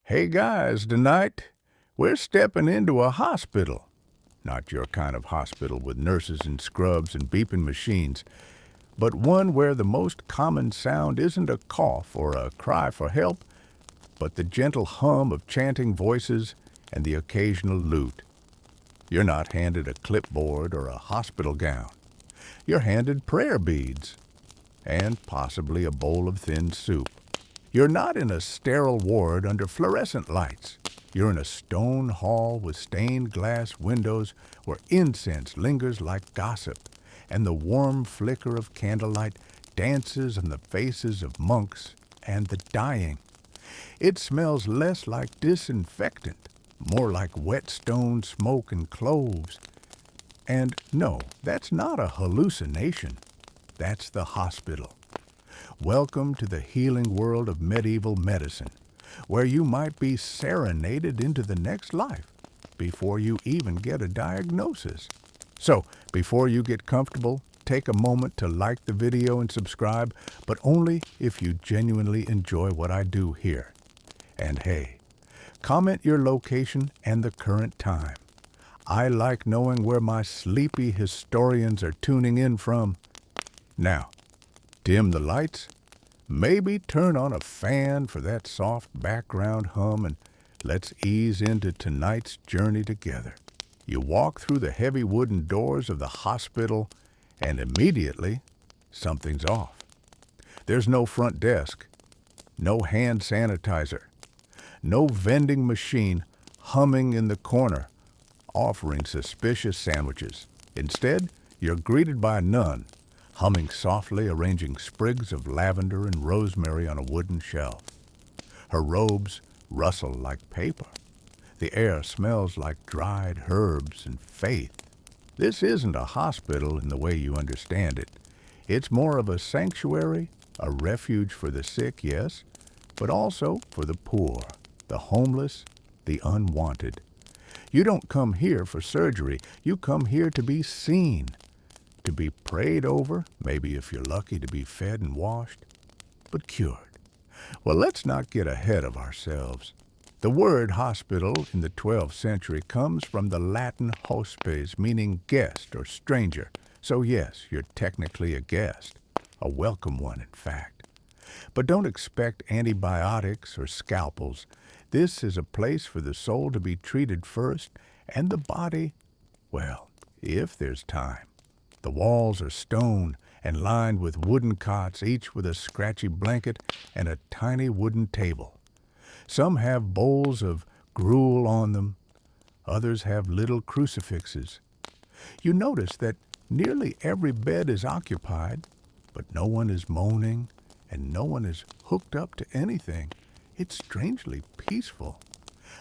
Hey guys, tonight we're stepping into a hospital. Not your kind of hospital with nurses and scrubs and beeping machines, but one where the most common sound isn't a cough or a cry for help, but the gentle hum of chanting voices and the occasional lute. You're not handed a clipboard or a hospital gown. You're handed prayer beads and possibly a bowl of thin soup. You're not in a sterile ward under fluorescent lights. You're in a stone hall with stained glass windows where incense lingers like gossip, and the warm flicker of candlelight dances on the faces of monks and the dying. It smells less like disinfectant, more like wet stone smoke and cloves. And no, that's not a hallucination. That's the hospital. Welcome to the healing world of medieval medicine, where you might be serenaded into the next life before you even get a diagnosis. So, before you get comfortable, take a moment to like the video and subscribe, but only if you genuinely enjoy what I do here. And hey, comment your location and the current time. I like knowing where my sleepy historians are tuning in from. Now, dim the lights, maybe turn on a fan for that soft background hum, and let's ease into tonight's journey together. You walk through the heavy wooden doors of the hospital, and immediately, something's off. There's no front desk, no hand sanitizer, no vending machine humming in the corner, offering suspicious sandwiches. Instead, you're greeted by a nun, humming softly, arranging sprigs of lavender and rosemary on a wooden shelf. Her robes rustle like paper. The air smells like dried herbs and faith. This isn't a hospital in the way you understand it. It's more of a sanctuary, a refuge for the sick, yes, but also for the poor, the homeless, the unwanted. You don't come here for surgery. You come here to be seen, to be prayed over, maybe if you're lucky to be fed and washed, but cured. Well, let's not get ahead of ourselves. The word hospital in the 12th century comes from the Latin hospes, meaning guest or stranger. So yes, you're technically a guest, a welcome one, in fact. But don't expect antibiotics or scalpels. This is a place for the soul to be treated first, and the body, well, if there's time. The walls are stone and lined with wooden cots, each with a scratchy blanket and a tiny wooden table. Some have bowls of gruel on them. Others have little crucifixes. You notice that nearly every bed is occupied, but no one is moaning and no one is hooked up to anything. It's strangely peaceful,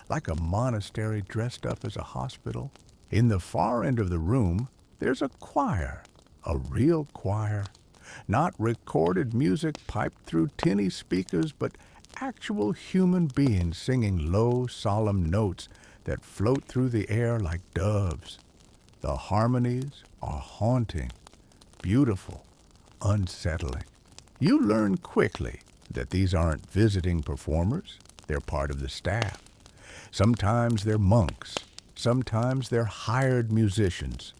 like a monastery dressed up as a hospital. In the far end of the room, there's a choir, a real choir. Not recorded music piped through tinny speakers, but actual human beings singing low, solemn notes that float through the air like doves. The harmonies are haunting, beautiful, unsettling. You learn quickly that these aren't visiting performers. They're part of the staff. Sometimes they're monks. Sometimes they're hired musicians.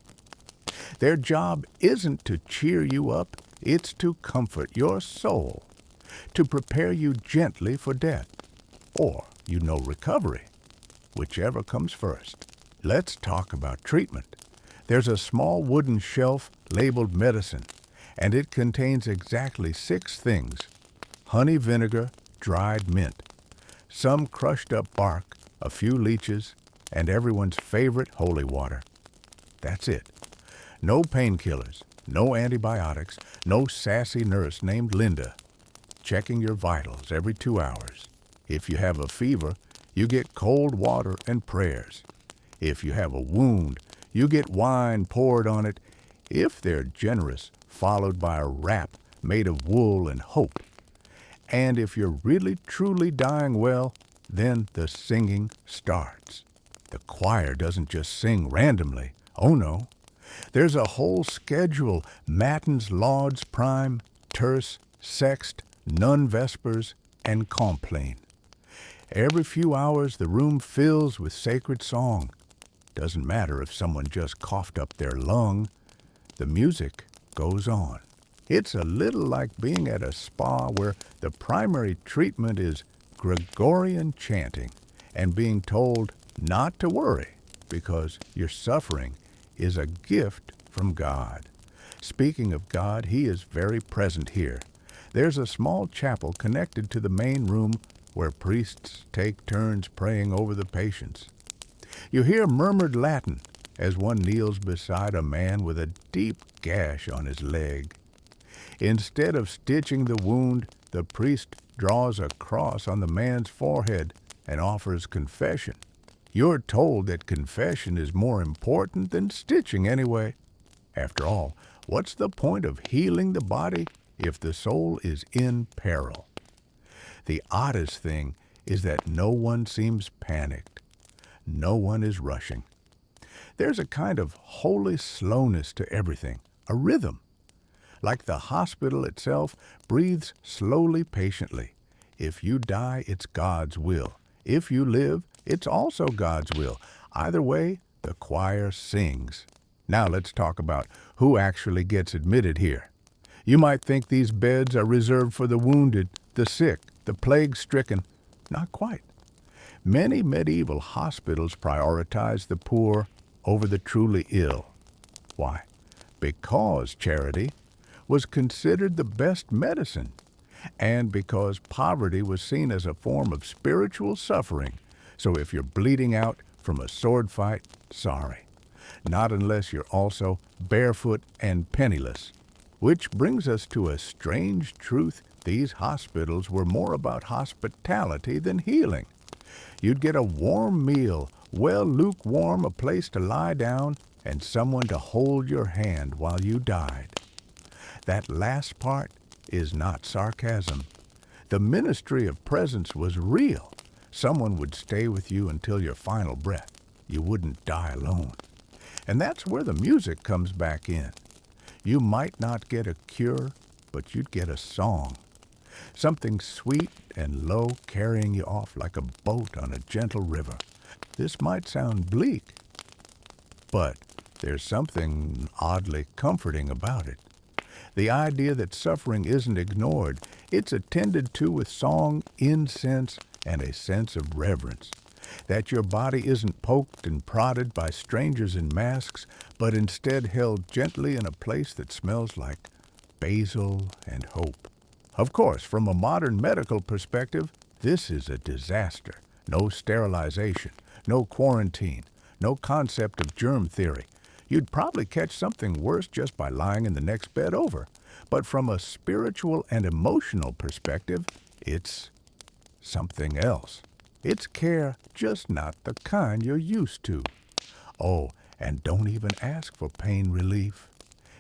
Their job isn't to cheer you up, it's to comfort your soul, to prepare you gently for death, or, recovery, whichever comes first. Let's talk about treatment. There's a small wooden shelf labeled medicine, and it contains exactly 6 things: honey vinegar, dried mint, some crushed up bark, a few leeches, and everyone's favorite holy water. That's it. No painkillers, no antibiotics, no sassy nurse named Linda checking your vitals every 2 hours. If you have a fever, you get cold water and prayers. If you have a wound, you get wine poured on it, if they're generous, followed by a wrap made of wool and hope. And if you're really truly dying well, then the singing starts. The choir doesn't just sing randomly. Oh no. There's a whole schedule: matins, lauds, prime, terce, sext, nun vespers, and compline. Every few hours, the room fills with sacred song. Doesn't matter if someone just coughed up their lung, the music goes on. It's a little like being at a spa where the primary treatment is Gregorian chanting and being told not to worry because your suffering is a gift from God. Speaking of God, He is very present here. There's a small chapel connected to the main room where priests take turns praying over the patients. You hear murmured Latin as one kneels beside a man with a deep gash on his leg. Instead of stitching the wound, the priest draws a cross on the man's forehead and offers confession. You're told that confession is more important than stitching anyway. After all, what's the point of healing the body if the soul is in peril? The oddest thing is that no one seems panicked. No one is rushing. There's a kind of holy slowness to everything, a rhythm. Like the hospital itself breathes slowly, patiently. If you die, it's God's will. If you live, it's also God's will. Either way, the choir sings. Now let's talk about who actually gets admitted here. You might think these beds are reserved for the wounded, the sick, the plague-stricken. Not quite. Many medieval hospitals prioritize the poor over the truly ill. Why? Because charity was considered the best medicine, and because poverty was seen as a form of spiritual suffering. So if you're bleeding out from a sword fight, sorry. Not unless you're also barefoot and penniless. Which brings us to a strange truth. These hospitals were more about hospitality than healing. You'd get a warm meal, well lukewarm, a place to lie down, and someone to hold your hand while you died. That last part is not sarcasm. The ministry of presence was real. Someone would stay with you until your final breath. You wouldn't die alone. And that's where the music comes back in. You might not get a cure, but you'd get a song. Something sweet and low carrying you off like a boat on a gentle river. This might sound bleak, but there's something oddly comforting about it. The idea that suffering isn't ignored, it's attended to with song, incense, and a sense of reverence. That your body isn't poked and prodded by strangers in masks, but instead held gently in a place that smells like basil and hope. Of course, from a modern medical perspective, this is a disaster. No sterilization, no quarantine, no concept of germ theory. You'd probably catch something worse just by lying in the next bed over. But from a spiritual and emotional perspective, it's something else. It's care, just not the kind you're used to. Oh, and don't even ask for pain relief.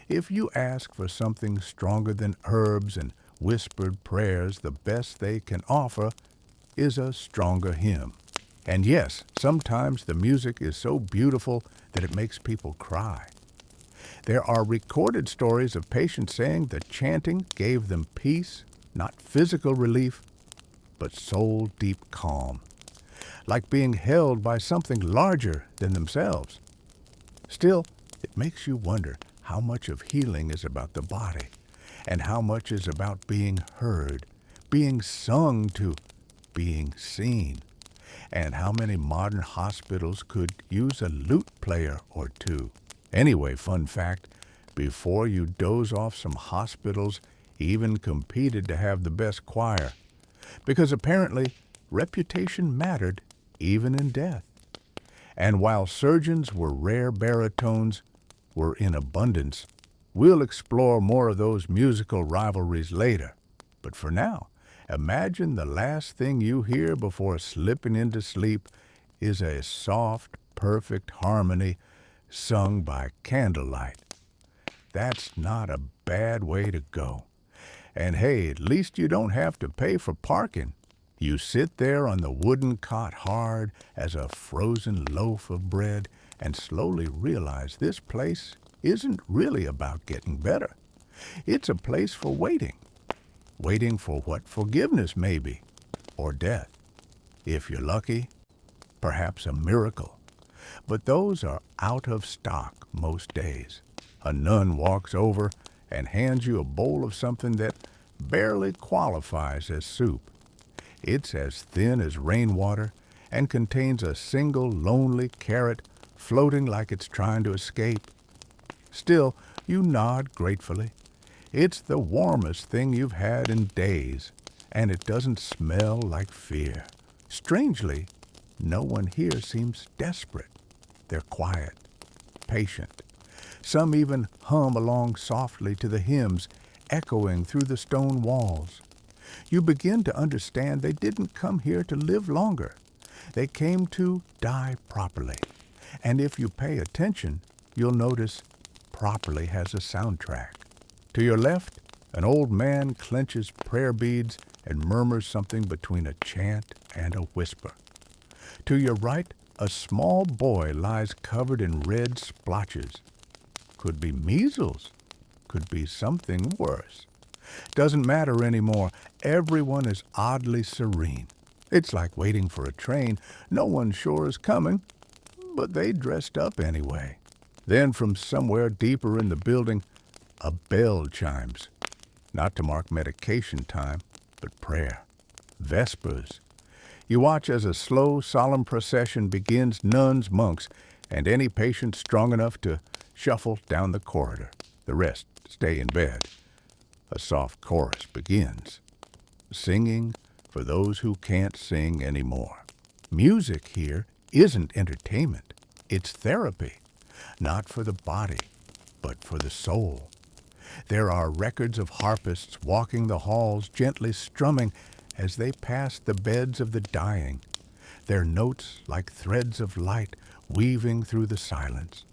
If you ask for something stronger than herbs and whispered prayers, the best they can offer is a stronger hymn. And yes, sometimes the music is so beautiful that it makes people cry. There are recorded stories of patients saying that chanting gave them peace, not physical relief, but soul-deep calm, like being held by something larger than themselves. Still, it makes you wonder how much of healing is about the body and how much is about being heard, being sung to, being seen. And how many modern hospitals could use a lute player or two. Anyway, fun fact, before you doze off, some hospitals even competed to have the best choir. Because apparently, reputation mattered even in death. And while surgeons were rare baritones, were in abundance, we'll explore more of those musical rivalries later. But for now, imagine the last thing you hear before slipping into sleep is a soft, perfect harmony sung by candlelight. That's not a bad way to go. And hey, at least you don't have to pay for parking. You sit there on the wooden cot hard as a frozen loaf of bread and slowly realize this place isn't really about getting better. It's a place for waiting. Waiting for what? Forgiveness, maybe, or death. If you're lucky, perhaps a miracle. But those are out of stock most days. A nun walks over and hands you a bowl of something that barely qualifies as soup. It's as thin as rainwater and contains a single lonely carrot floating like it's trying to escape. Still, you nod gratefully. It's the warmest thing you've had in days, and it doesn't smell like fear. Strangely, no one here seems desperate. They're quiet, patient. Some even hum along softly to the hymns echoing through the stone walls. You begin to understand they didn't come here to live longer. They came to die properly. And if you pay attention, you'll notice properly has a soundtrack. To your left, an old man clenches prayer beads and murmurs something between a chant and a whisper. To your right, a small boy lies covered in red splotches. Could be measles. Could be something worse. Doesn't matter anymore. Everyone is oddly serene. It's like waiting for a train. No one sure is coming, but they dressed up anyway. Then from somewhere deeper in the building, a bell chimes. Not to mark medication time, but prayer. Vespers. You watch as a slow, solemn procession begins nuns, monks, and any patient strong enough to shuffle down the corridor. The rest stay in bed. A soft chorus begins. Singing for those who can't sing anymore. Music here isn't entertainment. It's therapy. Not for the body, but for the soul. There are records of harpists walking the halls, gently strumming as they pass the beds of the dying, their notes like threads of light weaving through the silence.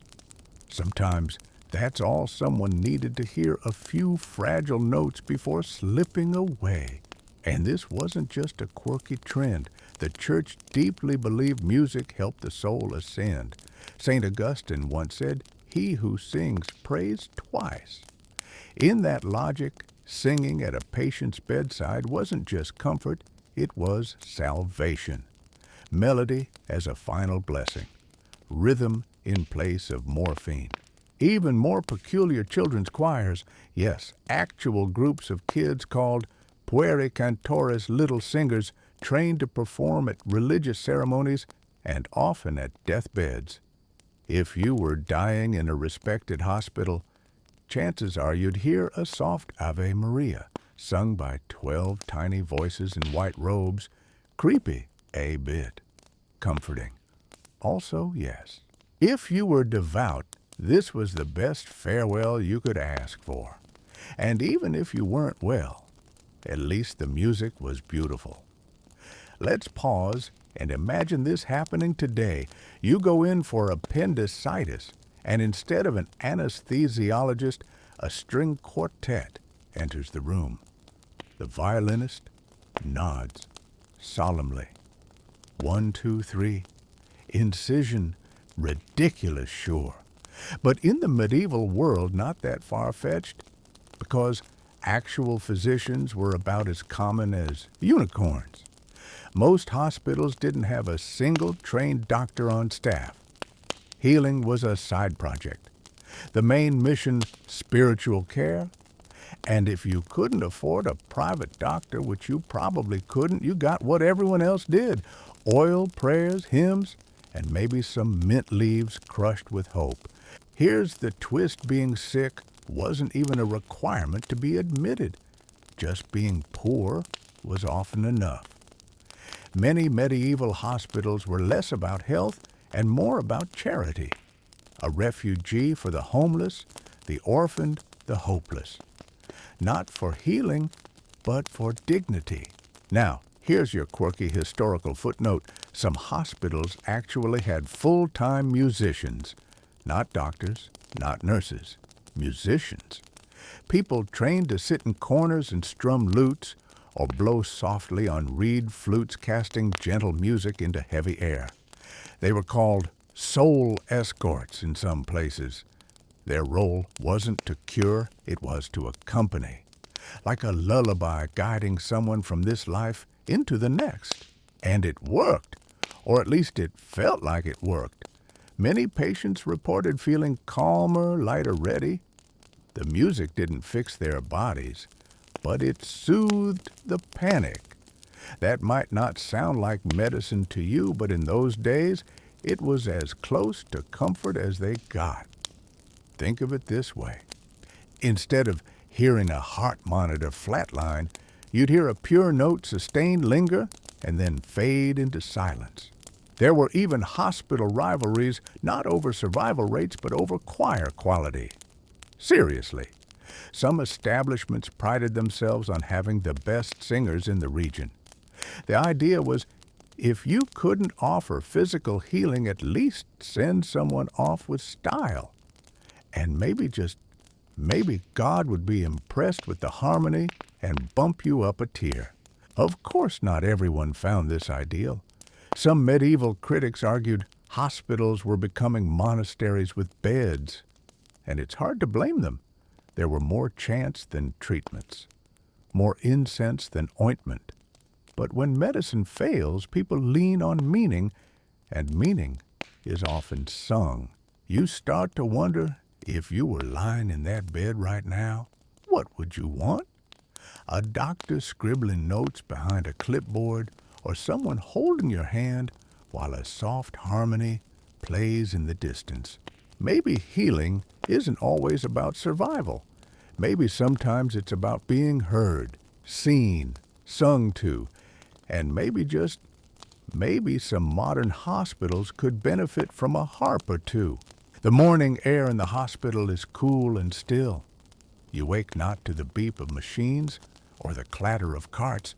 Sometimes that's all someone needed to hear, a few fragile notes before slipping away. And this wasn't just a quirky trend. The church deeply believed music helped the soul ascend. St. Augustine once said, "He who sings prays twice." In that logic, singing at a patient's bedside wasn't just comfort, it was salvation. Melody as a final blessing. Rhythm in place of morphine. Even more peculiar children's choirs, yes, actual groups of kids called pueri cantores, little singers, trained to perform at religious ceremonies and often at deathbeds. If you were dying in a respected hospital, chances are you'd hear a soft Ave Maria, sung by 12 tiny voices in white robes. Creepy, a bit. Comforting. Also, yes. If you were devout, this was the best farewell you could ask for. And even if you weren't well, at least the music was beautiful. Let's pause and imagine this happening today. You go in for appendicitis, and instead of an anesthesiologist, a string quartet enters the room. The violinist nods solemnly. 1, 2, 3. Incision, ridiculous, sure. But in the medieval world, not that far-fetched, because actual physicians were about as common as unicorns. Most hospitals didn't have a single trained doctor on staff. Healing was a side project. The main mission, spiritual care. And if you couldn't afford a private doctor, which you probably couldn't, you got what everyone else did. Oil, prayers, hymns, and maybe some mint leaves crushed with hope. Here's the twist: being sick wasn't even a requirement to be admitted. Just being poor was often enough. Many medieval hospitals were less about health and more about charity. A refugee for the homeless, the orphaned, the hopeless. Not for healing, but for dignity. Now, here's your quirky historical footnote. Some hospitals actually had full-time musicians. Not doctors, not nurses. Musicians. People trained to sit in corners and strum lutes or blow softly on reed flutes, casting gentle music into heavy air. They were called soul escorts in some places. Their role wasn't to cure, it was to accompany, like a lullaby guiding someone from this life into the next. And it worked, or at least it felt like it worked. Many patients reported feeling calmer, lighter, ready. The music didn't fix their bodies, but it soothed the panic. That might not sound like medicine to you, but in those days, it was as close to comfort as they got. Think of it this way. Instead of hearing a heart monitor flatline, you'd hear a pure note sustained linger and then fade into silence. There were even hospital rivalries, not over survival rates, but over choir quality. Seriously, some establishments prided themselves on having the best singers in the region. The idea was, if you couldn't offer physical healing, at least send someone off with style. And maybe God would be impressed with the harmony and bump you up a tier. Of course, not everyone found this ideal. Some medieval critics argued hospitals were becoming monasteries with beds. And it's hard to blame them. There were more chants than treatments, more incense than ointment. But when medicine fails, people lean on meaning, and meaning is often sung. You start to wonder, if you were lying in that bed right now, what would you want? A doctor scribbling notes behind a clipboard, or someone holding your hand while a soft harmony plays in the distance. Maybe healing isn't always about survival. Maybe sometimes it's about being heard, seen, sung to, and maybe some modern hospitals could benefit from a harp or two. The morning air in the hospital is cool and still. You wake not to the beep of machines or the clatter of carts,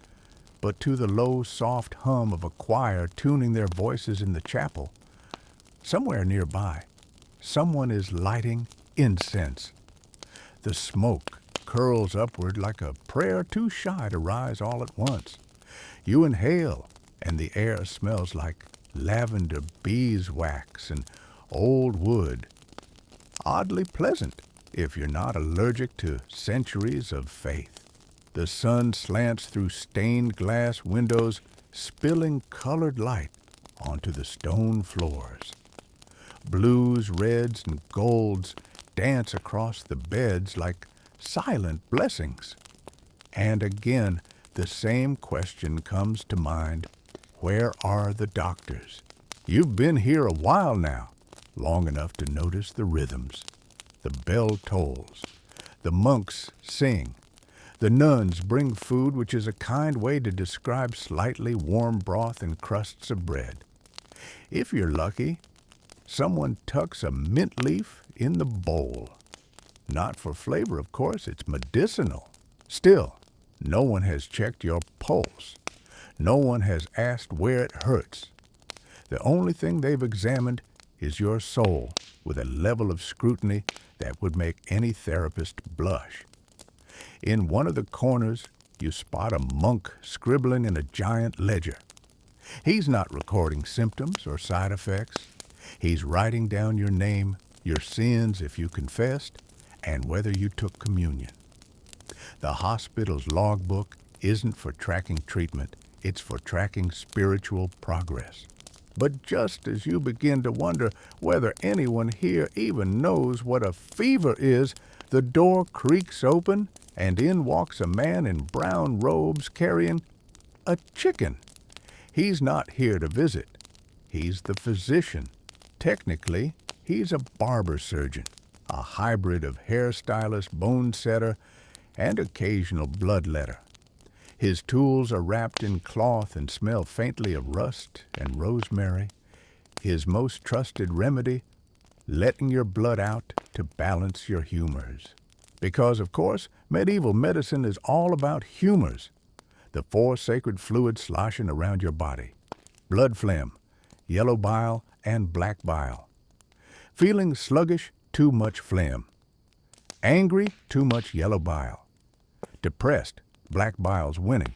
but to the low, soft hum of a choir tuning their voices in the chapel. Somewhere nearby, someone is lighting incense. The smoke curls upward like a prayer too shy to rise all at once. You inhale, and the air smells like lavender beeswax and old wood. Oddly pleasant if you're not allergic to centuries of faith. The sun slants through stained glass windows, spilling colored light onto the stone floors. Blues, reds, and golds dance across the beds like silent blessings. And again, the same question comes to mind. Where are the doctors? You've been here a while now, long enough to notice the rhythms. The bell tolls. The monks sing. The nuns bring food, which is a kind way to describe slightly warm broth and crusts of bread. If you're lucky, someone tucks a mint leaf in the bowl. Not for flavor, of course, it's medicinal. Still, no one has checked your pulse. No one has asked where it hurts. The only thing they've examined is your soul with a level of scrutiny that would make any therapist blush. In one of the corners, you spot a monk scribbling in a giant ledger. He's not recording symptoms or side effects. He's writing down your name, your sins if you confessed, and whether you took communion. The hospital's logbook isn't for tracking treatment, it's for tracking spiritual progress. But just as you begin to wonder whether anyone here even knows what a fever is, the door creaks open and in walks a man in brown robes carrying a chicken. He's not here to visit. He's the physician. Technically, he's a barber surgeon, a hybrid of hairstylist, bone setter, and occasional bloodletter. His tools are wrapped in cloth and smell faintly of rust and rosemary. His most trusted remedy, letting your blood out to balance your humors. Because, of course, medieval medicine is all about humors, the four sacred fluids sloshing around your body. Blood phlegm, yellow bile, and black bile. Feeling sluggish, too much phlegm. Angry, too much yellow bile. Depressed, black bile's winning.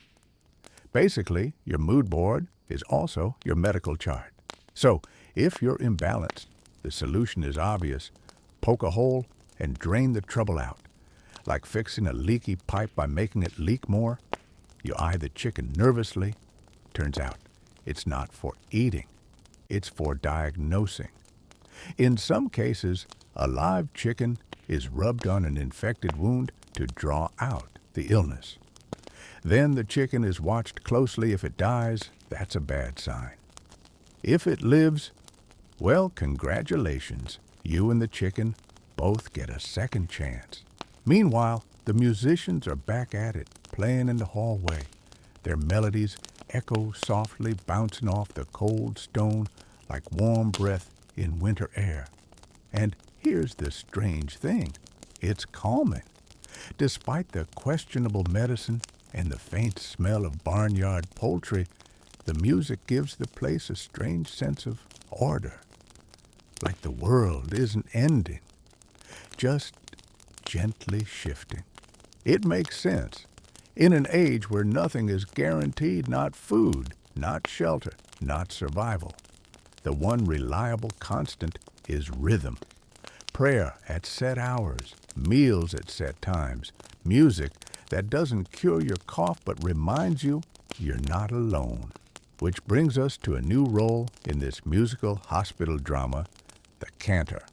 Basically, your mood board is also your medical chart. So, if you're imbalanced, the solution is obvious. Poke a hole and drain the trouble out. Like fixing a leaky pipe by making it leak more. You eye the chicken nervously. Turns out, It's not for eating. It's for diagnosing. In some cases, a live chicken is rubbed on an infected wound to draw out the illness. Then the chicken is watched closely. If it dies, that's a bad sign. If it lives, well, congratulations. You and the chicken both get a second chance. Meanwhile, the musicians are back at it, playing in the hallway. Their melodies echo softly, bouncing off the cold stone like warm breath in winter air. And here's the strange thing. It's calming. Despite the questionable medicine and the faint smell of barnyard poultry, the music gives the place a strange sense of order. Like the world isn't ending, just gently shifting. It makes sense. In an age where nothing is guaranteed, not food, not shelter, not survival, the one reliable constant is rhythm. Prayer at set hours, meals at set times, music that doesn't cure your cough but reminds you you're not alone. Which brings us to a new role in this musical hospital drama, the cantor.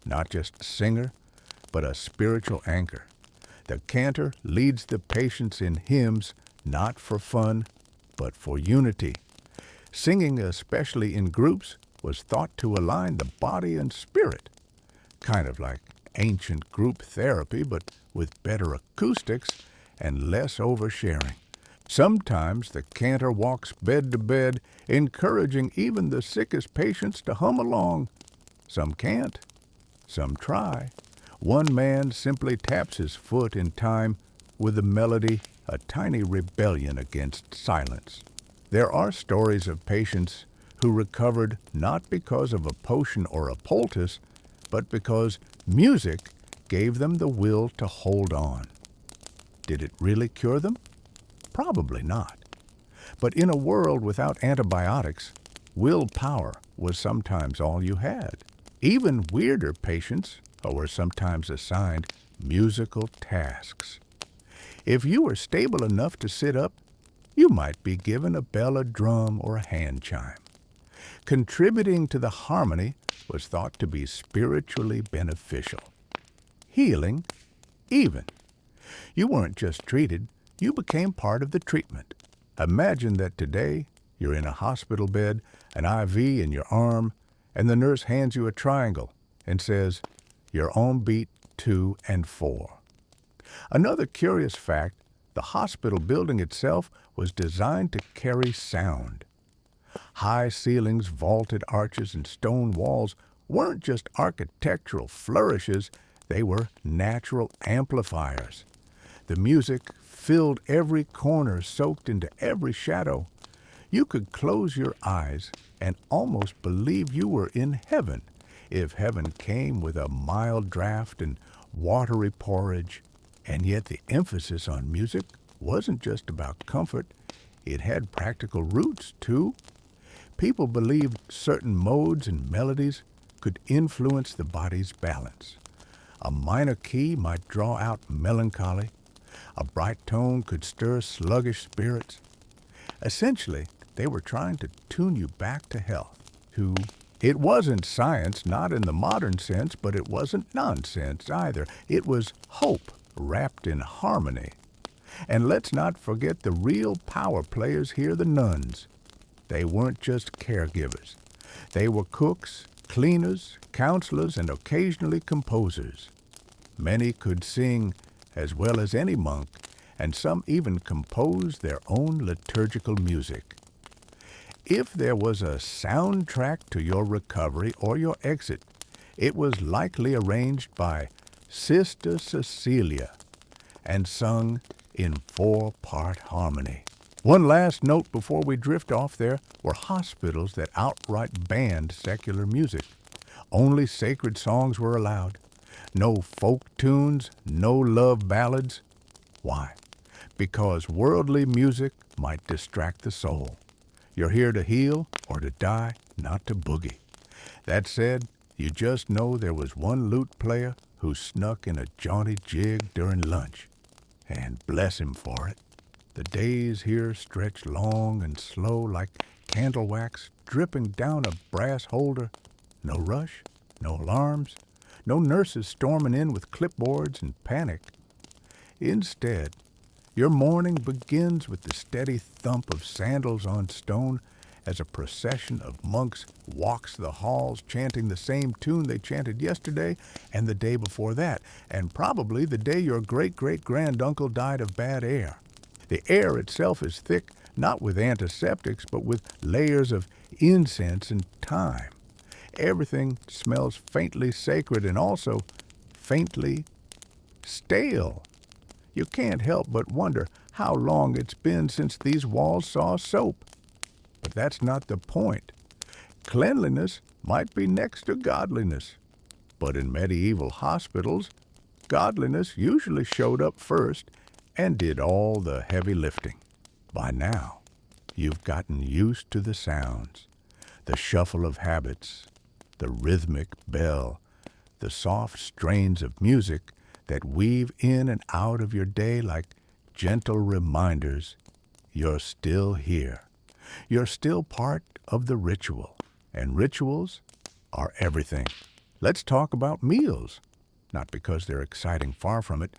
Not just a singer, but a spiritual anchor. The cantor leads the patients in hymns, not for fun, but for unity. Singing, especially in groups, was thought to align the body and spirit. Kind of like ancient group therapy, but with better acoustics and less oversharing. Sometimes the cantor walks bed to bed, encouraging even the sickest patients to hum along. Some can't. Some try. One man simply taps his foot in time with a melody, a tiny rebellion against silence. There are stories of patients who recovered not because of a potion or a poultice, but because music gave them the will to hold on. Did it really cure them? Probably not. But in a world without antibiotics, willpower was sometimes all you had. Even weirder patients were sometimes assigned musical tasks. If you were stable enough to sit up, you might be given a bell, a drum, or a hand chime. Contributing to the harmony was thought to be spiritually beneficial. Healing, even. You weren't just treated, you became part of the treatment. Imagine that today you're in a hospital bed, an IV in your arm, and the nurse hands you a triangle and says, "You're on beat 2 and 4. Another curious fact, the hospital building itself was designed to carry sound. High ceilings, vaulted arches, and stone walls weren't just architectural flourishes, they were natural amplifiers. The music filled every corner, soaked into every shadow. You could close your eyes and almost believe you were in heaven, if heaven came with a mild draft and watery porridge. And yet the emphasis on music wasn't just about comfort, it had practical roots too. People believed certain modes and melodies could influence the body's balance. A minor key might draw out melancholy. A bright tone could stir sluggish spirits. Essentially, they were trying to tune you back to health. It wasn't science, not in the modern sense, but it wasn't nonsense either. It was hope wrapped in harmony. And let's not forget the real power players here, the nuns. They weren't just caregivers. They were cooks, cleaners, counselors, and occasionally composers. Many could sing as well as any monk, and some even composed their own liturgical music. If there was a soundtrack to your recovery or your exit, it was likely arranged by Sister Cecilia and sung in 4-part harmony. One last note before we drift off, there were hospitals that outright banned secular music. Only sacred songs were allowed. No folk tunes, no love ballads. Why? Because worldly music might distract the soul. You're here to heal or to die, not to boogie. That said, you just know there was one lute player who snuck in a jaunty jig during lunch. And bless him for it. The days here stretch long and slow like candle wax dripping down a brass holder. No rush, no alarms, no nurses storming in with clipboards and panic. Instead, your morning begins with the steady thump of sandals on stone as a procession of monks walks the halls chanting the same tune they chanted yesterday and the day before that, and probably the day your great-great-granduncle died of bad air. The air itself is thick, not with antiseptics, but with layers of incense and thyme. Everything smells faintly sacred and also faintly stale. You can't help but wonder how long it's been since these walls saw soap. But that's not the point. Cleanliness might be next to godliness. But in medieval hospitals, godliness usually showed up first and did all the heavy lifting. By now, you've gotten used to the sounds, the shuffle of habits, the rhythmic bell, the soft strains of music that weave in and out of your day like gentle reminders you're still here. You're still part of the ritual, and rituals are everything. Let's talk about meals, not because they're exciting, far from it,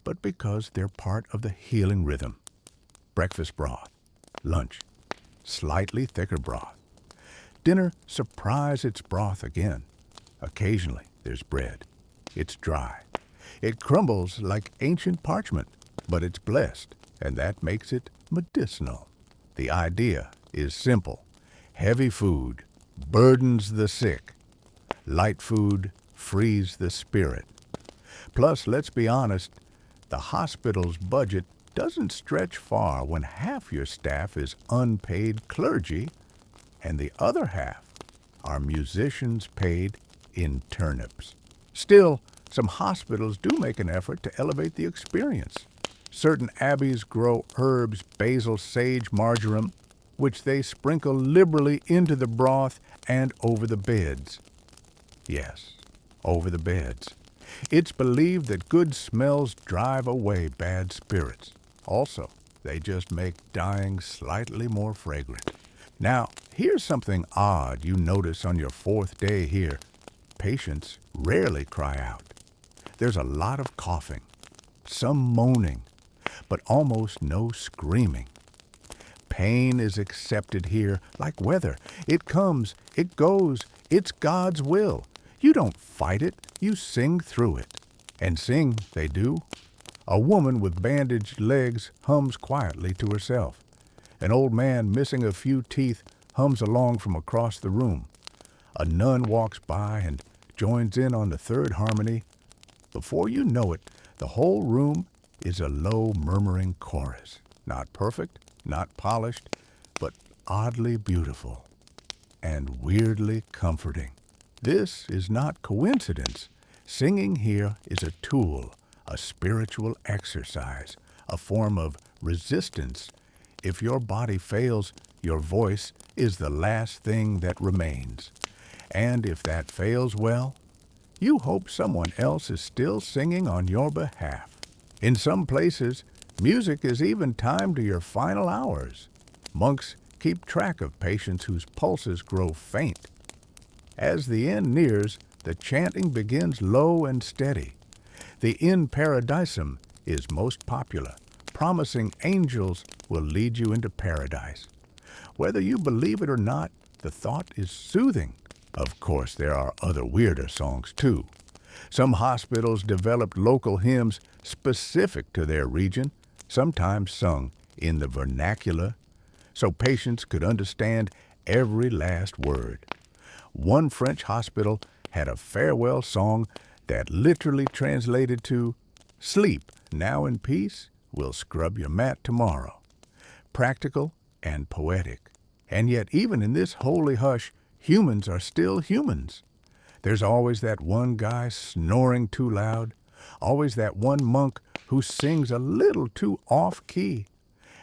but because they're part of the healing rhythm. Breakfast broth, lunch, slightly thicker broth. Dinner, surprise it's broth again. Occasionally there's bread. It's dry. It crumbles like ancient parchment, but it's blessed, and that makes it medicinal. The idea is simple. Heavy food burdens the sick. Light food frees the spirit. Plus, let's be honest, the hospital's budget doesn't stretch far when half your staff is unpaid clergy and the other half are musicians paid in turnips. Still, some hospitals do make an effort to elevate the experience. Certain abbeys grow herbs, basil, sage, marjoram, which they sprinkle liberally into the broth and over the beds. Yes, over the beds. It's believed that good smells drive away bad spirits. Also, they just make dying slightly more fragrant. Now, here's something odd you notice on your fourth day here. Patients rarely cry out. There's a lot of coughing, some moaning, but almost no screaming. Pain is accepted here like weather. It comes, it goes, it's God's will. You don't fight it, you sing through it. And sing they do. A woman with bandaged legs hums quietly to herself. An old man missing a few teeth hums along from across the room. A nun walks by and joins in on the third harmony. Before you know it, the whole room is a low murmuring chorus. Not perfect, not polished, but oddly beautiful and weirdly comforting. This is not coincidence. Singing here is a tool, a spiritual exercise, a form of resistance. If your body fails, your voice is the last thing that remains. And if that fails well, you hope someone else is still singing on your behalf. In some places, music is even timed to your final hours. Monks keep track of patients whose pulses grow faint. As the end nears, the chanting begins low and steady. The In Paradisum is most popular, promising angels will lead you into paradise. Whether you believe it or not, the thought is soothing. Of course, there are other weirder songs, too. Some hospitals developed local hymns specific to their region, sometimes sung in the vernacular, so patients could understand every last word. One French hospital had a farewell song that literally translated to, "Sleep, now in peace, we'll scrub your mat tomorrow." Practical and poetic. And yet, even in this holy hush, humans are still humans. There's always that one guy snoring too loud, always that one monk who sings a little too off-key,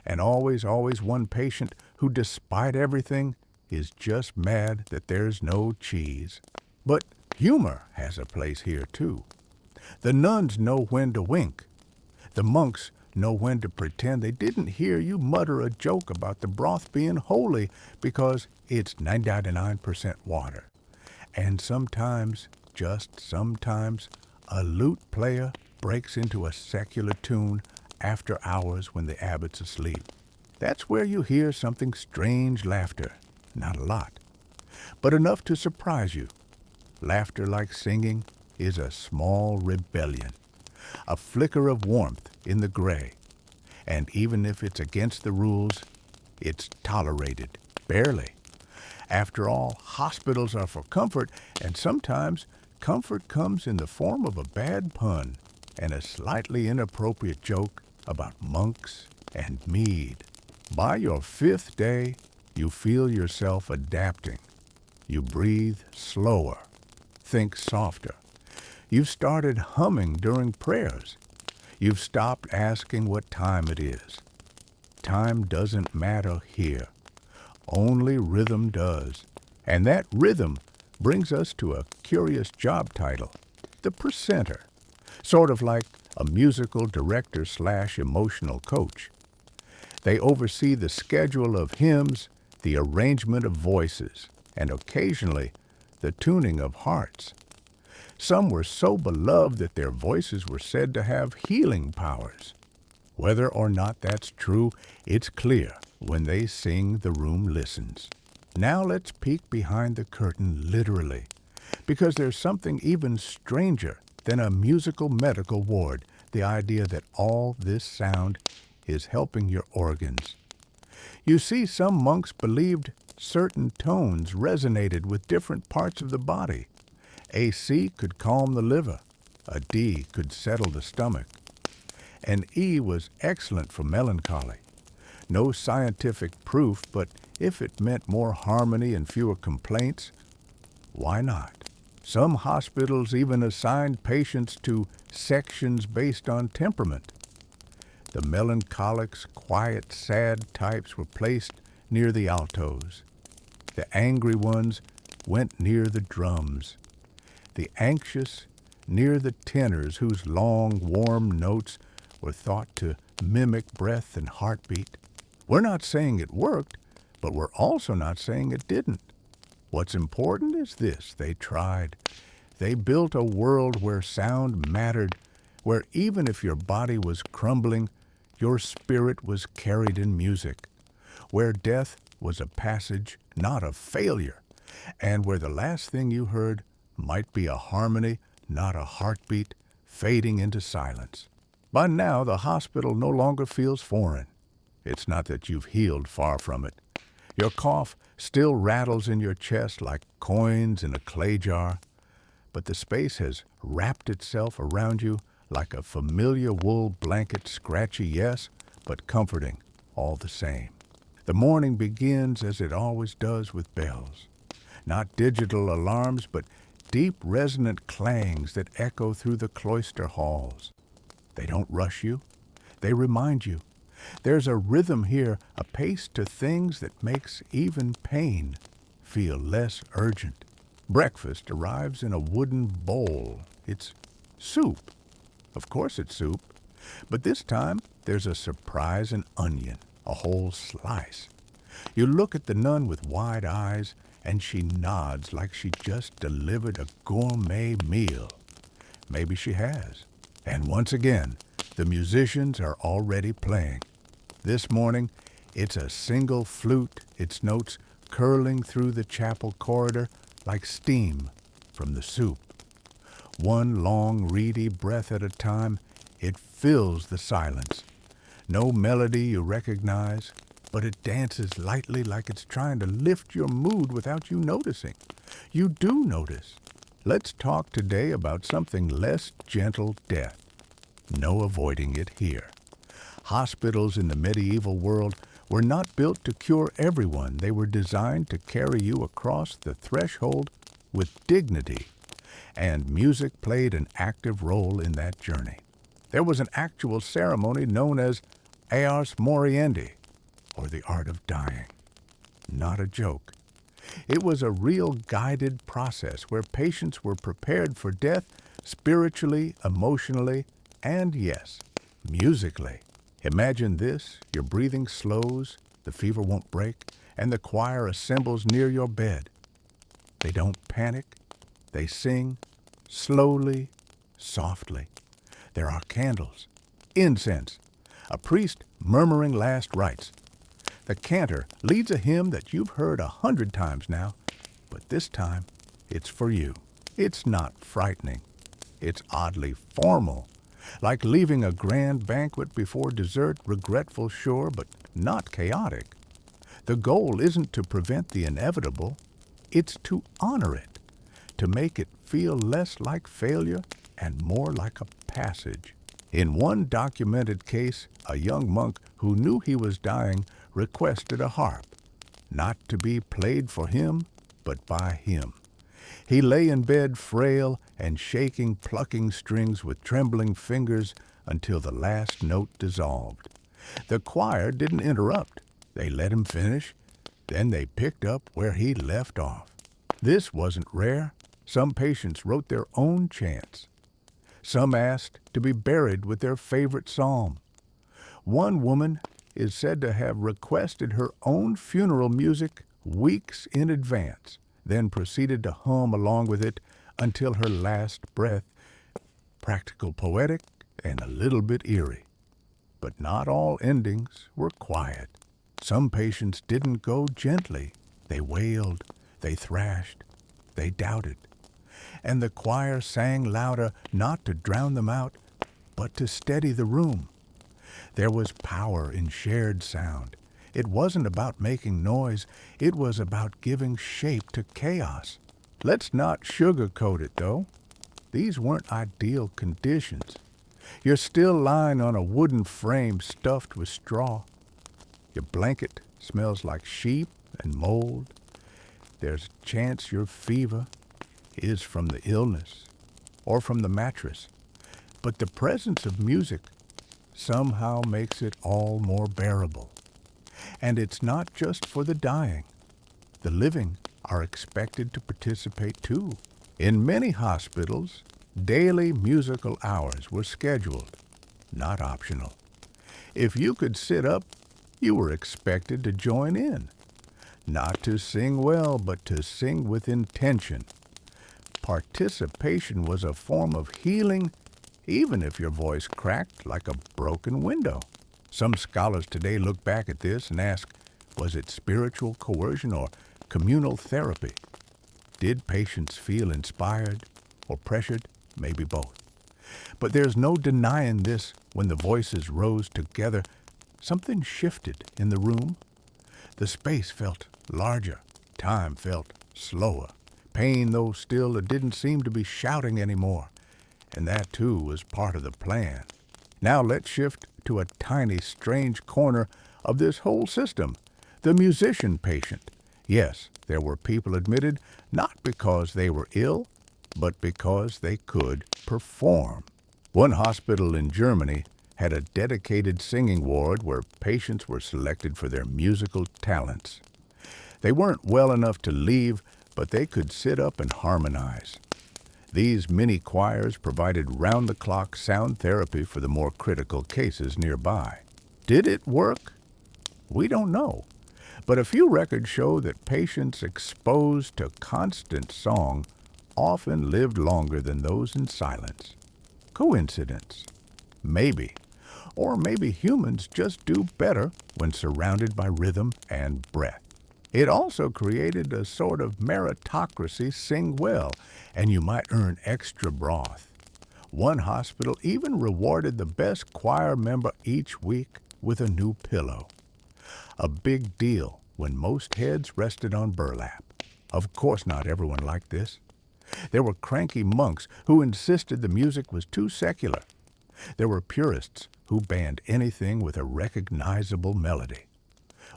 and always one patient who, despite everything, is just mad that there's no cheese. But humor has a place here, too. The nuns know when to wink. The monks know when to pretend they didn't hear you mutter a joke about the broth being holy because it's 99% water. And sometimes, just sometimes, a lute player breaks into a secular tune after hours when the abbot's asleep. That's where you hear something strange laughter. Not a lot, but enough to surprise you. Laughter like singing is a small rebellion, a flicker of warmth in the gray. And even if it's against the rules, it's tolerated, barely. After all, hospitals are for comfort, and sometimes comfort comes in the form of a bad pun and a slightly inappropriate joke about monks and mead. By your fifth day, you feel yourself adapting. You breathe slower, think softer. You've started humming during prayers. You've stopped asking what time it is. Time doesn't matter here. Only rhythm does. And that rhythm brings us to a curious job title, the presenter, sort of like a musical director/emotional coach. They oversee the schedule of hymns, the arrangement of voices, and occasionally the tuning of hearts. Some were so beloved that their voices were said to have healing powers. Whether or not that's true, it's clear when they sing, the room listens. Now let's peek behind the curtain literally, because there's something even stranger than a musical medical ward, the idea that all this sound is helping your organs. You see, some monks believed certain tones resonated with different parts of the body. A C could calm the liver, a D could settle the stomach. An E was excellent for melancholy. No scientific proof, but if it meant more harmony and fewer complaints, why not? Some hospitals even assigned patients to sections based on temperament. The melancholics, quiet, sad types were placed near the altos. The angry ones went near the drums. The anxious near the tenors, whose long, warm notes were thought to mimic breath and heartbeat. We're not saying it worked, but we're also not saying it didn't. What's important is this: they tried. They built a world where sound mattered, where even if your body was crumbling, your spirit was carried in music, where death was a passage, not a failure, and where the last thing you heard might be a harmony, not a heartbeat, fading into silence. By now, the hospital no longer feels foreign. It's not that you've healed, far from it. Your cough still rattles in your chest like coins in a clay jar, but the space has wrapped itself around you like a familiar wool blanket, scratchy, yes, but comforting all the same. The morning begins as it always does, with bells. Not digital alarms, but deep resonant clangs that echo through the cloister halls. They don't rush you. They remind you. There's a rhythm here, a pace to things that makes even pain feel less urgent. Breakfast arrives in a wooden bowl. It's soup. Of course it's soup. But this time, there's a surprise, an onion, a whole slice. You look at the nun with wide eyes, and she nods like she just delivered a gourmet meal. Maybe she has. And once again, the musicians are already playing. This morning, it's a single flute, its notes curling through the chapel corridor like steam from the soup. One long, reedy breath at a time, it fills the silence. No melody you recognize, but it dances lightly like it's trying to lift your mood without you noticing. You do notice. Let's talk today about something less gentle: death. No avoiding it here. Hospitals in the medieval world were not built to cure everyone. They were designed to carry you across the threshold with dignity, and music played an active role in that journey. There was an actual ceremony known as Ars Moriendi, or the art of dying. Not a joke. It was a real guided process where patients were prepared for death spiritually, emotionally, and yes, musically. Imagine this: your breathing slows, the fever won't break, and the choir assembles near your bed. They don't panic. They sing slowly, softly. There are candles, incense, a priest murmuring last rites. The cantor leads a hymn that you've heard 100 times now, but this time it's for you. It's not frightening. It's oddly formal, like leaving a grand banquet before dessert, regretful, sure, but not chaotic. The goal isn't to prevent the inevitable, it's to honor it, to make it feel less like failure and more like a passage. In one documented case, a young monk who knew he was dying requested a harp, not to be played for him, but by him. He lay in bed frail and shaking, plucking strings with trembling fingers until the last note dissolved. The choir didn't interrupt. They let him finish. Then they picked up where he left off. This wasn't rare. Some patients wrote their own chants. Some asked to be buried with their favorite psalm. One woman is said to have requested her own funeral music weeks in advance, then proceeded to hum along with it until her last breath. Practical, poetic, and a little bit eerie. But not all endings were quiet. Some patients didn't go gently. They wailed, they thrashed, they doubted. And the choir sang louder, not to drown them out, but to steady the room. There was power in shared sound. It wasn't about making noise, it was about giving shape to chaos. Let's not sugarcoat it, though. These weren't ideal conditions. You're still lying on a wooden frame stuffed with straw. Your blanket smells like sheep and mold. There's a chance your fever is from the illness or from the mattress. But the presence of music somehow makes it all more bearable. And it's not just for the dying. The living are expected to participate too. In many hospitals, daily musical hours were scheduled, not optional. If you could sit up, you were expected to join in. Not to sing well, but to sing with intention. Participation was a form of healing, even if your voice cracked like a broken window. Some scholars today look back at this and ask, was it spiritual coercion or communal therapy? Did patients feel inspired or pressured? Maybe both. But there's no denying this: when the voices rose together, something shifted in the room. The space felt larger. Time felt slower. Pain, though still, it didn't seem to be shouting anymore. And that, too, was part of the plan. Now let's shift to a tiny, strange corner of this whole system: the musician patient. Yes, there were people admitted not because they were ill, but because they could perform. One hospital in Germany had a dedicated singing ward where patients were selected for their musical talents. They weren't well enough to leave, but they could sit up and harmonize. These mini choirs provided round-the-clock sound therapy for the more critical cases nearby. Did it work? We don't know. But a few records show that patients exposed to constant song often lived longer than those in silence. Coincidence? Maybe. Or maybe humans just do better when surrounded by rhythm and breath. It also created a sort of meritocracy: sing well, and you might earn extra broth. One hospital even rewarded the best choir member each week with a new pillow. A big deal when most heads rested on burlap. Of course not everyone liked this. There were cranky monks who insisted the music was too secular. There were purists who banned anything with a recognizable melody.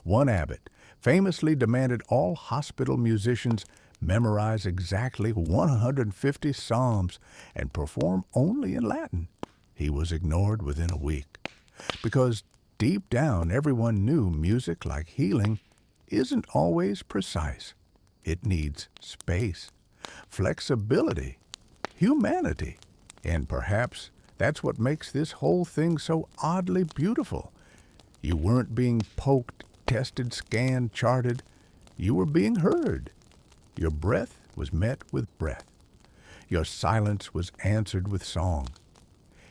One abbot famously demanded all hospital musicians memorize exactly 150 psalms and perform only in Latin. He was ignored within a week, because deep down everyone knew music, like healing, isn't always precise. It needs space, flexibility, humanity, and perhaps that's what makes this whole thing so oddly beautiful. You weren't being poked, tested, scanned, charted. You were being heard. Your breath was met with breath. Your silence was answered with song.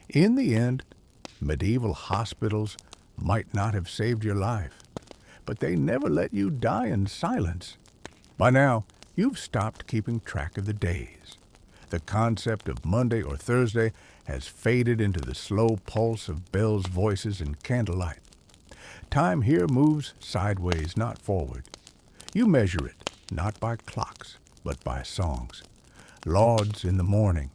In the end, medieval hospitals might not have saved your life, but they never let you die in silence. By now, you've stopped keeping track of the days. The concept of Monday or Thursday has faded into the slow pulse of bells, voices, and candlelight. Time here moves sideways, not forward. You measure it, not by clocks, but by songs. Lauds in the morning,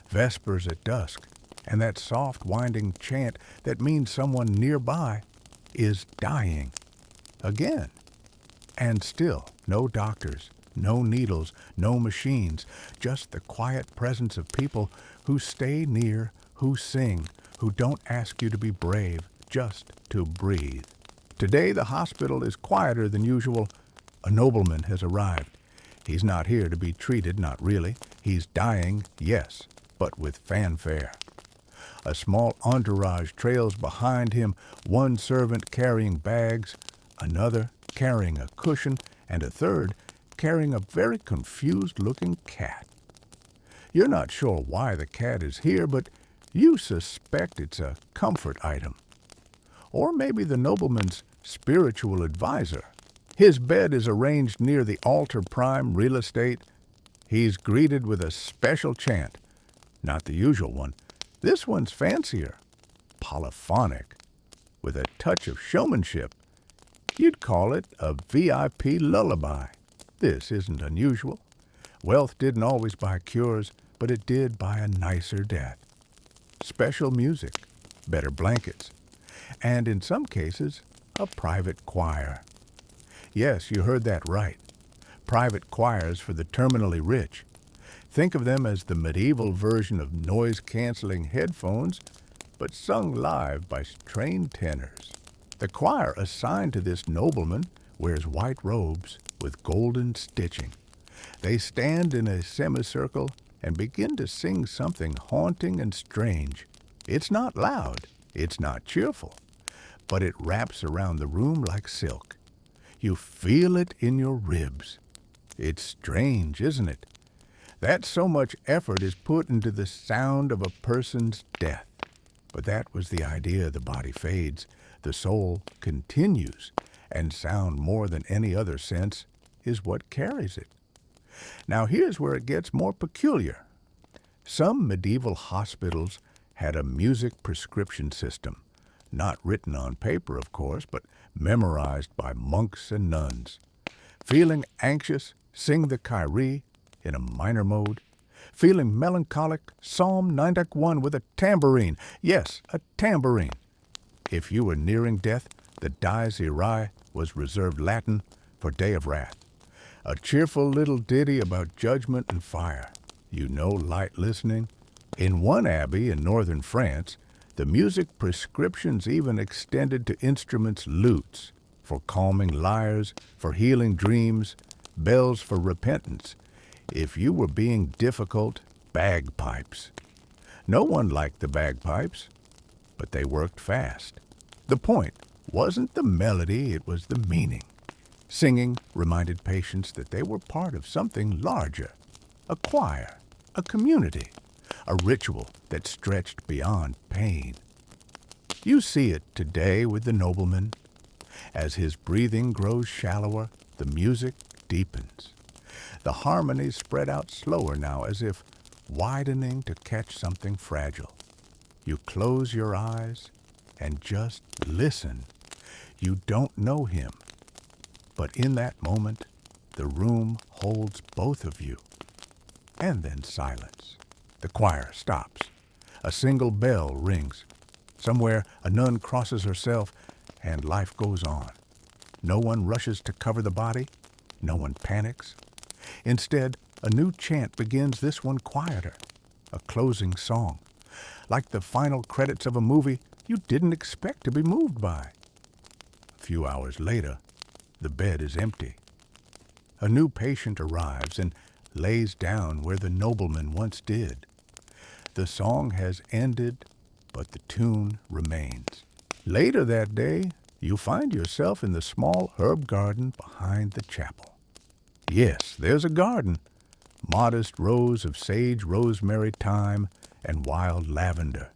vespers at dusk, and that soft winding chant that means someone nearby is dying. Again. And still, no doctors, no needles, no machines, just the quiet presence of people who stay near, who sing, who don't ask you to be brave, just to breathe. Today the hospital is quieter than usual. A nobleman has arrived. He's not here to be treated, not really. He's dying, yes, but with fanfare. A small entourage trails behind him, one servant carrying bags, another carrying a cushion, and a third carrying a very confused-looking cat. You're not sure why the cat is here, but you suspect it's a comfort item. Or maybe the nobleman's spiritual advisor. His bed is arranged near the altar prime real estate. He's greeted with a special chant. Not the usual one. This one's fancier, polyphonic, with a touch of showmanship. You'd call it a VIP lullaby. This isn't unusual. Wealth didn't always buy cures, but it did buy a nicer death. Special music, better blankets, and in some cases, a private choir. Yes, you heard that right. Private choirs for the terminally rich. Think of them as the medieval version of noise-canceling headphones, but sung live by trained tenors. The choir assigned to this nobleman wears white robes with golden stitching. They stand in a semicircle and begin to sing something haunting and strange. It's not loud, it's not cheerful, but it wraps around the room like silk. You feel it in your ribs. It's strange, isn't it? That so much effort is put into the sound of a person's death. But that was the idea. The body fades, the soul continues, and sound more than any other sense is what carries it. Now here's where it gets more peculiar. Some medieval hospitals had a music prescription system, not written on paper, of course, but memorized by monks and nuns. Feeling anxious, sing the Kyrie in a minor mode. Feeling melancholic, Psalm 91 with a tambourine. Yes, a tambourine. If you were nearing death, the Dies Irae was reserved Latin for Day of Wrath. A cheerful little ditty about judgment and fire. You know light listening? In one abbey in northern France, the music prescriptions even extended to instruments lutes, for calming lyres, for healing dreams, bells for repentance. If you were being difficult, bagpipes. No one liked the bagpipes, but they worked fast. The point wasn't the melody, it was the meaning. Singing reminded patients that they were part of something larger, a choir, a community, a ritual that stretched beyond pain. You see it today with the nobleman. As his breathing grows shallower, the music deepens. The harmonies spread out slower now, as if widening to catch something fragile. You close your eyes and just listen. You don't know him, but in that moment, the room holds both of you. And then silence. The choir stops. A single bell rings. Somewhere a nun crosses herself, and life goes on. No one rushes to cover the body. No one panics. Instead, a new chant begins, this one quieter. A closing song. Like the final credits of a movie you didn't expect to be moved by. A few hours later, the bed is empty. A new patient arrives and lays down where the nobleman once did. The song has ended, but the tune remains. Later that day, you find yourself in the small herb garden behind the chapel. Yes, there's a garden, modest rows of sage, rosemary, thyme, and wild lavender.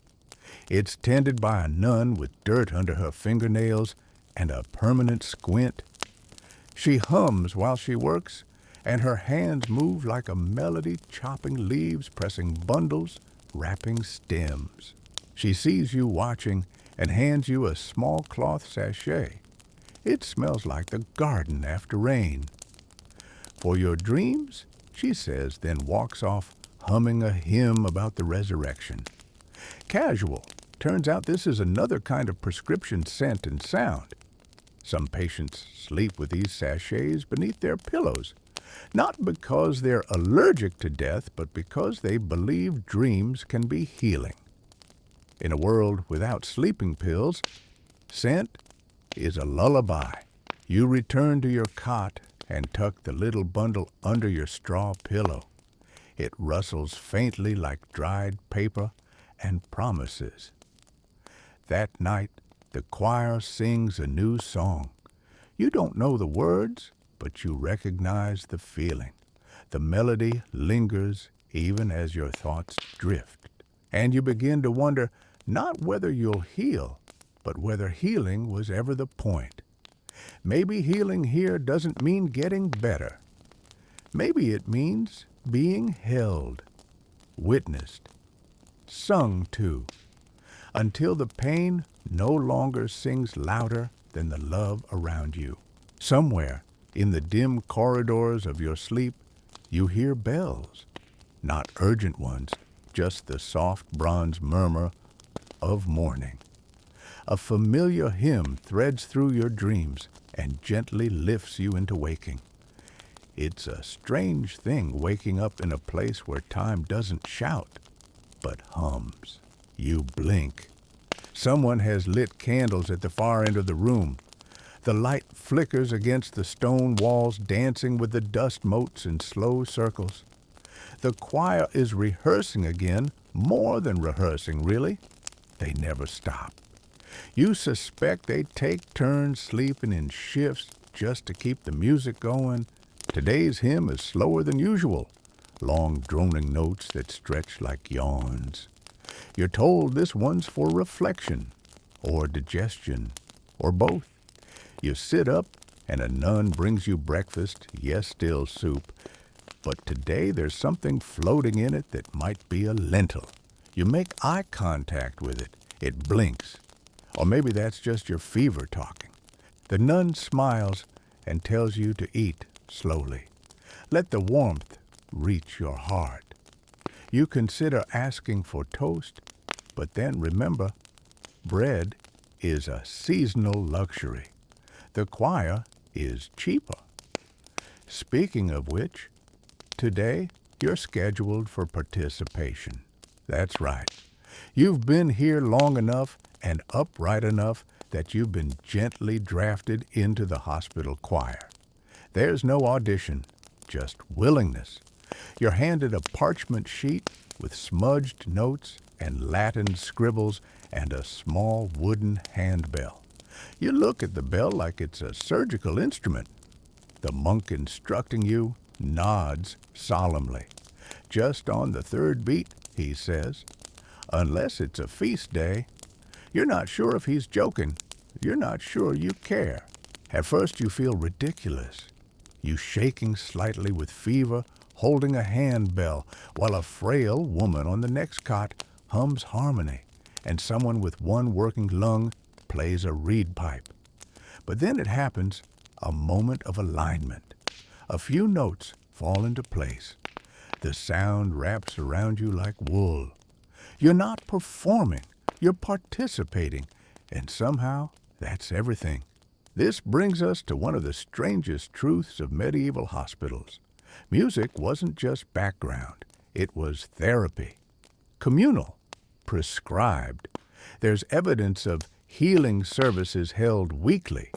It's tended by a nun with dirt under her fingernails and a permanent squint. She hums while she works, and her hands move like a melody, chopping leaves, pressing bundles, wrapping stems. She sees you watching and hands you a small cloth sachet. It smells like the garden after rain. For your dreams, she says, then walks off humming a hymn about the resurrection. Casual. Turns out this is another kind of prescription scent and sound. Some patients sleep with these sachets beneath their pillows, not because they're allergic to death, but because they believe dreams can be healing. In a world without sleeping pills, scent is a lullaby. You return to your cot and tuck the little bundle under your straw pillow. It rustles faintly like dried paper and promises. That night, the choir sings a new song. You don't know the words, but you recognize the feeling. The melody lingers even as your thoughts drift. And you begin to wonder not whether you'll heal, but whether healing was ever the point. Maybe healing here doesn't mean getting better. Maybe it means being held, witnessed, sung to, until the pain no longer sings louder than the love around you. Somewhere in the dim corridors of your sleep, you hear bells, not urgent ones, just the soft bronze murmur of morning. A familiar hymn threads through your dreams and gently lifts you into waking. It's a strange thing waking up in a place where time doesn't shout, but hums. You blink. Someone has lit candles at the far end of the room. The light flickers against the stone walls, dancing with the dust motes in slow circles. The choir is rehearsing again, more than rehearsing, really. They never stop. You suspect they take turns sleeping in shifts just to keep the music going. Today's hymn is slower than usual, long droning notes that stretch like yawns. You're told this one's for reflection, or digestion, or both. You sit up, and a nun brings you breakfast, yes, still soup. But today there's something floating in it that might be a lentil. You make eye contact with it. It blinks. Or maybe that's just your fever talking. The nun smiles and tells you to eat slowly. Let the warmth reach your heart. You consider asking for toast, but then remember, bread is a seasonal luxury. The choir is cheaper. Speaking of which, today you're scheduled for participation. That's right. You've been here long enough and upright enough that you've been gently drafted into the hospital choir. There's no audition, just willingness. You're handed a parchment sheet with smudged notes and Latin scribbles and a small wooden handbell. You look at the bell like it's a surgical instrument. The monk instructing you nods solemnly. Just on the third beat, he says. Unless it's a feast day. You're not sure if he's joking. You're not sure you care. At first you feel ridiculous. You shaking slightly with fever, holding a handbell, while a frail woman on the next cot hums harmony, and someone with one working lung plays a reed pipe. But then it happens, a moment of alignment. A few notes fall into place. The sound wraps around you like wool. You're not performing, you're participating, and somehow that's everything. This brings us to one of the strangest truths of medieval hospitals. Music wasn't just background, it was therapy. Communal, prescribed. There's evidence of healing services held weekly.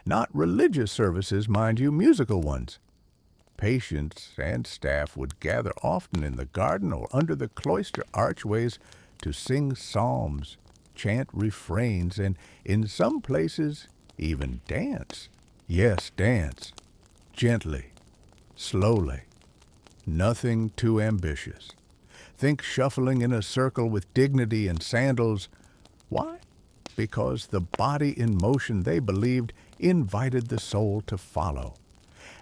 Not religious services, mind you, musical ones. Patients and staff would gather often in the garden or under the cloister archways to sing psalms, chant refrains, and in some places even dance. Yes, dance. Gently, slowly. Nothing too ambitious. Think shuffling in a circle with dignity and sandals. Why? Because the body in motion, they believed, invited the soul to follow.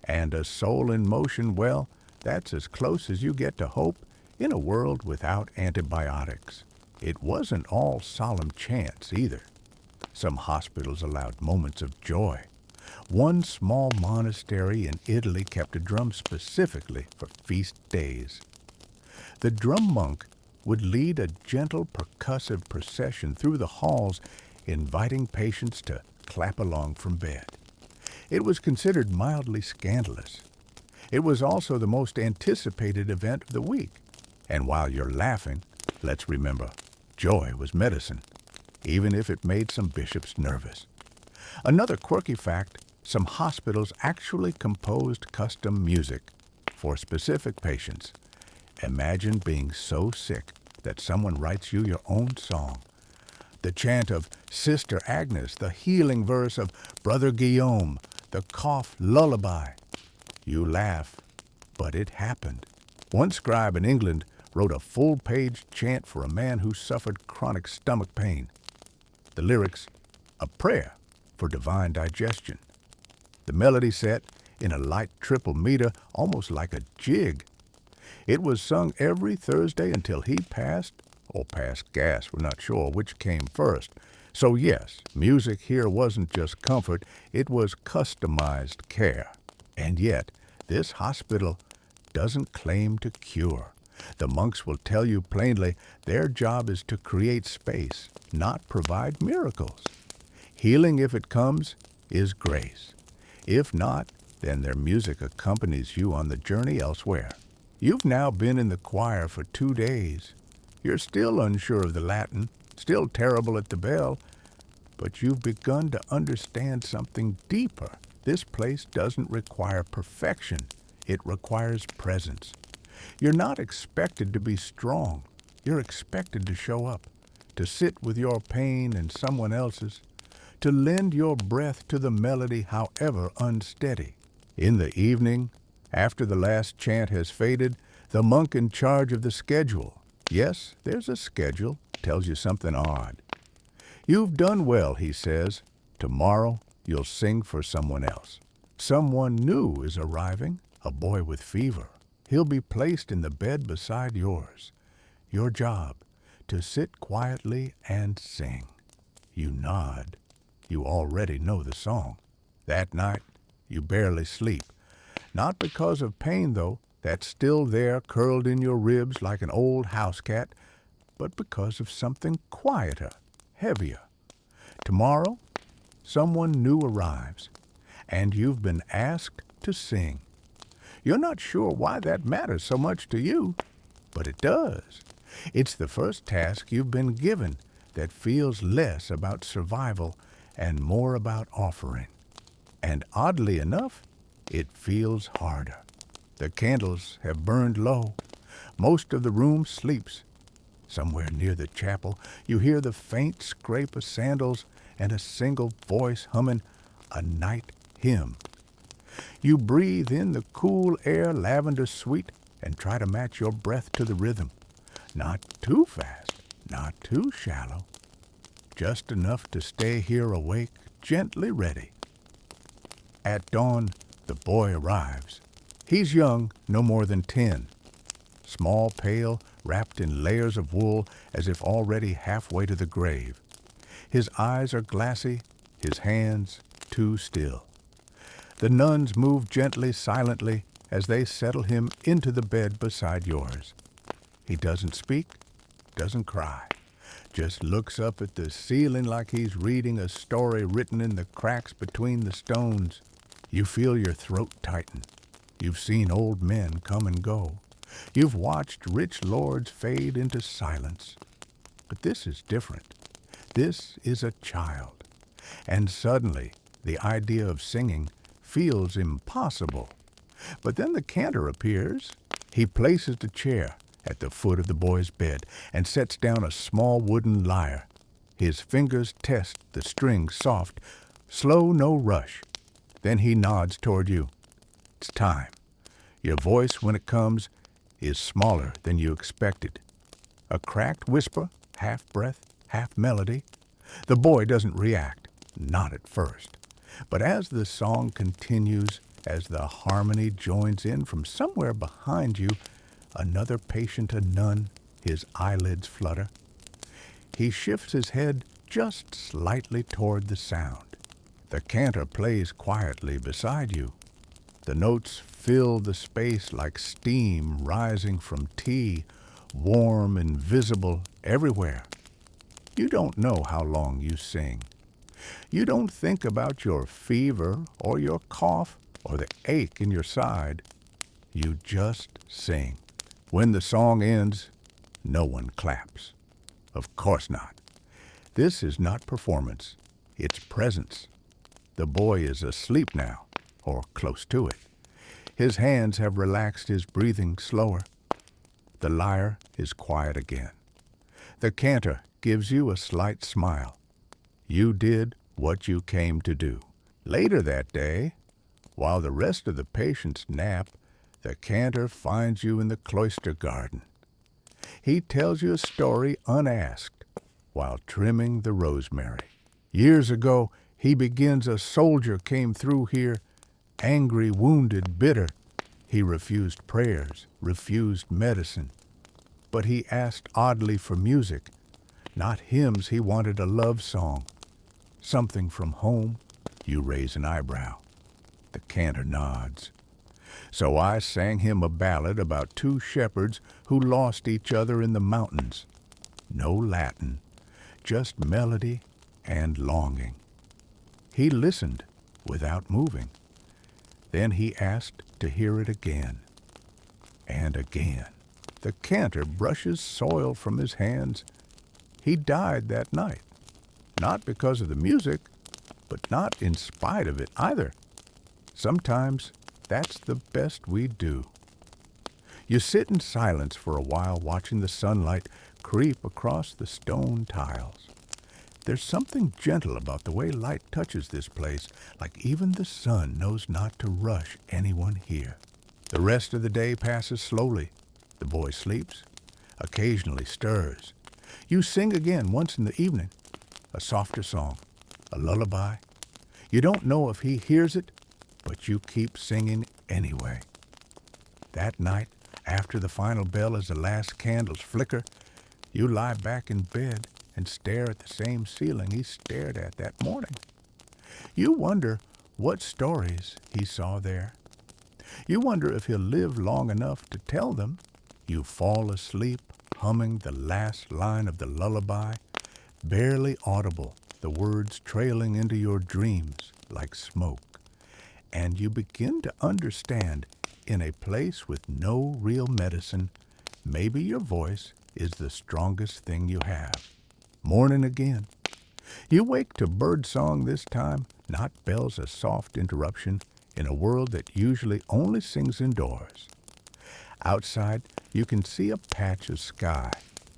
And a soul in motion, well, that's as close as you get to hope in a world without antibiotics. It wasn't all solemn chants either. Some hospitals allowed moments of joy. One small monastery in Italy kept a drum specifically for feast days. The drum monk would lead a gentle percussive procession through the halls, inviting patients to clap along from bed. It was considered mildly scandalous. It was also the most anticipated event of the week. And while you're laughing, let's remember, joy was medicine, even if it made some bishops nervous. Another quirky fact, some hospitals actually composed custom music for specific patients. Imagine being so sick that someone writes you your own song. The chant of Sister Agnes, the healing verse of Brother Guillaume, the cough lullaby. You laugh, but it happened. One scribe in England wrote a full-page chant for a man who suffered chronic stomach pain. The lyrics, a prayer for divine digestion. The melody set in a light triple meter, almost like a jig. It was sung every Thursday until he passed, or passed gas, we're not sure which came first. So yes, music here wasn't just comfort, it was customized care. And yet, this hospital doesn't claim to cure. The monks will tell you plainly their job is to create space, not provide miracles. Healing, if it comes, is grace. If not, then their music accompanies you on the journey elsewhere. You've now been in the choir for 2 days. You're still unsure of the Latin, still terrible at the bell, but you've begun to understand something deeper. This place doesn't require perfection. It requires presence. You're not expected to be strong. You're expected to show up, to sit with your pain and someone else's, to lend your breath to the melody however unsteady. In the evening, after the last chant has faded, the monk in charge of the schedule, yes, there's a schedule, tells you something odd. You've done well, he says. Tomorrow, you'll sing for someone else. Someone new is arriving, a boy with fever. He'll be placed in the bed beside yours. Your job, to sit quietly and sing. You nod. You already know the song. That night, you barely sleep. Not because of pain, though, that's still there curled in your ribs like an old house cat, but because of something quieter, heavier. Tomorrow, someone new arrives, and you've been asked to sing. You're not sure why that matters so much to you, but it does. It's the first task you've been given that feels less about survival and more about offering. And oddly enough, it feels harder. The candles have burned low. Most of the room sleeps. Somewhere near the chapel, you hear the faint scrape of sandals and a single voice humming a night hymn. You breathe in the cool air, lavender sweet, and try to match your breath to the rhythm. Not too fast, not too shallow. Just enough to stay here awake, gently ready. At dawn, the boy arrives. He's young, no more than 10. Small, pale, wrapped in layers of wool as if already halfway to the grave. His eyes are glassy, his hands too still. The nuns move gently, silently, as they settle him into the bed beside yours. He doesn't speak, doesn't cry, just looks up at the ceiling like he's reading a story written in the cracks between the stones. You feel your throat tighten. You've seen old men come and go. You've watched rich lords fade into silence. But this is different. This is a child. And suddenly, the idea of singing feels impossible. But then the cantor appears. He places the chair at the foot of the boy's bed and sets down a small wooden lyre. His fingers test the strings soft, Slow, no rush. Then he nods toward you. It's time. Your voice, when it comes, is smaller than you expected. A cracked whisper, half breath, half melody. The boy doesn't react, not at first. But as the song continues, as the harmony joins in from somewhere behind you, another patient, a nun, his eyelids flutter. He shifts his head just slightly toward the sound. The cantor plays quietly beside you. The notes fill the space like steam rising from tea, warm and visible everywhere. You don't know how long you sing. You don't think about your fever or your cough or the ache in your side. You just sing. When the song ends, no one claps. Of course not. This is not performance. It's presence. The boy is asleep now, or close to it. His hands have relaxed, his breathing slower. The lyre is quiet again. The cantor gives you a slight smile. You did what you came to do. Later that day, while the rest of the patients nap, the cantor finds you in the cloister garden. He tells you a story unasked while trimming the rosemary. Years ago, he begins a soldier came through here, angry, wounded, bitter. He refused prayers, refused medicine. But he asked oddly for music. Not hymns, he wanted a love song. Something from home. You raise an eyebrow. The cantor nods. So I sang him a ballad about two shepherds who lost each other in the mountains. No Latin, just melody and longing. He listened without moving. Then he asked to hear it again and again. The cantor brushes soil from his hands. He died that night, not because of the music, but not in spite of it either. Sometimes that's the best we do. You sit in silence for a while, watching the sunlight creep across the stone tiles. There's something gentle about the way light touches this place, like even the sun knows not to rush anyone here. The rest of the day passes slowly. The boy sleeps, occasionally stirs. You sing again once in the evening, a softer song, a lullaby. You don't know if he hears it, but you keep singing anyway. That night, after the final bell as the last candles flicker, you lie back in bed and stare at the same ceiling he stared at that morning. You wonder what stories he saw there. You wonder if he'll live long enough to tell them. You fall asleep humming the last line of the lullaby, barely audible, the words trailing into your dreams like smoke. And you begin to understand, in a place with no real medicine, maybe your voice is the strongest thing you have. Morning again. You wake to birdsong this time, not bells, a soft interruption in a world that usually only sings indoors. Outside, you can see a patch of sky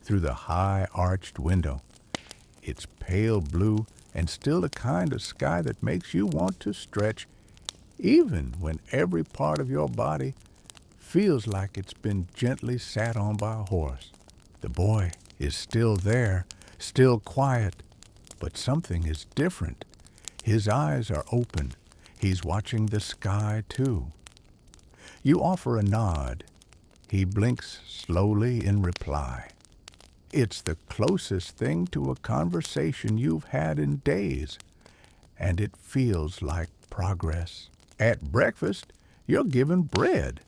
through the high arched window. It's pale blue and still the kind of sky that makes you want to stretch, even when every part of your body feels like it's been gently sat on by a horse. The boy is still there, still quiet, but something is different. His eyes are open. He's watching the sky, too. You offer a nod. He blinks slowly in reply. It's the closest thing to a conversation you've had in days, and it feels like progress. At breakfast, you're given bread.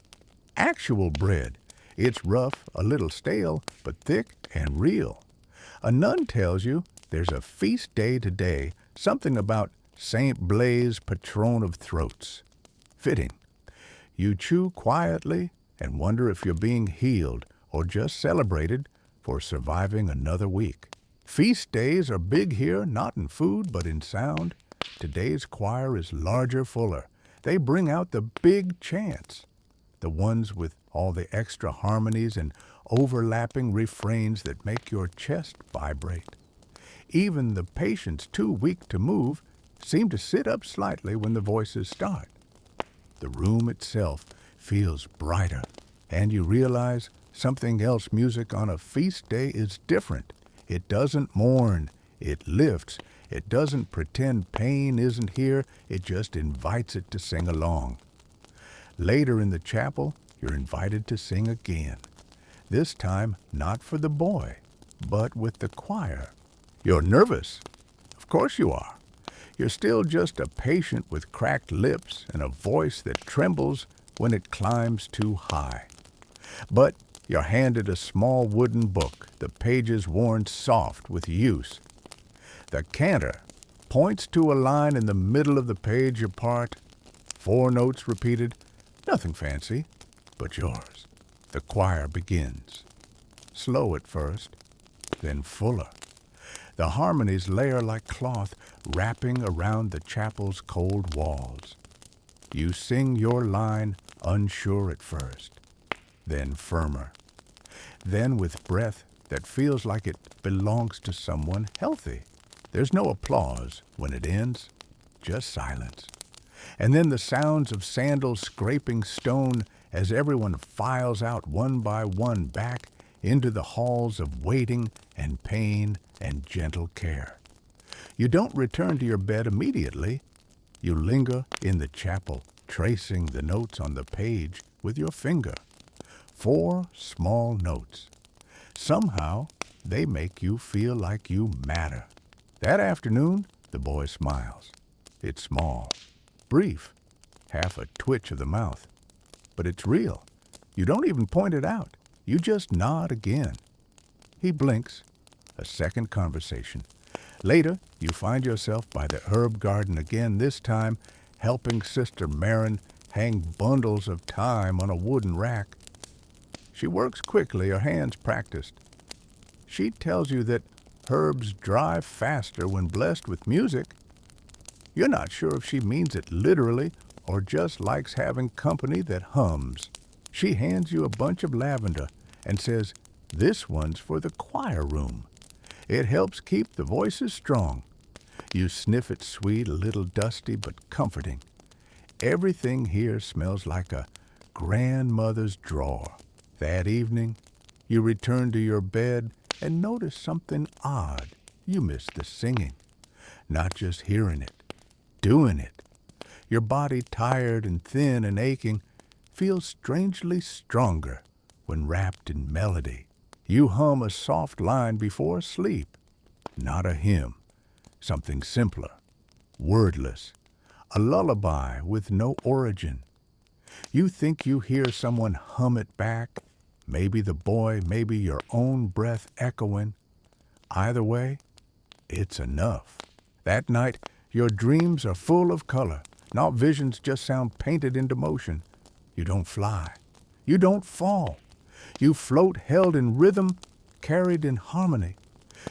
Actual bread. It's rough, a little stale, but thick and real. A nun tells you there's a feast day today, something about Saint Blaise, patron of throats. Fitting. You chew quietly and wonder if you're being healed or just celebrated for surviving another week. Feast days are big here, not in food, but in sound. Today's choir is larger, fuller. They bring out the big chants, the ones with all the extra harmonies and overlapping refrains that make your chest vibrate. Even the patients too weak to move seem to sit up slightly when the voices start. The room itself feels brighter, and you realize something else. Music on a feast day is different. It doesn't mourn, it lifts. It doesn't pretend pain isn't here, it just invites it to sing along. Later in the chapel, you're invited to sing again. This time, not for the boy, but with the choir. You're nervous. Of course you are. You're still just a patient with cracked lips and a voice that trembles when it climbs too high. But you're handed a small wooden book, the pages worn soft with use. The cantor points to a line in the middle of the page apart, 4 notes repeated, nothing fancy, but yours. The choir begins. Slow at first, then fuller. The harmonies layer like cloth, wrapping around the chapel's cold walls. You sing your line unsure at first, then firmer. Then with breath that feels like it belongs to someone healthy. There's no applause when it ends, just silence. And then the sounds of sandals scraping stone as everyone files out one by one back into the halls of waiting and pain and gentle care. You don't return to your bed immediately. You linger in the chapel, tracing the notes on the page with your finger. 4 small notes. Somehow, they make you feel like you matter. That afternoon, the boy smiles. It's small, brief, half a twitch of the mouth. But it's real. You don't even point it out. You just nod again. He blinks. A second conversation. Later, you find yourself by the herb garden again, this time helping Sister Marin hang bundles of thyme on a wooden rack. She works quickly, her hands practiced. She tells you that herbs dry faster when blessed with music. You're not sure if she means it literally or just likes having company that hums. She hands you a bunch of lavender and says, "This one's for the choir room. It helps keep the voices strong." You sniff it sweet, a little dusty, but comforting. Everything here smells like a grandmother's drawer. That evening, you return to your bed and notice something odd. You miss the singing. Not just hearing it, doing it. Your body, tired and thin and aching, feels strangely stronger when wrapped in melody. You hum a soft line before sleep. Not a hymn. Something simpler, wordless. A lullaby with no origin. You think you hear someone hum it back. Maybe the boy, maybe your own breath echoing. Either way, it's enough. That night, your dreams are full of color. Not visions just sound painted into motion. You don't fly. You don't fall. You float held in rhythm, carried in harmony.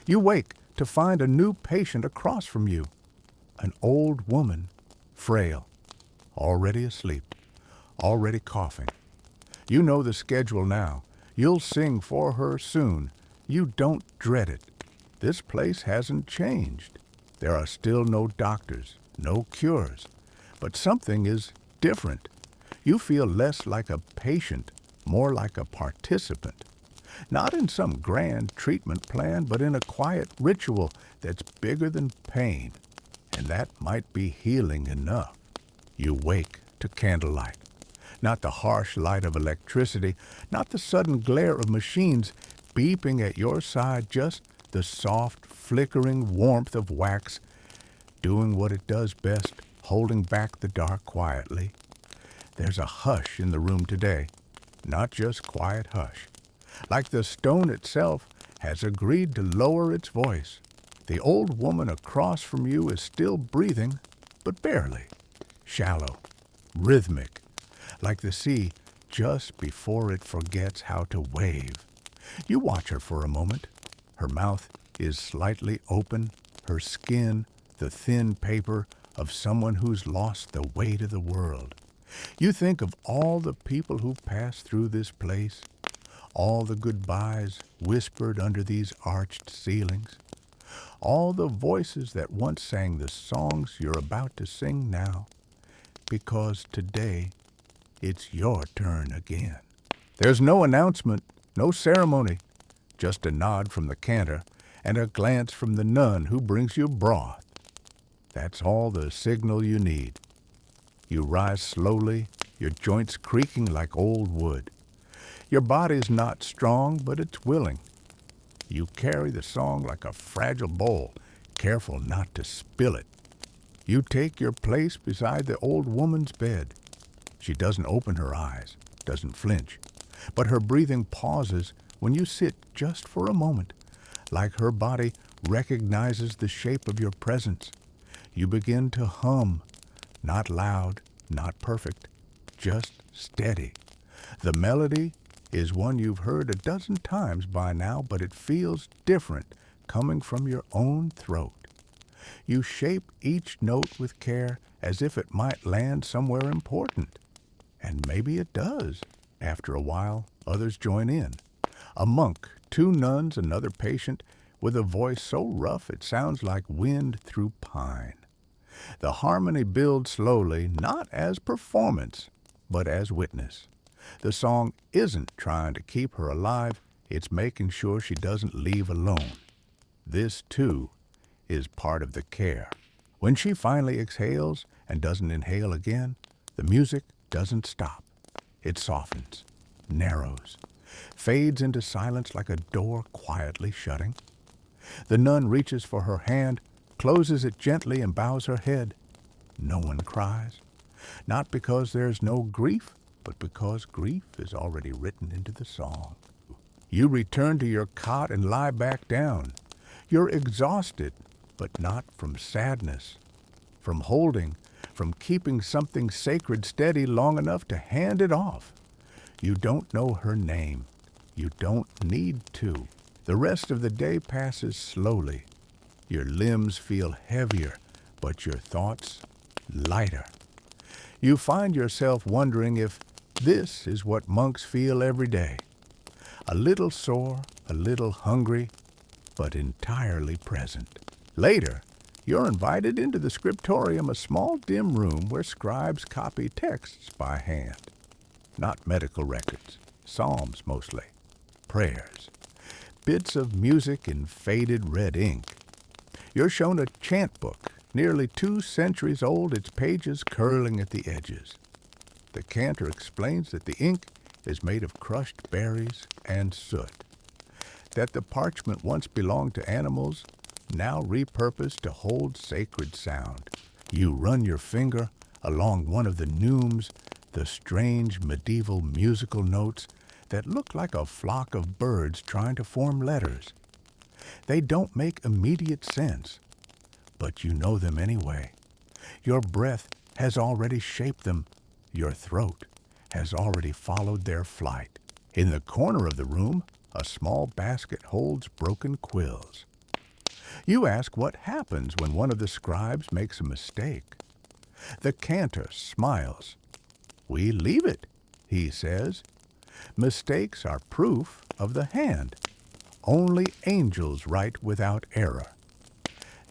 You wake to find a new patient across from you. An old woman, frail, already asleep, already coughing. You know the schedule now. You'll sing for her soon. You don't dread it. This place hasn't changed. There are still no doctors, no cures. But something is different. You feel less like a patient, more like a participant. Not in some grand treatment plan, but in a quiet ritual that's bigger than pain. And that might be healing enough. You wake to candlelight. Not the harsh light of electricity, not the sudden glare of machines beeping at your side, just the soft, flickering warmth of wax, doing what it does best, holding back the dark quietly. There's a hush in the room today, not just quiet hush. Like the stone itself has agreed to lower its voice. The old woman across from you is still breathing, but barely. Shallow, rhythmic, like the sea just before it forgets how to wave. You watch her for a moment. Her mouth is slightly open, her skin the thin paper of someone who's lost the weight of the world. You think of all the people who passed through this place, all the goodbyes whispered under these arched ceilings, All the voices that once sang the songs you're about to sing now, because today it's your turn again. There's no announcement, no ceremony, just a nod from the cantor and a glance from the nun who brings you broth. That's all the signal you need. You rise slowly, your joints creaking like old wood. Your body's not strong, but it's willing. You carry the song like a fragile bowl, careful not to spill it. You take your place beside the old woman's bed. She doesn't open her eyes, doesn't flinch, but her breathing pauses when you sit just for a moment, like her body recognizes the shape of your presence. You begin to hum, not loud, not perfect, just steady. The melody is one you've heard a dozen times by now, but it feels different coming from your own throat. You shape each note with care as if it might land somewhere important. And maybe it does. After a while, others join in. A monk, two nuns, another patient, with a voice so rough it sounds like wind through pine. The harmony builds slowly, not as performance, but as witness. The song isn't trying to keep her alive, it's making sure she doesn't leave alone. This, too, is part of the care. When she finally exhales and doesn't inhale again, the music doesn't stop. It softens, narrows, fades into silence like a door quietly shutting. The nun reaches for her hand, closes it gently and bows her head. No one cries, not because there's no grief, but because grief is already written into the song. You return to your cot and lie back down. You're exhausted, but not from sadness, from holding, from keeping something sacred steady long enough to hand it off. You don't know her name. You don't need to. The rest of the day passes slowly. Your limbs feel heavier, but your thoughts lighter. You find yourself wondering if this is what monks feel every day. A little sore, a little hungry, but entirely present. Later, you're invited into the scriptorium, a small dim room where scribes copy texts by hand. Not medical records, psalms mostly, prayers, bits of music in faded red ink. You're shown a chant book, nearly 2 centuries old, its pages curling at the edges. The cantor explains that the ink is made of crushed berries and soot, that the parchment once belonged to animals, now repurposed to hold sacred sound. You run your finger along one of the neumes, the strange medieval musical notes that look like a flock of birds trying to form letters. They don't make immediate sense, but you know them anyway. Your breath has already shaped them. Your throat has already followed their flight. In the corner of the room, a small basket holds broken quills. You ask what happens when one of the scribes makes a mistake. The cantor smiles. "We leave it," he says. "Mistakes are proof of the hand. Only angels write without error."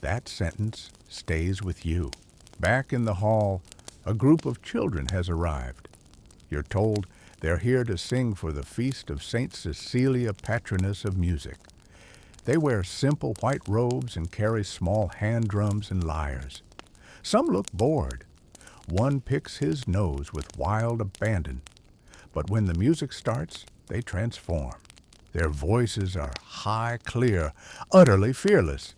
That sentence stays with you. Back in the hall, a group of children has arrived. You're told they're here to sing for the feast of St. Cecilia, patroness of music. They wear simple white robes and carry small hand drums and lyres. Some look bored. One picks his nose with wild abandon. But when the music starts, they transform. Their voices are high, clear, utterly fearless.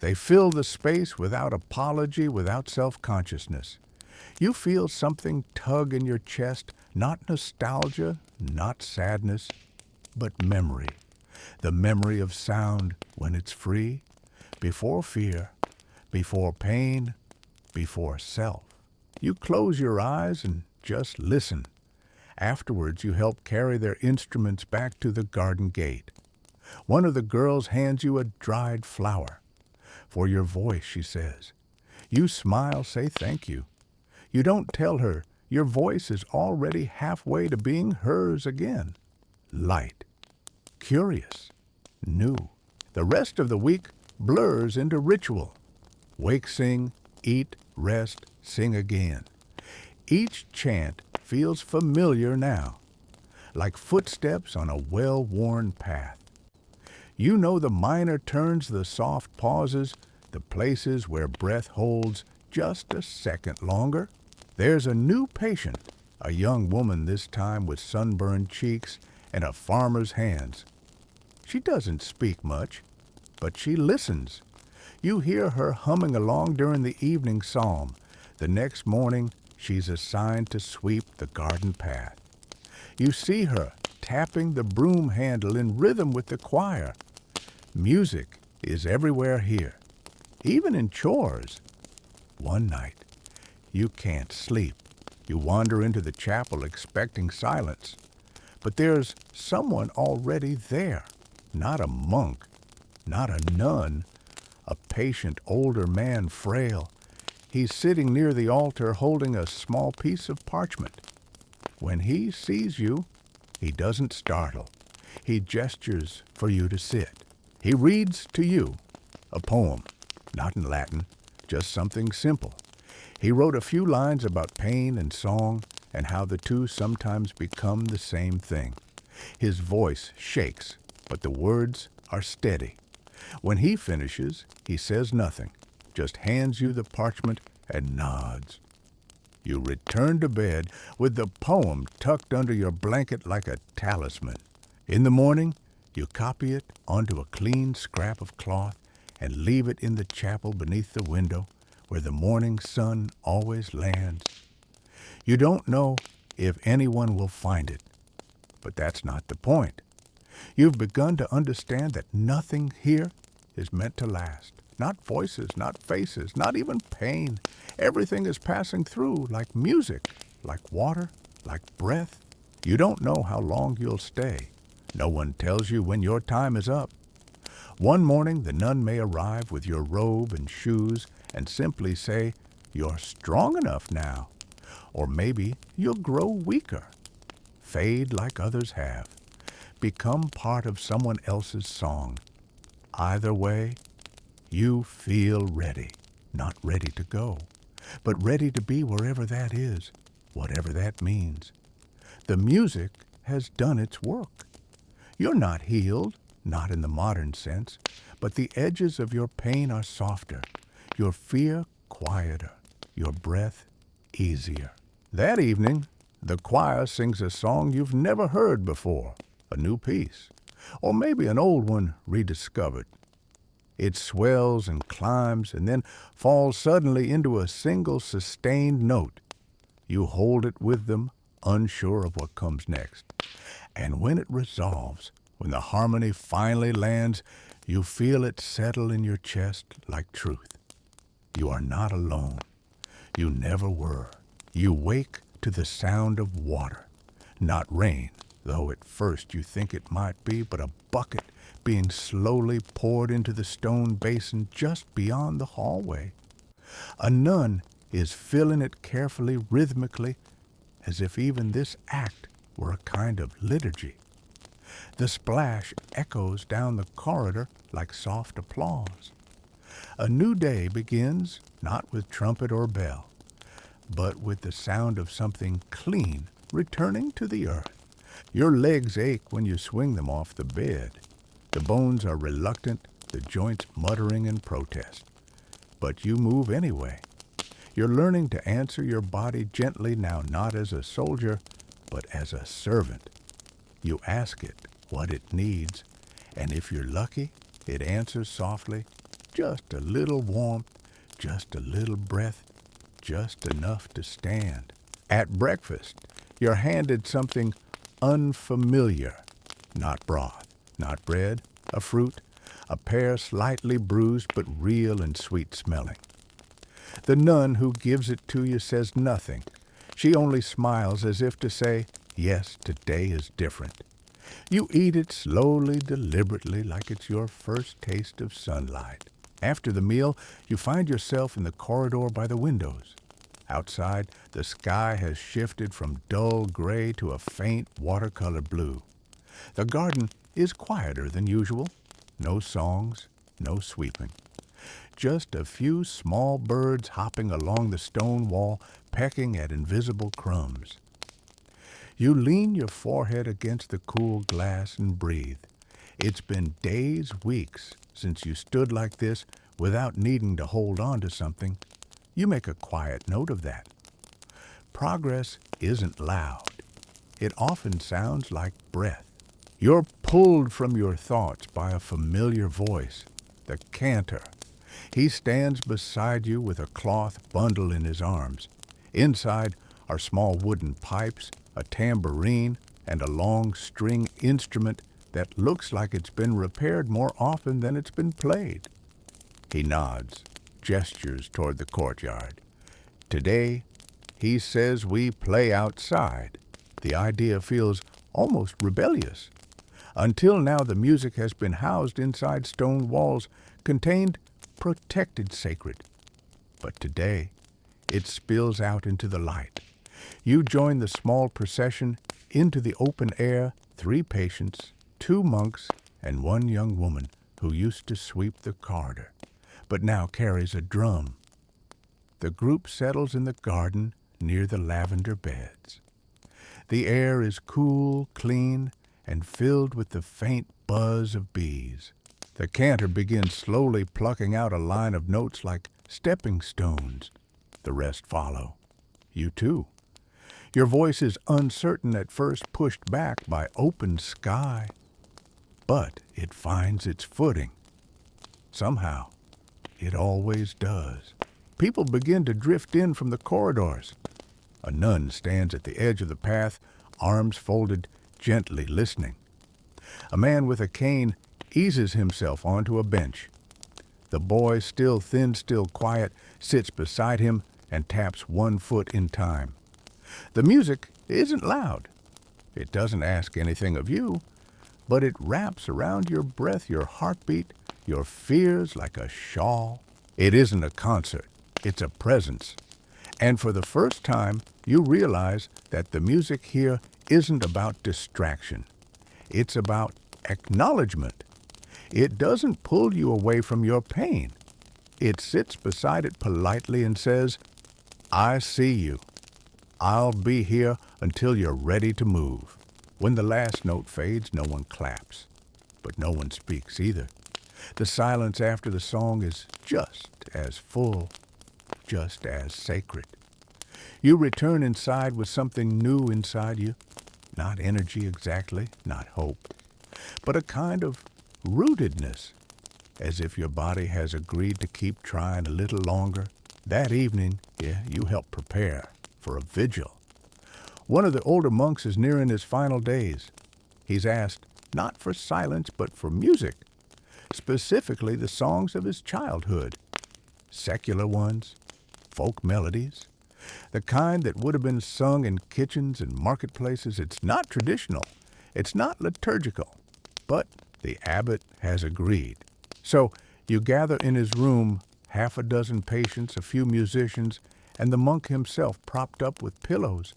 They fill the space without apology, without self-consciousness. You feel something tug in your chest, not nostalgia, not sadness, but memory. The memory of sound when it's free, before fear, before pain, before self. You close your eyes and just listen. Afterwards, you help carry their instruments back to the garden gate. One of the girls hands you a dried flower. "For your voice," she says. You smile, say thank you. You don't tell her your voice is already halfway to being hers again. Light, curious, new. The rest of the week blurs into ritual. Wake, sing, eat, rest, sing again. Each chant feels familiar now, like footsteps on a well-worn path. You know the minor turns, the soft pauses, the places where breath holds just a second longer. There's a new patient, a young woman this time with sunburned cheeks and a farmer's hands. She doesn't speak much, but she listens. You hear her humming along during the evening psalm. The next morning, she's assigned to sweep the garden path. You see her tapping the broom handle in rhythm with the choir. Music is everywhere here, even in chores. One night, you can't sleep. You wander into the chapel expecting silence. But there's someone already there, not a monk, not a nun, a patient older man, frail. He's sitting near the altar holding a small piece of parchment. When he sees you, he doesn't startle. He gestures for you to sit. He reads to you a poem, not in Latin, just something simple. He wrote a few lines about pain and song and how the two sometimes become the same thing. His voice shakes, but the words are steady. When he finishes, he says nothing, just hands you the parchment and nods. You return to bed with the poem tucked under your blanket like a talisman. In the morning, you copy it onto a clean scrap of cloth and leave it in the chapel beneath the window where the morning sun always lands. You don't know if anyone will find it, but that's not the point. You've begun to understand that nothing here is meant to last. Not voices, not faces, not even pain. Everything is passing through like music, like water, like breath. You don't know how long you'll stay. No one tells you when your time is up. One morning, the nun may arrive with your robe and shoes and simply say, "You're strong enough now." Or maybe you'll grow weaker, fade like others have, become part of someone else's song. Either way, you feel ready, not ready to go, but ready to be wherever that is, whatever that means. The music has done its work. You're not healed, not in the modern sense, but the edges of your pain are softer, your fear quieter, your breath easier. That evening, the choir sings a song you've never heard before, a new piece, or maybe an old one rediscovered. It swells and climbs and then falls suddenly into a single sustained note. You hold it with them, unsure of what comes next. And when it resolves, when the harmony finally lands, you feel it settle in your chest like truth. You are not alone. You never were. You wake to the sound of water, not rain, though at first you think it might be, but a bucket being slowly poured into the stone basin just beyond the hallway. A nun is filling it carefully, rhythmically, as if even this act were a kind of liturgy. The splash echoes down the corridor like soft applause. A new day begins, not with trumpet or bell, but with the sound of something clean returning to the earth. Your legs ache when you swing them off the bed. The bones are reluctant, the joints muttering in protest. But you move anyway. You're learning to answer your body gently now, not as a soldier, but as a servant. You ask it what it needs, and if you're lucky, it answers softly, just a little warmth, just a little breath, just enough to stand. At breakfast, you're handed something unfamiliar, not broth, not bread, a fruit, a pear slightly bruised but real and sweet-smelling. The nun who gives it to you says nothing. She only smiles as if to say, yes, today is different. You eat it slowly, deliberately, like it's your first taste of sunlight. After the meal, you find yourself in the corridor by the windows. Outside, the sky has shifted from dull gray to a faint watercolor blue. The garden is quieter than usual. No songs, no sweeping. Just a few small birds hopping along the stone wall, pecking at invisible crumbs. You lean your forehead against the cool glass and breathe. It's been days, weeks, since you stood like this without needing to hold on to something. You make a quiet note of that. Progress isn't loud. It often sounds like breath. You're pulled from your thoughts by a familiar voice, the cantor. He stands beside you with a cloth bundle in his arms. Inside are small wooden pipes, a tambourine, and a long string instrument that looks like it's been repaired more often than it's been played. He nods, gestures toward the courtyard. Today, he says we play outside. The idea feels almost rebellious. Until now, the music has been housed inside stone walls, contained, protected sacred. But today, it spills out into the light. You join the small procession into the open air, 3 patients, 2 monks, and 1 young woman who used to sweep the corridor, but now carries a drum. The group settles in the garden near the lavender beds. The air is cool, clean, and filled with the faint buzz of bees. The cantor begins slowly plucking out a line of notes like stepping stones. The rest follow. You too. Your voice is uncertain at first, pushed back by open sky. But it finds its footing. Somehow, it always does. People begin to drift in from the corridors. A nun stands at the edge of the path, arms folded, gently listening. A man with a cane eases himself onto a bench. The boy, still thin, still quiet, sits beside him and taps 1 foot in time. The music isn't loud. It doesn't ask anything of you, but it wraps around your breath, your heartbeat, your fears like a shawl. It isn't a concert. It's a presence. And for the first time, you realize that the music here isn't about distraction. It's about acknowledgement. It doesn't pull you away from your pain. It sits beside it politely and says, I see you. I'll be here until you're ready to move. When the last note fades, no one claps, but no one speaks either. The silence after the song is just as full, just as sacred. You return inside with something new inside you. Not energy exactly, not hope, but a kind of rootedness, as if your body has agreed to keep trying a little longer. That evening, you help prepare for a vigil. One of the older monks is nearing his final days. He's asked not for silence, but for music, specifically the songs of his childhood, secular ones, folk melodies, the kind that would have been sung in kitchens and marketplaces. It's not traditional, it's not liturgical, but the abbot has agreed. So you gather in his room, 6 patients, a few musicians, and the monk himself propped up with pillows.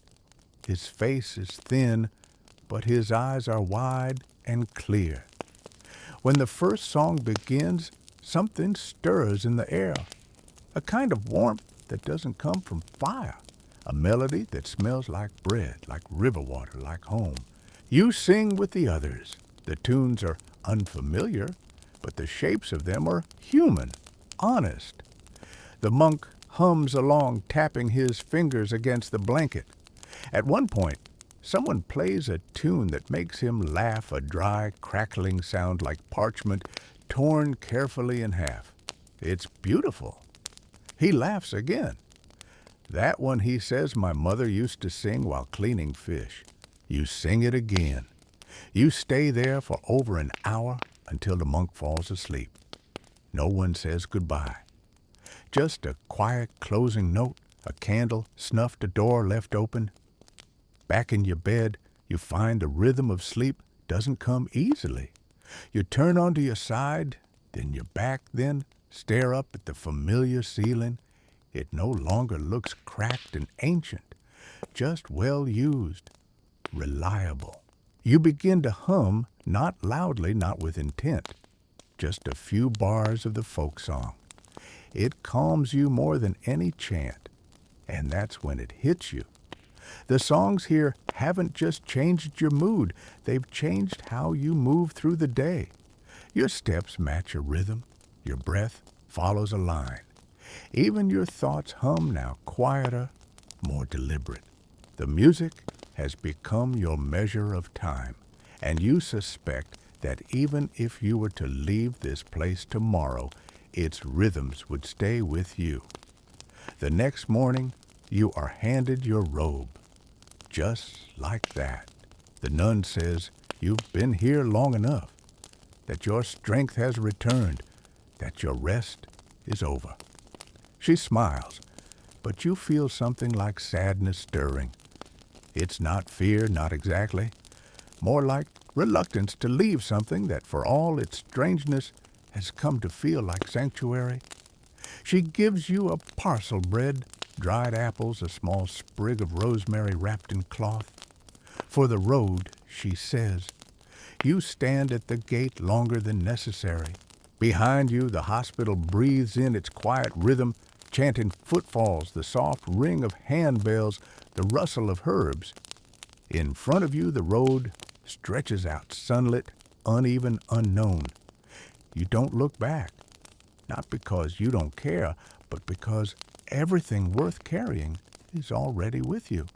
His face is thin, but his eyes are wide and clear. When the first song begins, something stirs in the air, a kind of warmth that doesn't come from fire, a melody that smells like bread, like river water, like home. You sing with the others. The tunes are unfamiliar, but the shapes of them are human, honest. The monk hums along, tapping his fingers against the blanket. At one point, someone plays a tune that makes him laugh, a dry, crackling sound like parchment torn carefully in half. It's beautiful. He laughs again. That one, he says, my mother used to sing while cleaning fish. You sing it again. You stay there for over an hour until the monk falls asleep. No one says goodbye. Just a quiet closing note, a candle snuffed, a door left open. Back in your bed, you find the rhythm of sleep doesn't come easily. You turn onto your side, then your back, then stare up at the familiar ceiling. It no longer looks cracked and ancient, just well used, reliable. You begin to hum, not loudly, not with intent. just a few bars of the folk song. It calms you more than any chant, and that's when it hits you. The songs here haven't just changed your mood, they've changed how you move through the day. Your steps match a rhythm, your breath follows a line. Even your thoughts hum now quieter, more deliberate. The music has become your measure of time, and you suspect that even if you were to leave this place tomorrow, its rhythms would stay with you. The next morning, you are handed your robe. Just like that. The nun says you've been here long enough, that your strength has returned, that your rest is over. She smiles, but you feel something like sadness stirring. It's not fear, not exactly. More like reluctance to leave something that, for all its strangeness, has come to feel like sanctuary. She gives you a parcel bread, dried apples, a small sprig of rosemary wrapped in cloth. For the road, she says. You stand at the gate longer than necessary. Behind you, the hospital breathes in its quiet rhythm, chanting footfalls, the soft ring of handbells, the rustle of herbs. In front of you, the road stretches out, sunlit, uneven, unknown. You don't look back, not because you don't care, but because everything worth carrying is already with you.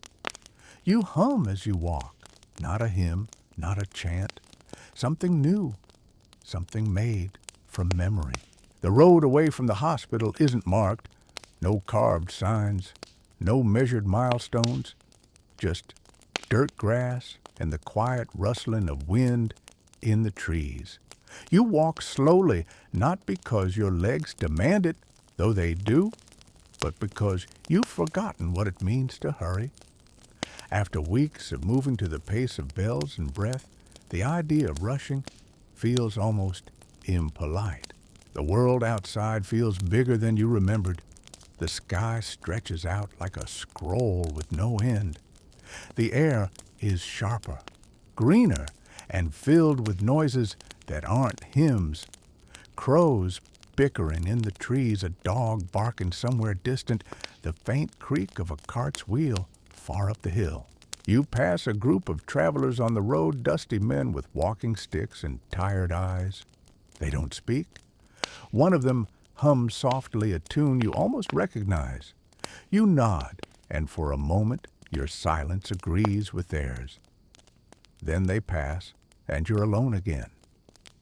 You hum as you walk, not a hymn, not a chant, something new, something made from memory. The road away from the hospital isn't marked, no carved signs, no measured milestones, just dirt grass and the quiet rustling of wind in the trees. You walk slowly, not because your legs demand it, though they do, but because you've forgotten what it means to hurry. After weeks of moving to the pace of bells and breath, the idea of rushing feels almost impolite. The world outside feels bigger than you remembered. The sky stretches out like a scroll with no end. The air is sharper, greener, and filled with noises that aren't hymns. Crows bickering in the trees, a dog barking somewhere distant, the faint creak of a cart's wheel far up the hill. You pass a group of travelers on the road, dusty men with walking sticks and tired eyes. They don't speak. One of them hums softly a tune you almost recognize. You nod, and for a moment your silence agrees with theirs. Then they pass, and you're alone again.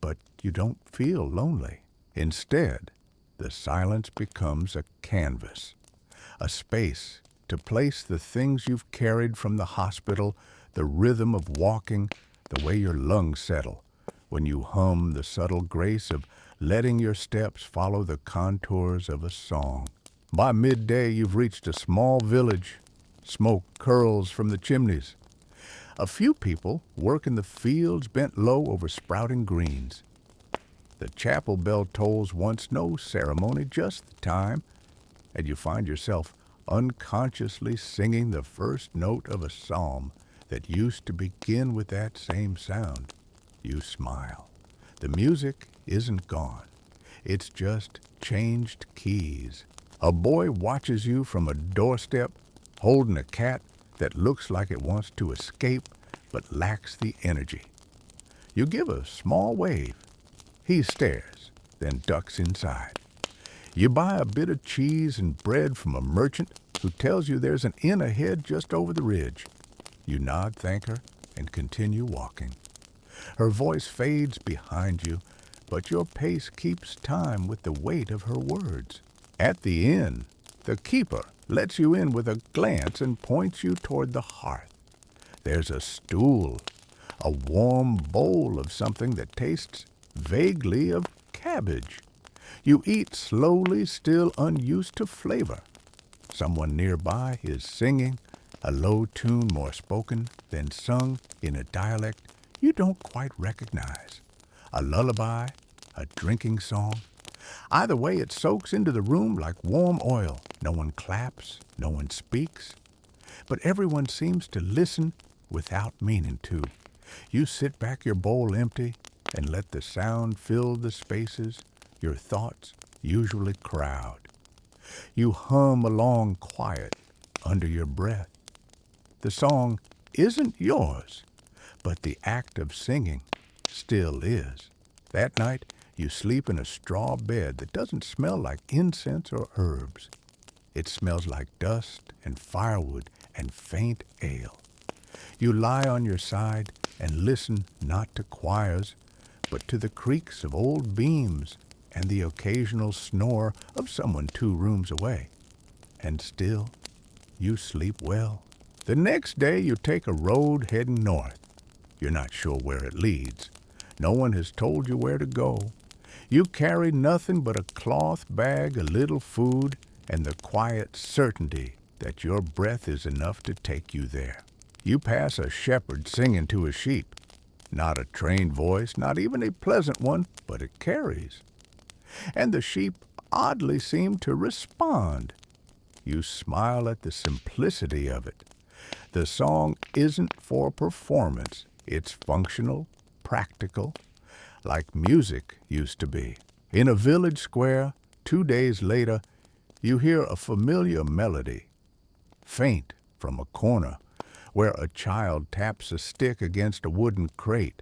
But you don't feel lonely. Instead, the silence becomes a canvas, a space to place the things you've carried from the hospital, the rhythm of walking, the way your lungs settle, when you hum the subtle grace of letting your steps follow the contours of a song. By midday, you've reached a small village. Smoke curls from the chimneys. A few people work in the fields bent low over sprouting greens. The chapel bell tolls once no ceremony, just the time, and you find yourself unconsciously singing the first note of a psalm that used to begin with that same sound. You smile. The music isn't gone. It's just changed keys. A boy watches you from a doorstep, holding a cat that looks like it wants to escape but lacks the energy. You give a small wave. He stares, then ducks inside. You buy a bit of cheese and bread from a merchant who tells you there's an inn ahead just over the ridge. You nod, thank her, and continue walking. Her voice fades behind you, but your pace keeps time with the weight of her words. At the inn, the keeper lets you in with a glance and points you toward the hearth. There's a stool, a warm bowl of something that tastes vaguely of cabbage. You eat slowly, still unused to flavor. Someone nearby is singing, a low tune more spoken than sung in a dialect you don't quite recognize. A lullaby, a drinking song. Either way, it soaks into the room like warm oil. No one claps, no one speaks, but everyone seems to listen without meaning to. You sit back, your bowl empty, and let the sound fill the spaces your thoughts usually crowd. You hum along quiet under your breath. The song isn't yours, but the act of singing still is. That night, you sleep in a straw bed that doesn't smell like incense or herbs. It smells like dust and firewood and faint ale. You lie on your side and listen not to choirs, but to the creaks of old beams and the occasional snore of someone 2 rooms away. And still, you sleep well. The next day, you take a road heading north. You're not sure where it leads. No one has told you where to go. You carry nothing but a cloth bag, a little food, and the quiet certainty that your breath is enough to take you there. You pass a shepherd singing to a sheep. Not a trained voice, not even a pleasant one, but it carries. And the sheep oddly seem to respond. You smile at the simplicity of it. The song isn't for performance. It's functional, practical, like music used to be. In a village square, 2 days later, you hear a familiar melody, faint from a corner, where a child taps a stick against a wooden crate.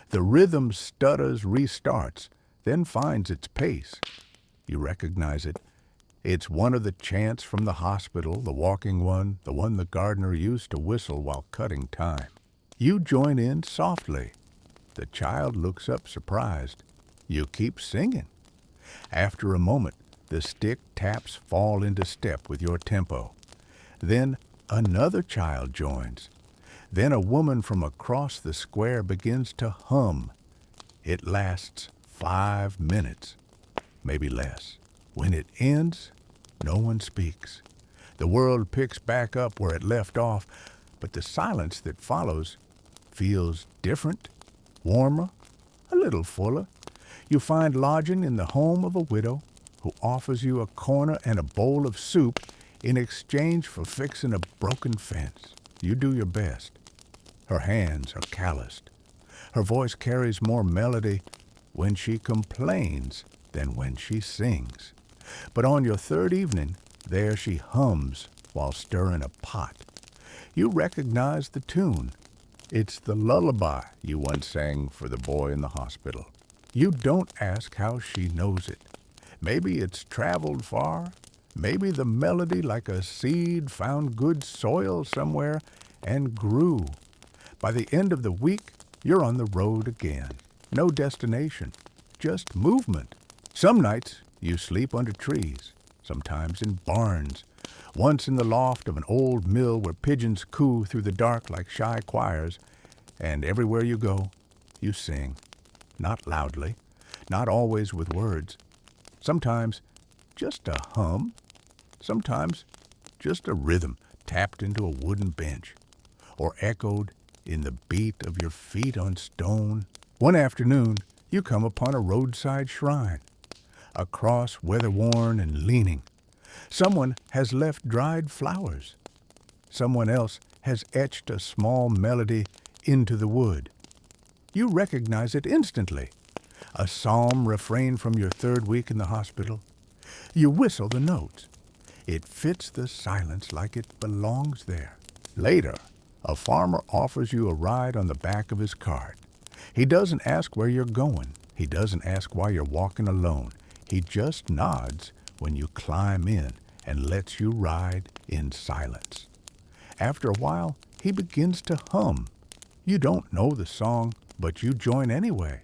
The rhythm stutters, restarts, then finds its pace. You recognize it. It's one of the chants from the hospital, the walking one, the one the gardener used to whistle while cutting time. You join in softly. The child looks up surprised. You keep singing. After a moment, the stick taps fall into step with your tempo. Then another child joins. Then a woman from across the square begins to hum. It lasts 5 minutes, maybe less. When it ends, no one speaks. The world picks back up where it left off, but the silence that follows feels different, warmer, a little fuller. You find lodging in the home of a widow who offers you a corner and a bowl of soup in exchange for fixing a broken fence. You do your best. Her hands are calloused. Her voice carries more melody when she complains than when she sings. But on your 3rd evening, there she hums while stirring a pot. You recognize the tune. It's the lullaby you once sang for the boy in the hospital. You don't ask how she knows it. Maybe it's traveled far. Maybe the melody, like a seed, found good soil somewhere and grew. By the end of the week, you're on the road again. No destination, just movement. Some nights, you sleep under trees, sometimes in barns, once in the loft of an old mill where pigeons coo through the dark like shy choirs, and everywhere you go, you sing. Not loudly, not always with words. Sometimes just a hum, sometimes just a rhythm tapped into a wooden bench, or echoed in the beat of your feet on stone. One afternoon, you come upon a roadside shrine, a cross weather-worn and leaning. Someone has left dried flowers. Someone else has etched a small melody into the wood. You recognize it instantly. A psalm refrain from your 3rd week in the hospital. You whistle the notes. It fits the silence like it belongs there. Later, a farmer offers you a ride on the back of his cart. He doesn't ask where you're going. He doesn't ask why you're walking alone. He just nods when you climb in and lets you ride in silence. After a while, he begins to hum. You don't know the song, but you join anyway,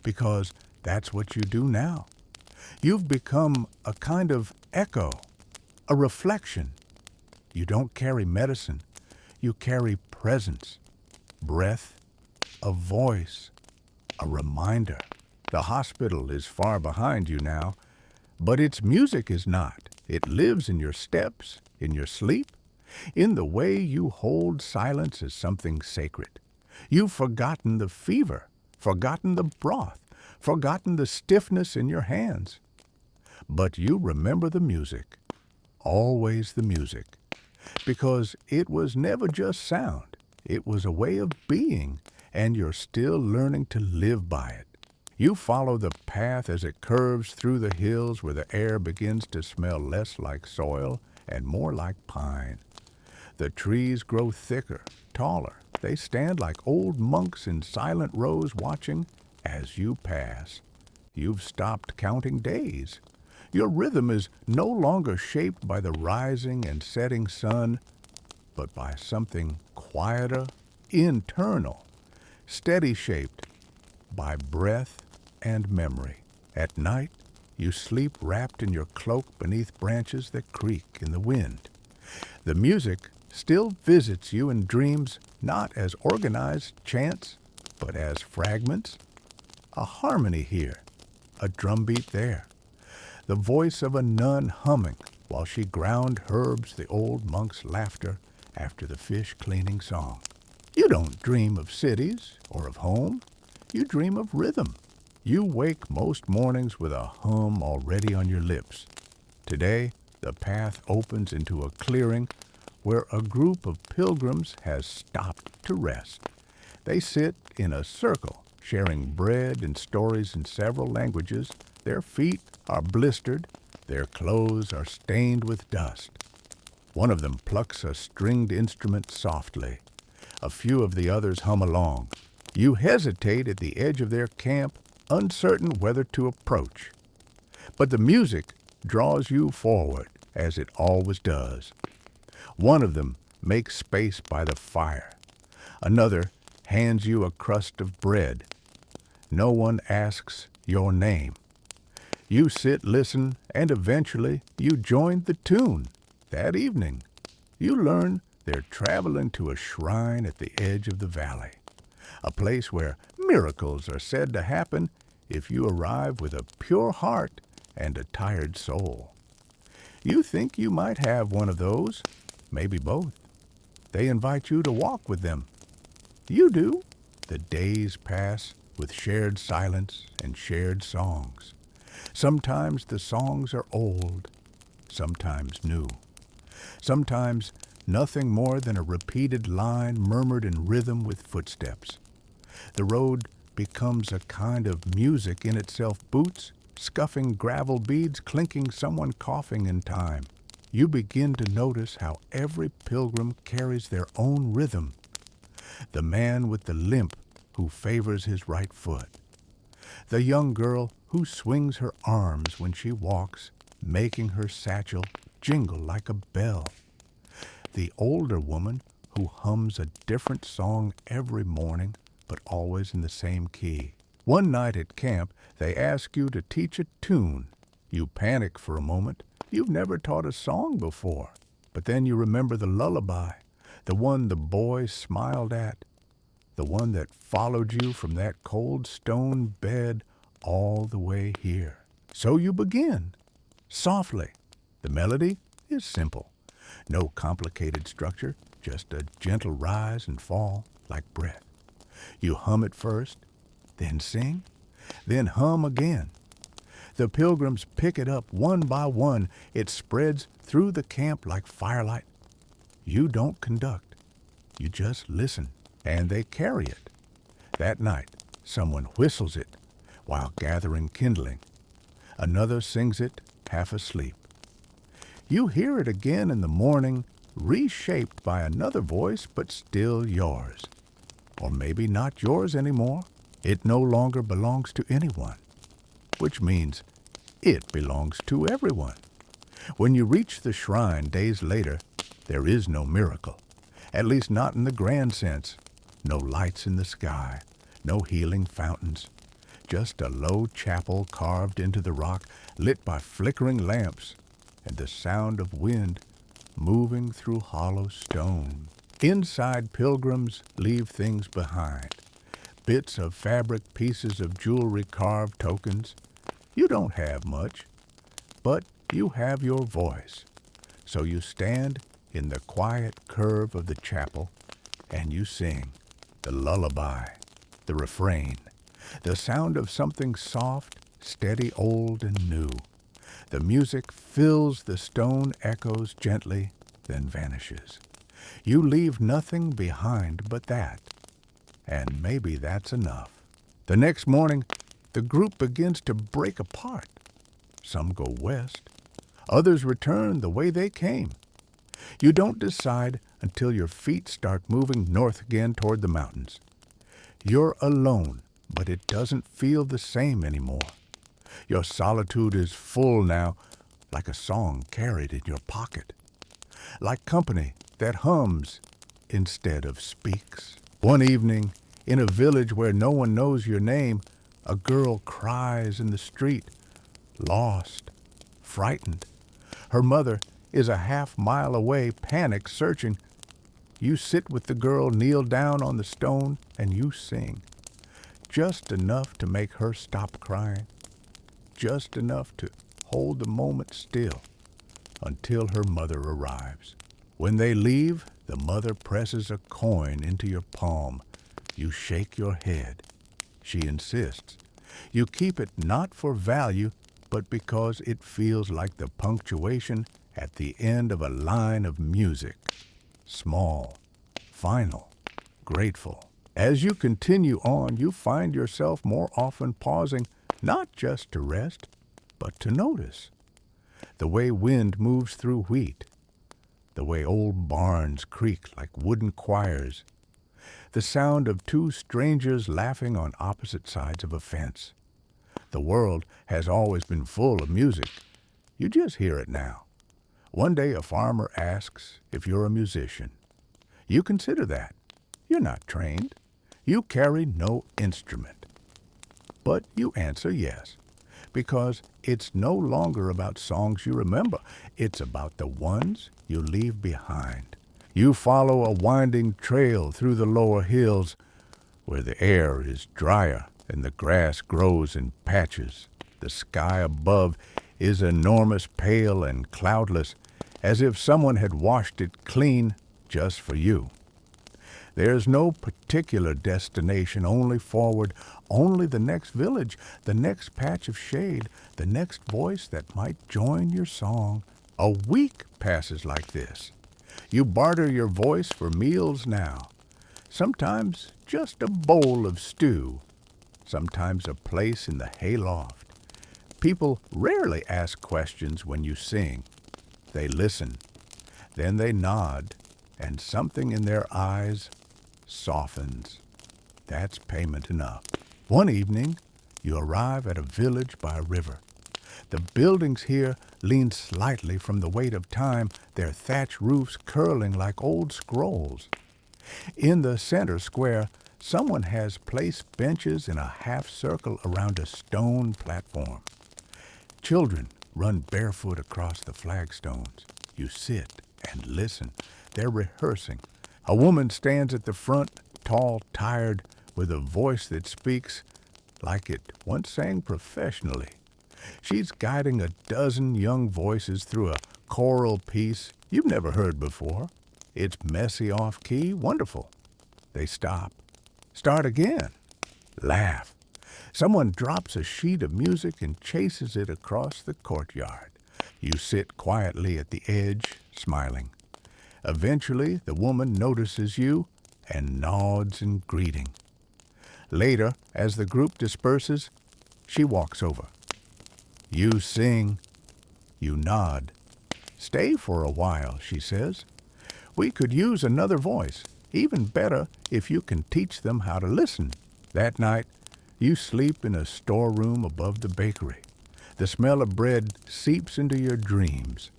because that's what you do now. You've become a kind of echo, a reflection. You don't carry medicine. You carry presence, breath, a voice, a reminder. The hospital is far behind you now, but its music is not. It lives in your steps, in your sleep, in the way you hold silence as something sacred. You've forgotten the fever, forgotten the broth, forgotten the stiffness in your hands. But you remember the music, always the music, because it was never just sound. It was a way of being, and you're still learning to live by it. You follow the path as it curves through the hills where the air begins to smell less like soil and more like pine. The trees grow thicker, taller. They stand like old monks in silent rows watching as you pass. You've stopped counting days. Your rhythm is no longer shaped by the rising and setting sun, but by something quieter, internal, steady shaped by breath and memory. At night, you sleep wrapped in your cloak beneath branches that creak in the wind. The music still visits you in dreams, not as organized chants, but as fragments. A harmony here, a drumbeat there, the voice of a nun humming while she ground herbs, the old monk's laughter after the fish cleaning song. You don't dream of cities or of home. You dream of rhythm. You wake most mornings with a hum already on your lips. Today, the path opens into a clearing where a group of pilgrims has stopped to rest. They sit in a circle, sharing bread and stories in several languages. Their feet are blistered. Their clothes are stained with dust. One of them plucks a stringed instrument softly. A few of the others hum along. You hesitate at the edge of their camp, uncertain whether to approach. But the music draws you forward, as it always does. One of them makes space by the fire. Another hands you a crust of bread. No one asks your name. You sit, listen, and eventually you join the tune. That evening, you learn they're traveling to a shrine at the edge of the valley, a place where miracles are said to happen if you arrive with a pure heart and a tired soul. You think you might have one of those, maybe both. They invite you to walk with them. You do. The days pass with shared silence and shared songs. Sometimes the songs are old, sometimes new. Sometimes nothing more than a repeated line murmured in rhythm with footsteps. The road becomes a kind of music in itself, boots, scuffing gravel beads, clinking, someone coughing in time. You begin to notice how every pilgrim carries their own rhythm. The man with the limp who favors his right foot. The young girl who swings her arms when she walks, making her satchel jingle like a bell. The older woman who hums a different song every morning, but always in the same key. One night at camp, they ask you to teach a tune. You panic for a moment. You've never taught a song before. But then you remember the lullaby, the one the boy smiled at, the one that followed you from that cold stone bed all the way here. So you begin, softly. The melody is simple. No complicated structure, just a gentle rise and fall like breath. You hum it first, then sing, then hum again. The pilgrims pick it up one by one. It spreads through the camp like firelight. You don't conduct. You just listen, and they carry it. That night, someone whistles it while gathering kindling. Another sings it half asleep. You hear it again in the morning, reshaped by another voice, but still yours. Or maybe not yours anymore. It no longer belongs to anyone, which means it belongs to everyone. When you reach the shrine days later, there is no miracle, at least not in the grand sense. No lights in the sky, no healing fountains, just a low chapel carved into the rock, lit by flickering lamps, and the sound of wind moving through hollow stone. Inside, pilgrims leave things behind. Bits of fabric, pieces of jewelry, carved tokens. You don't have much, but you have your voice. So you stand in the quiet curve of the chapel and you sing the lullaby, the refrain, the sound of something soft, steady, old, and new. The music fills the stone, echoes gently, then vanishes. You leave nothing behind but that, And maybe that's enough. The next morning, the group begins to break apart. Some go west. Others return the way they came. You don't decide until your feet start moving north again toward the mountains. You're alone, but it doesn't feel the same anymore. Your solitude is full now, like a song carried in your pocket. Like company that hums instead of speaks. One evening, in a village where no one knows your name, a girl cries in the street, lost, frightened. Her mother is a half-mile away, panic searching. You sit with the girl, kneel down on the stone, and you sing. Just enough to make her stop crying. Just enough to hold the moment still until her mother arrives. When they leave, the mother presses a coin into your palm. You shake your head. She insists. You keep it not for value, but because it feels like the punctuation at the end of a line of music. Small, final, grateful. As you continue on, you find yourself more often pausing, not just to rest, but to notice. The way wind moves through wheat. The way old barns creak like wooden choirs. The sound of two strangers laughing on opposite sides of a fence. The world has always been full of music. You just hear it now. One day a farmer asks if you're a musician. You consider that. You're not trained. You carry no instrument. But you answer yes, because it's no longer about songs you remember. It's about the ones you leave behind. You follow a winding trail through the lower hills where the air is drier and the grass grows in patches. The sky above is enormous, pale, and cloudless, as if someone had washed it clean just for you. There's no particular destination, only forward, only the next village, the next patch of shade, the next voice that might join your song. A week passes like this. You barter your voice for meals now. Sometimes just a bowl of stew. Sometimes a place in the hayloft. People rarely ask questions when you sing. They listen. Then they nod, and something in their eyes softens. That's payment enough. One evening, you arrive at a village by a river. The buildings here lean slightly from the weight of time, their thatch roofs curling like old scrolls. In the center square, someone has placed benches in a half circle around a stone platform. Children run barefoot across the flagstones. You sit and listen. They're rehearsing. A woman stands at the front, tall, tired, with a voice that speaks like it once sang professionally. She's guiding a dozen young voices through a choral piece you've never heard before. It's messy off-key, wonderful. They stop. Start again. Laugh. Someone drops a sheet of music and chases it across the courtyard. You sit quietly at the edge, smiling. Eventually, the woman notices you and nods in greeting. Later, as the group disperses, she walks over. You sing. You nod. Stay for a while, she says. We could use another voice. Even better if you can teach them how to listen. That night, you sleep in a storeroom above the bakery. The smell of bread seeps into your dreams.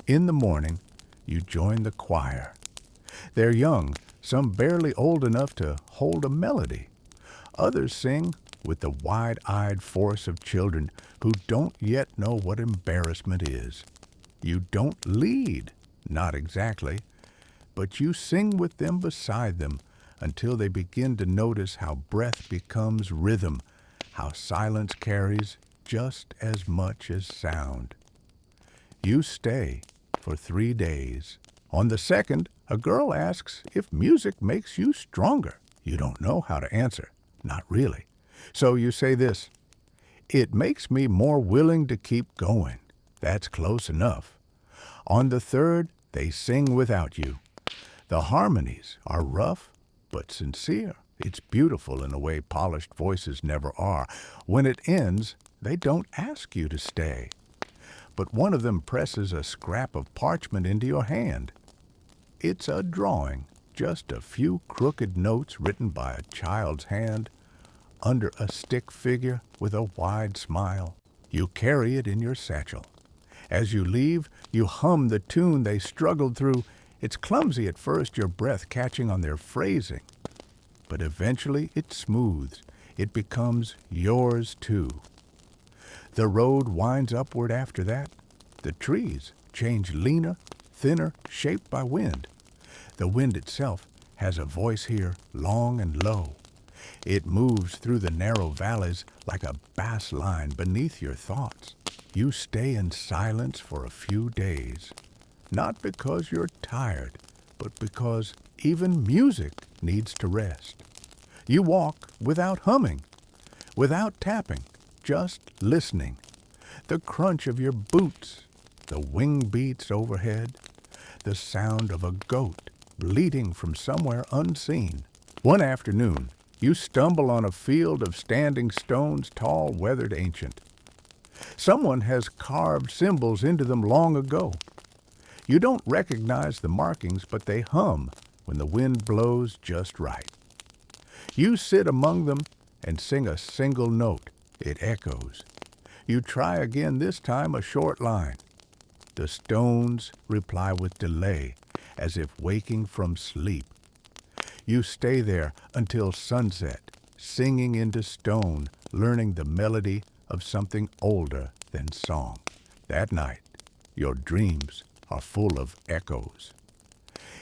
In the morning, you join the choir. They're young, some barely old enough to hold a melody. Others sing with the wide-eyed force of children who don't yet know what embarrassment is. You don't lead, not exactly, but you sing with them beside them until they begin to notice how breath becomes rhythm, how silence carries just as much as sound. You stay for 3 days. On the second, a girl asks if music makes you stronger. You don't know how to answer. Not really. So you say this: it makes me more willing to keep going. That's close enough. On the third, they sing without you. The harmonies are rough but sincere. It's beautiful in a way polished voices never are. When it ends, they don't ask you to stay. But one of them presses a scrap of parchment into your hand. It's a drawing, just a few crooked notes written by a child's hand under a stick figure with a wide smile. You carry it in your satchel. As you leave, you hum the tune they struggled through. It's clumsy at first, your breath catching on their phrasing. But eventually it smooths. It becomes yours too. The road winds upward after that. The trees change leaner, thinner, shaped by wind. The wind itself has a voice here, long and low. It moves through the narrow valleys like a bass line beneath your thoughts. You stay in silence for a few days, not because you're tired, but because even music needs to rest. You walk without humming, without tapping, just listening. The crunch of your boots, the wing beats overhead, the sound of a goat bleating from somewhere unseen. One afternoon, you stumble on a field of standing stones, tall, weathered, ancient. Someone has carved symbols into them long ago. You don't recognize the markings, but they hum when the wind blows just right. You sit among them and sing a single note. It echoes. You try again, this time a short line. The stones reply with delay, as if waking from sleep. You stay there until sunset, singing into stone, learning the melody of something older than song. That night, your dreams are full of echoes.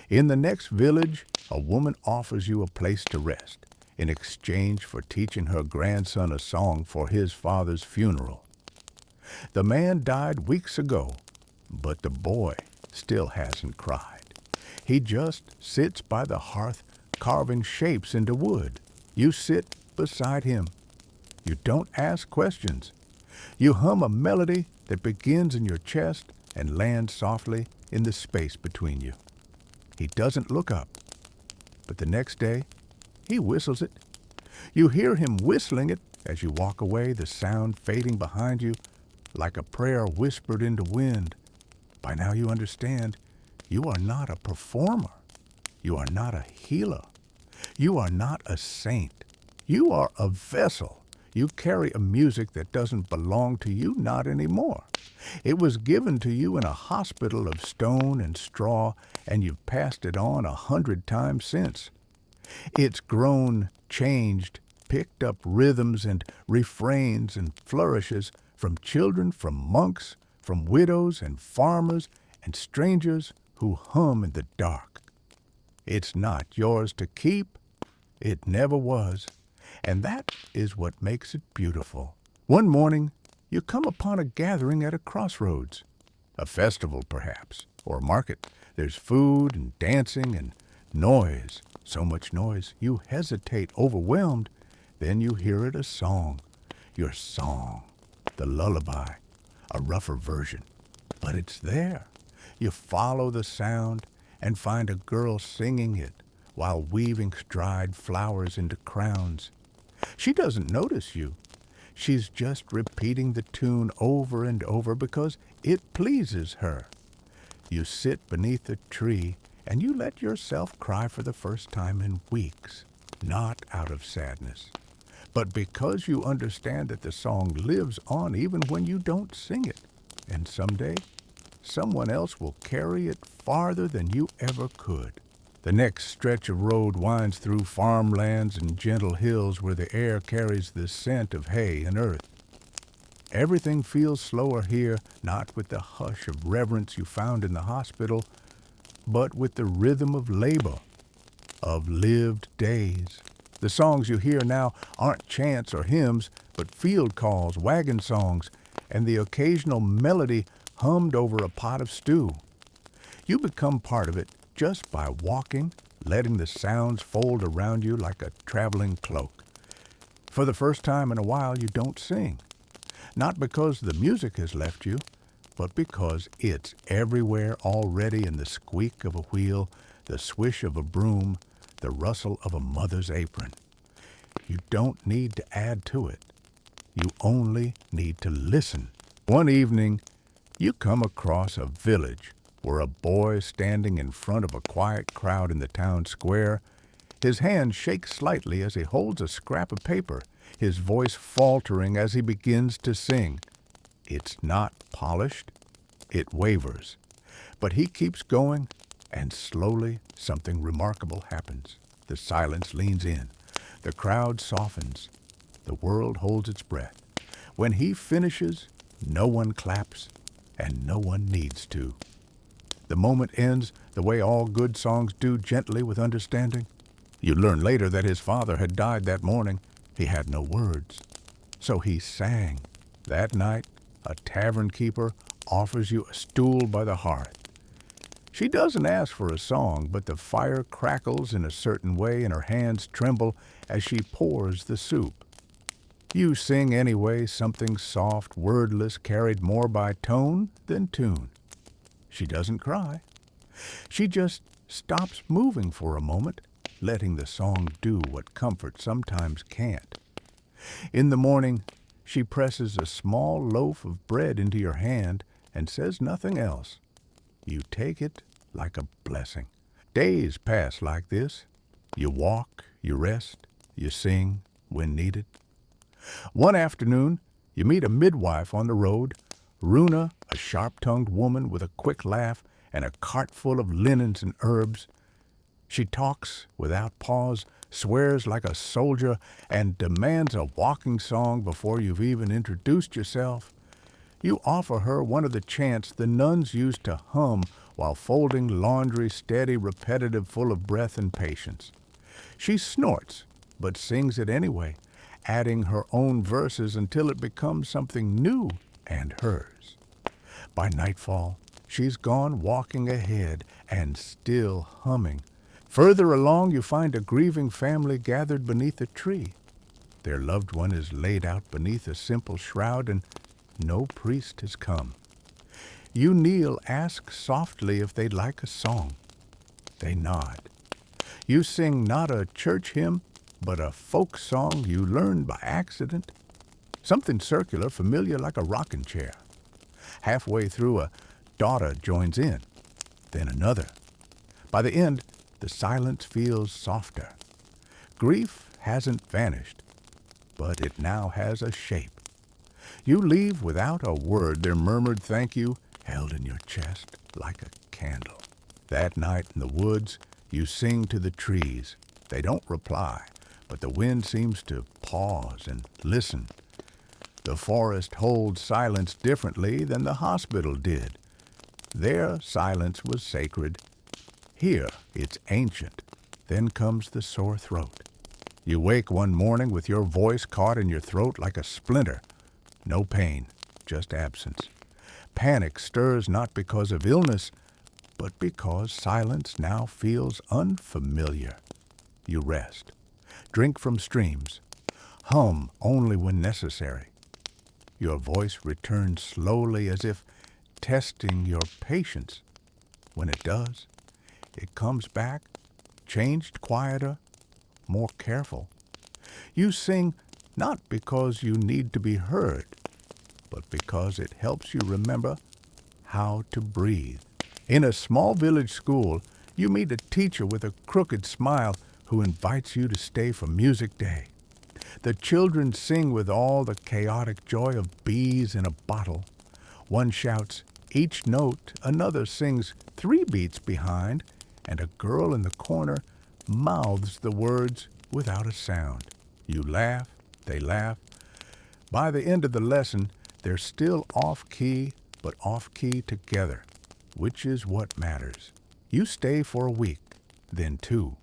In the next village, a woman offers you a place to rest in exchange for teaching her grandson a song for his father's funeral. The man died weeks ago, but the boy still hasn't cried. He just sits by the hearth carving shapes into wood. You sit beside him. You don't ask questions. You hum a melody that begins in your chest and lands softly in the space between you. He doesn't look up, but the next day, he whistles it. You hear him whistling it as you walk away, the sound fading behind you like a prayer whispered into wind. By now you understand, you are not a performer. You are not a healer. You are not a saint. You are a vessel. You carry a music that doesn't belong to you, not anymore. It was given to you in a hospital of stone and straw, and you've passed it on 100 times since. It's grown, changed, picked up rhythms and refrains and flourishes from children, from monks, from widows and farmers and strangers who hum in the dark. It's not yours to keep. It never was. And that is what makes it beautiful. One morning, you come upon a gathering at a crossroads. A festival, perhaps, or a market. There's food and dancing and noise. So much noise, you hesitate, overwhelmed. Then you hear it, a song. Your song. The lullaby. A rougher version. But it's there. You follow the sound and find a girl singing it while weaving dried flowers into crowns. She doesn't notice you. She's just repeating the tune over and over because it pleases her. You sit beneath a tree and you let yourself cry for the first time in weeks, not out of sadness, but because you understand that the song lives on even when you don't sing it. And someday, someone else will carry it farther than you ever could. The next stretch of road winds through farmlands and gentle hills where the air carries the scent of hay and earth. Everything feels slower here, not with the hush of reverence you found in the hospital, but with the rhythm of labor, of lived days. The songs you hear now aren't chants or hymns, but field calls, wagon songs, and the occasional melody hummed over a pot of stew. You become part of it just by walking, letting the sounds fold around you like a traveling cloak. For the first time in a while, you don't sing. Not because the music has left you, but because it's everywhere already in the squeak of a wheel, the swish of a broom, the rustle of a mother's apron. You don't need to add to it. You only need to listen. One evening, you come across a village where a boy standing in front of a quiet crowd in the town square. His hand shakes slightly as he holds a scrap of paper, his voice faltering as he begins to sing. It's not polished. It wavers. But he keeps going, and slowly something remarkable happens. The silence leans in. The crowd softens. The world holds its breath. When he finishes, no one claps, and no one needs to. The moment ends the way all good songs do, gently with understanding. You learn later that his father had died that morning. He had no words. So he sang. That night, a tavern keeper offers you a stool by the hearth. She doesn't ask for a song, but the fire crackles in a certain way and her hands tremble as she pours the soup. You sing anyway, something soft, wordless, carried more by tone than tune. She doesn't cry. She just stops moving for a moment, letting the song do what comfort sometimes can't. In the morning, she presses a small loaf of bread into your hand and says nothing else. You take it like a blessing. Days pass like this. You walk, you rest, you sing when needed. One afternoon, you meet a midwife on the road, Runa, a sharp-tongued woman with a quick laugh and a cart full of linens and herbs. She talks without pause, swears like a soldier, and demands a walking song before you've even introduced yourself. You offer her one of the chants the nuns used to hum while folding laundry, steady, repetitive, full of breath and patience. She snorts, but sings it anyway, adding her own verses until it becomes something new and hers. By nightfall, she's gone walking ahead and still humming. Further along, you find a grieving family gathered beneath a tree. Their loved one is laid out beneath a simple shroud, and no priest has come. You kneel, ask softly if they'd like a song. They nod. You sing not a church hymn, but a folk song you learned by accident. Something circular, familiar like a rocking chair. Halfway through, a daughter joins in, then another. By the end, the silence feels softer. Grief hasn't vanished, but it now has a shape. You leave without a word, their murmured thank you held in your chest like a candle. That night in the woods, you sing to the trees. They don't reply, but the wind seems to pause and listen. The forest holds silence differently than the hospital did. There, silence was sacred. Here, it's ancient. Then comes the sore throat. You wake one morning with your voice caught in your throat like a splinter. No pain, just absence. Panic stirs not because of illness, but because silence now feels unfamiliar. You rest. Drink from streams. Hum only when necessary. Your voice returns slowly as if testing your patience. When it does, it comes back, changed, quieter, more careful. You sing not because you need to be heard, but because it helps you remember how to breathe. In a small village school, you meet a teacher with a crooked smile who invites you to stay for music day. The children sing with all the chaotic joy of bees in a bottle. One shouts each note, another sings 3 beats behind, and a girl in the corner mouths the words without a sound. You laugh, they laugh. By the end of the lesson, they're still off-key, but off-key together, which is what matters. You stay for a week, then 2.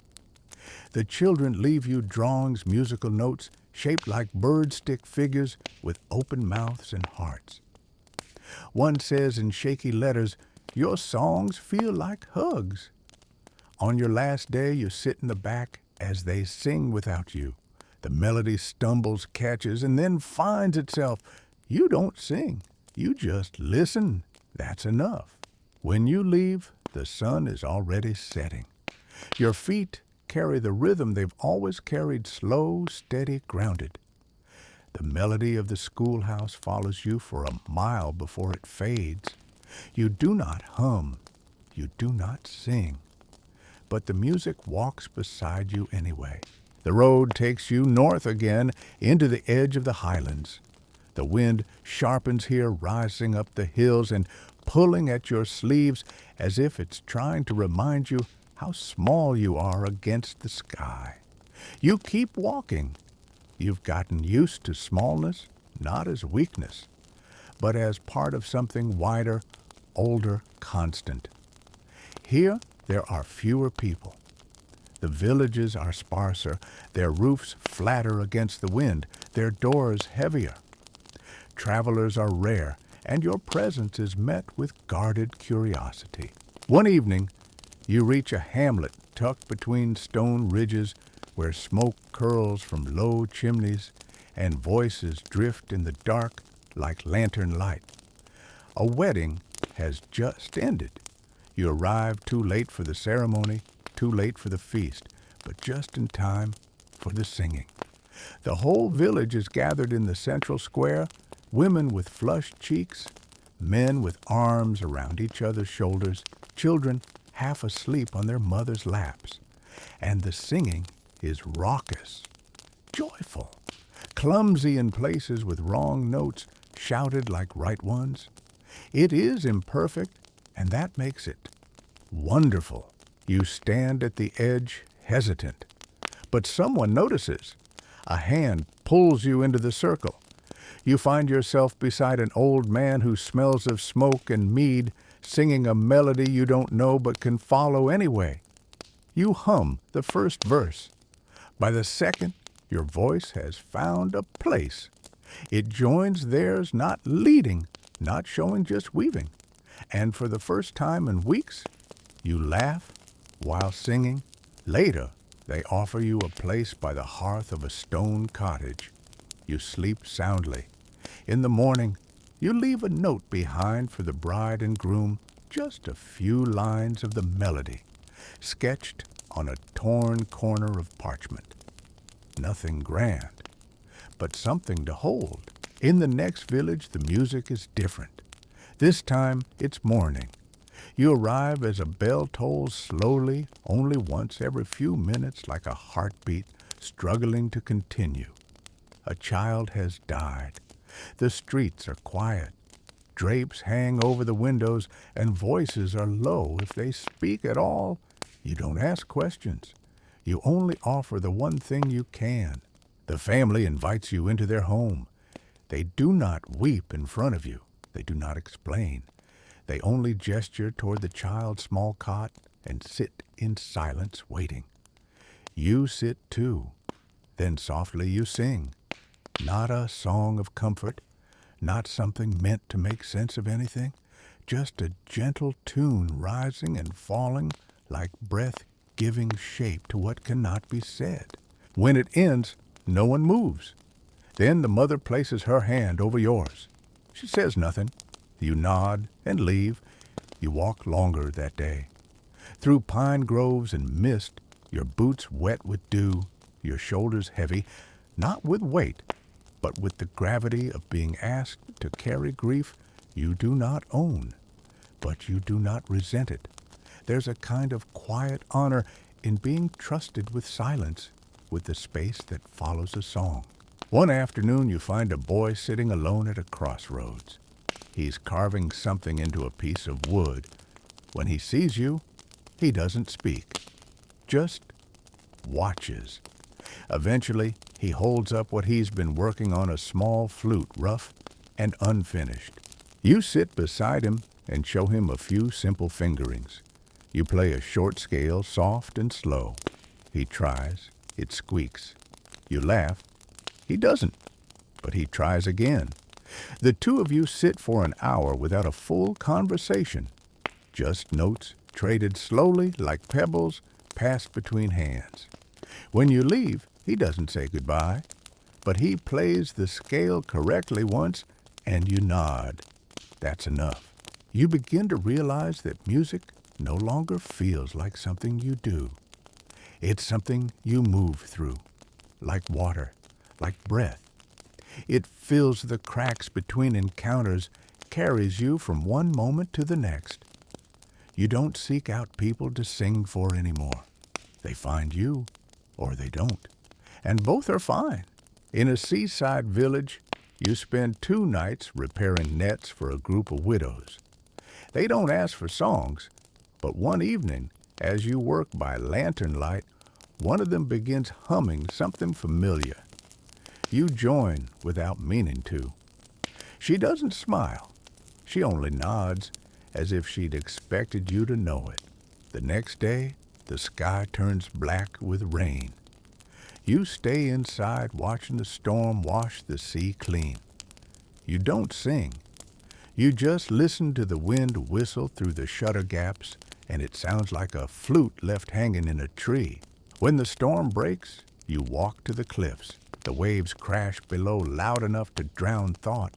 The children leave you drawings, musical notes, shaped like bird-stick figures with open mouths and hearts. One says in shaky letters, "Your songs feel like hugs." On your last day, you sit in the back as they sing without you. The melody stumbles, catches, and then finds itself. You don't sing. You just listen. That's enough. When you leave, the sun is already setting. Your feet carry the rhythm they've always carried, slow, steady, grounded. The melody of the schoolhouse follows you for a mile before it fades. You do not hum, you do not sing, but the music walks beside you anyway. The road takes you north again into the edge of the highlands. The wind sharpens here, rising up the hills and pulling at your sleeves as if it's trying to remind you how small you are against the sky. You keep walking. You've gotten used to smallness, not as weakness, but as part of something wider, older, constant. Here, there are fewer people. The villages are sparser, their roofs flatter against the wind, their doors heavier. Travelers are rare, and your presence is met with guarded curiosity. One evening, you reach a hamlet tucked between stone ridges where smoke curls from low chimneys and voices drift in the dark like lantern light. A wedding has just ended. You arrive too late for the ceremony, too late for the feast, but just in time for the singing. The whole village is gathered in the central square, women with flushed cheeks, men with arms around each other's shoulders, children half asleep on their mothers' laps. And the singing is raucous, joyful, clumsy in places with wrong notes, shouted like right ones. It is imperfect, and that makes it wonderful. You stand at the edge, hesitant, but someone notices. A hand pulls you into the circle. You find yourself beside an old man who smells of smoke and mead, singing a melody you don't know but can follow anyway. You hum the first verse. By the second, your voice has found a place. It joins theirs, not leading, not showing, just weaving. And for the first time in weeks, you laugh while singing. Later, they offer you a place by the hearth of a stone cottage. You sleep soundly. In the morning, you leave a note behind for the bride and groom, just a few lines of the melody, sketched on a torn corner of parchment. Nothing grand, but something to hold. In the next village, the music is different. This time, it's morning. You arrive as a bell tolls slowly, only once every few minutes, like a heartbeat struggling to continue. A child has died. The streets are quiet. Drapes hang over the windows, and voices are low. If they speak at all, you don't ask questions. You only offer the one thing you can. The family invites you into their home. They do not weep in front of you. They do not explain. They only gesture toward the child's small cot and sit in silence waiting. You sit too. Then softly you sing. Not a song of comfort, not something meant to make sense of anything, just a gentle tune rising and falling like breath giving shape to what cannot be said. When it ends, no one moves. Then the mother places her hand over yours. She says nothing. You nod and leave. You walk longer that day. Through pine groves and mist, your boots wet with dew, your shoulders heavy, not with weight, but with the gravity of being asked to carry grief you do not own, but you do not resent it. There's a kind of quiet honor in being trusted with silence, with the space that follows a song. One afternoon you find a boy sitting alone at a crossroads. He's carving something into a piece of wood. When he sees you, he doesn't speak, just watches. Eventually, he holds up what he's been working on, a small flute, rough and unfinished. You sit beside him and show him a few simple fingerings. You play a short scale, soft and slow. He tries, it squeaks. You laugh. He doesn't, but he tries again. The two of you sit for an hour without a full conversation. Just notes traded slowly like pebbles passed between hands. When you leave, he doesn't say goodbye, but he plays the scale correctly once, and you nod. That's enough. You begin to realize that music no longer feels like something you do. It's something you move through, like water, like breath. It fills the cracks between encounters, carries you from one moment to the next. You don't seek out people to sing for anymore. They find you, or they don't. And both are fine. In a seaside village, you spend 2 nights repairing nets for a group of widows. They don't ask for songs, but one evening, as you work by lantern light, one of them begins humming something familiar. You join without meaning to. She doesn't smile. She only nods, as if she'd expected you to know it. The next day, the sky turns black with rain. You stay inside watching the storm wash the sea clean. You don't sing. You just listen to the wind whistle through the shutter gaps, and it sounds like a flute left hanging in a tree. When the storm breaks, you walk to the cliffs. The waves crash below loud enough to drown thought.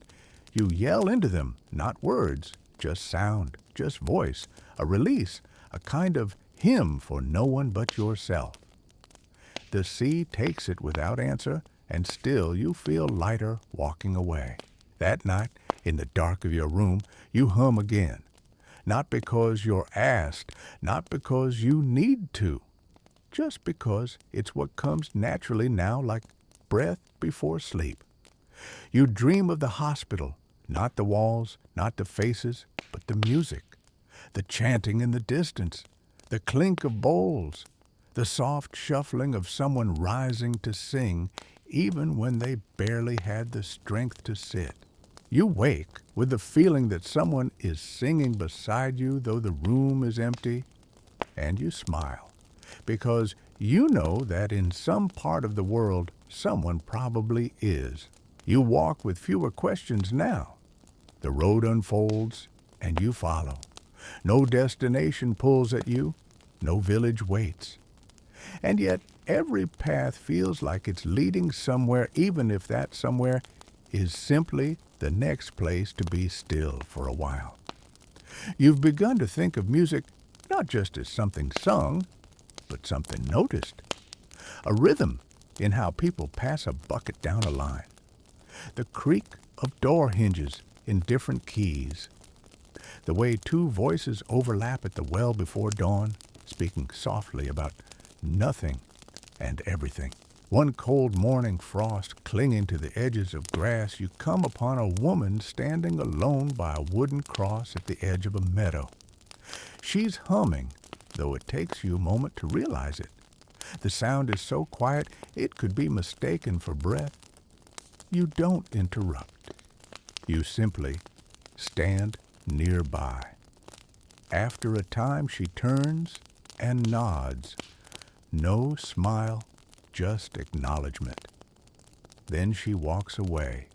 You yell into them, not words, just sound, just voice, a release, a kind of hymn for no one but yourself. The sea takes it without answer, and still you feel lighter walking away. That night, in the dark of your room, you hum again. Not because you're asked, not because you need to, just because it's what comes naturally now, like breath before sleep. You dream of the hospital, not the walls, not the faces, but the music, the chanting in the distance, the clink of bowls, the soft shuffling of someone rising to sing, even when they barely had the strength to sit. You wake with the feeling that someone is singing beside you, though the room is empty, and you smile, because you know that in some part of the world, someone probably is. You walk with fewer questions now. The road unfolds, and you follow. No destination pulls at you. No village waits. And yet, every path feels like it's leading somewhere, even if that somewhere is simply the next place to be still for a while. You've begun to think of music not just as something sung, but something noticed. A rhythm in how people pass a bucket down a line. The creak of door hinges in different keys. The way 2 voices overlap at the well before dawn, speaking softly about nothing and everything. One cold morning frost clinging to the edges of grass, you come upon a woman standing alone by a wooden cross at the edge of a meadow. She's humming, though it takes you a moment to realize it. The sound is so quiet it could be mistaken for breath. You don't interrupt. You simply stand nearby. After a time, she turns and nods. No smile, just acknowledgement. Then she walks away,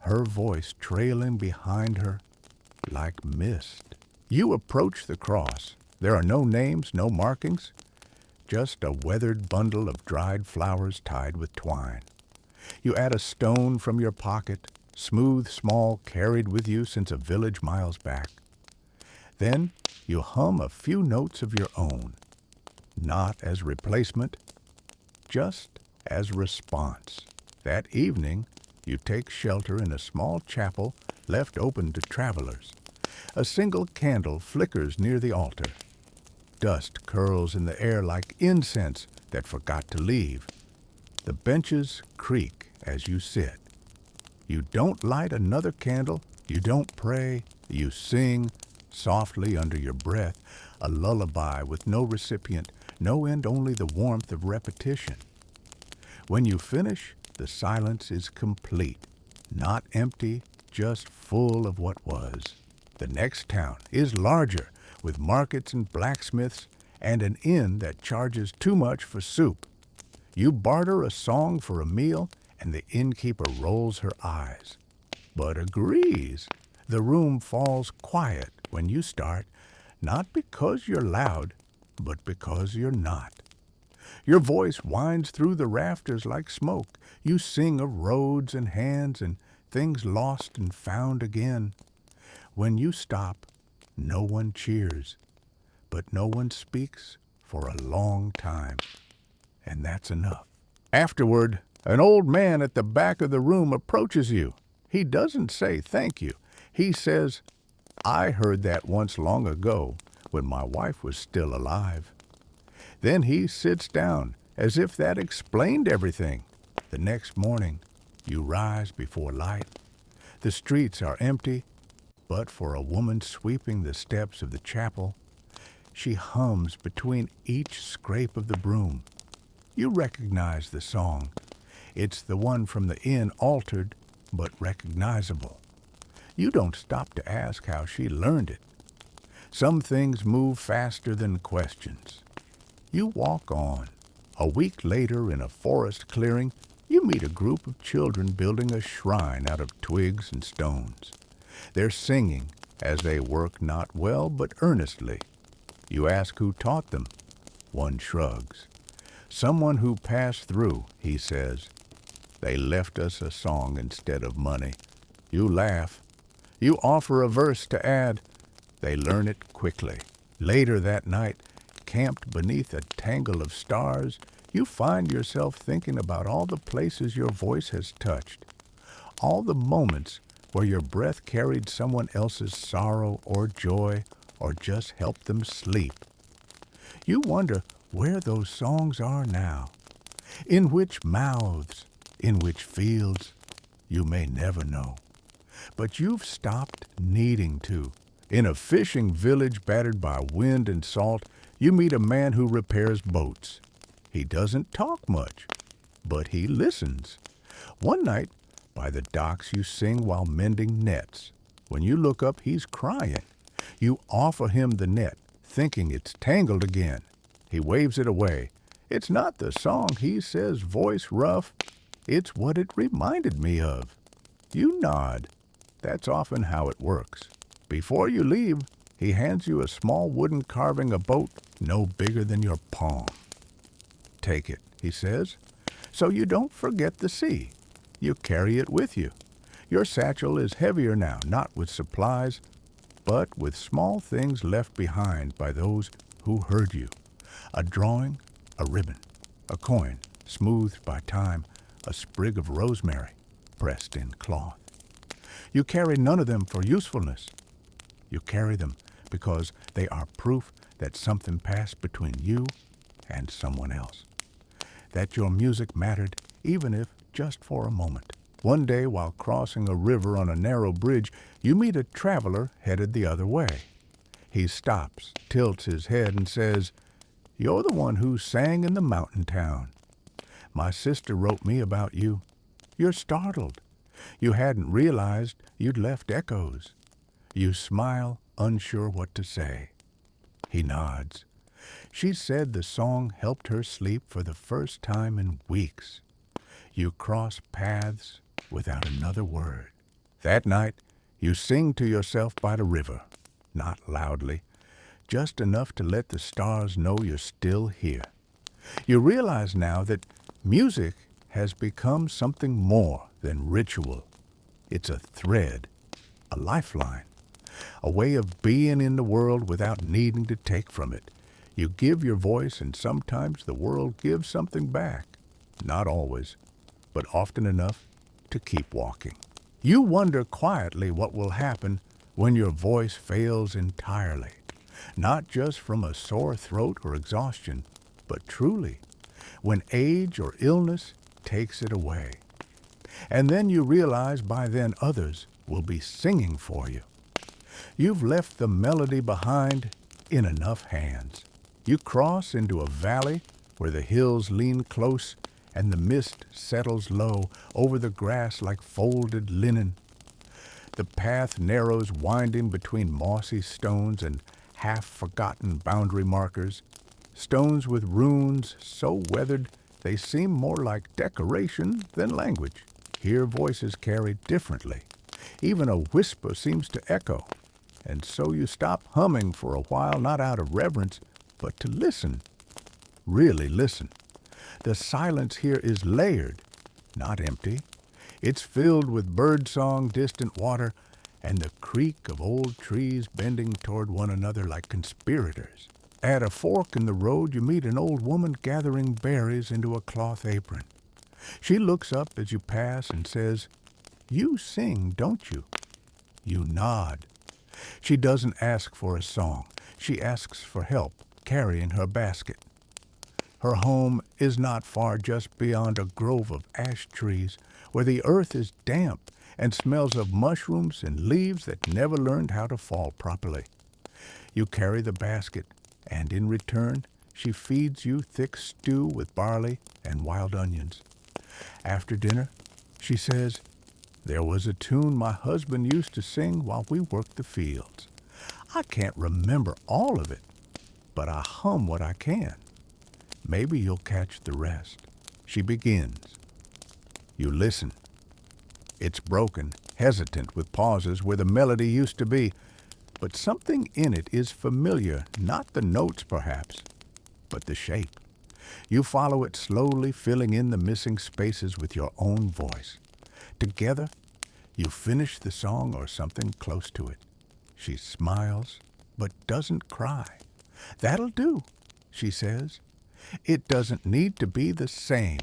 her voice trailing behind her like mist. You approach the cross. There are no names, no markings, just a weathered bundle of dried flowers tied with twine. You add a stone from your pocket, smooth, small, carried with you since a village miles back. Then you hum a few notes of your own, not as replacement, just as response. That evening, you take shelter in a small chapel left open to travelers. A single candle flickers near the altar. Dust curls in the air like incense that forgot to leave. The benches creak as you sit. You don't light another candle, you don't pray, you sing softly under your breath, a lullaby with no recipient, no end, only the warmth of repetition. When you finish, the silence is complete, not empty, just full of what was. The next town is larger, with markets and blacksmiths, and an inn that charges too much for soup. You barter a song for a meal, and the innkeeper rolls her eyes, but agrees. The room falls quiet when you start, not because you're loud, but because you're not. Your voice winds through the rafters like smoke. You sing of roads and hands and things lost and found again. When you stop, no one cheers, but no one speaks for a long time. and that's enough. Afterward, an old man at the back of the room approaches you. He doesn't say thank you. He says, "I heard that once long ago when my wife was still alive." Then he sits down as if that explained everything. The next morning, you rise before light. The streets are empty, but for a woman sweeping the steps of the chapel, she hums between each scrape of the broom. You recognize the song. It's the one from the inn, altered but recognizable. You don't stop to ask how she learned it. Some things move faster than questions. You walk on. A week later, in a forest clearing, you meet a group of children building a shrine out of twigs and stones. They're singing as they work not well but earnestly. You ask who taught them. One shrugs. "Someone who passed through," he says. "They left us a song instead of money." You laugh. You offer a verse to add. They learn it quickly. Later that night, camped beneath a tangle of stars, you find yourself thinking about all the places your voice has touched, all the moments where your breath carried someone else's sorrow or joy or just helped them sleep. You wonder where those songs are now, in which mouths, in which fields, you may never know. But you've stopped needing to. In a fishing village battered by wind and salt, you meet a man who repairs boats. He doesn't talk much, but he listens. One night, by the docks, you sing while mending nets. When you look up, he's crying. You offer him the net, thinking it's tangled again. He waves it away. "It's not the song," he says, voice rough. "It's what it reminded me of." You nod. That's often how it works. Before you leave, he hands you a small wooden carving, a boat no bigger than your palm. "Take it," he says, "so you don't forget the sea." You carry it with you. Your satchel is heavier now, not with supplies, but with small things left behind by those who heard you. A drawing, a ribbon, a coin, smoothed by time, a sprig of rosemary, pressed in cloth. You carry none of them for usefulness. You carry them because they are proof that something passed between you and someone else. That your music mattered, even if just for a moment. One day, while crossing a river on a narrow bridge, you meet a traveler headed the other way. He stops, tilts his head, and says, "You're the one who sang in the mountain town. My sister wrote me about you. You're startled. You hadn't realized you'd left echoes. You smile, unsure what to say." He nods. She said the song helped her sleep for the first time in weeks. You cross paths without another word. That night, you sing to yourself by the river, not loudly, just enough to let the stars know you're still here. You realize now that music has become something more than ritual. It's a thread, a lifeline, a way of being in the world without needing to take from it. You give your voice, and sometimes the world gives something back. Not always, but often enough to keep walking. You wonder quietly what will happen when your voice fails entirely, not just from a sore throat or exhaustion, but truly, when age or illness takes it away. And then you realize by then others will be singing for you. You've left the melody behind in enough hands. You cross into a valley where the hills lean close and the mist settles low over the grass like folded linen. The path narrows, winding between mossy stones and half-forgotten boundary markers, stones with runes so weathered they seem more like decoration than language. Here voices carry differently. Even a whisper seems to echo, and so you stop humming for a while, not out of reverence, but to listen. Really listen. The silence here is layered, not empty. It's filled with birdsong, distant water, and the creak of old trees bending toward one another like conspirators. At a fork in the road, you meet an old woman gathering berries into a cloth apron. She looks up as you pass and says, "You sing, don't you?" You nod. She doesn't ask for a song. She asks for help carrying her basket. Her home is not far, just beyond a grove of ash trees where the earth is damp and smells of mushrooms and leaves that never learned how to fall properly. You carry the basket, and in return, she feeds you thick stew with barley and wild onions. After dinner, she says, "There was a tune my husband used to sing while we worked the fields. I can't remember all of it, but I hum what I can. Maybe you'll catch the rest." She begins. You listen. It's broken, hesitant, with pauses where the melody used to be, but something in it is familiar, not the notes perhaps, but the shape. You follow it slowly, filling in the missing spaces with your own voice. Together, you finish the song or something close to it. She smiles, but doesn't cry. "That'll do," she says. "It doesn't need to be the same.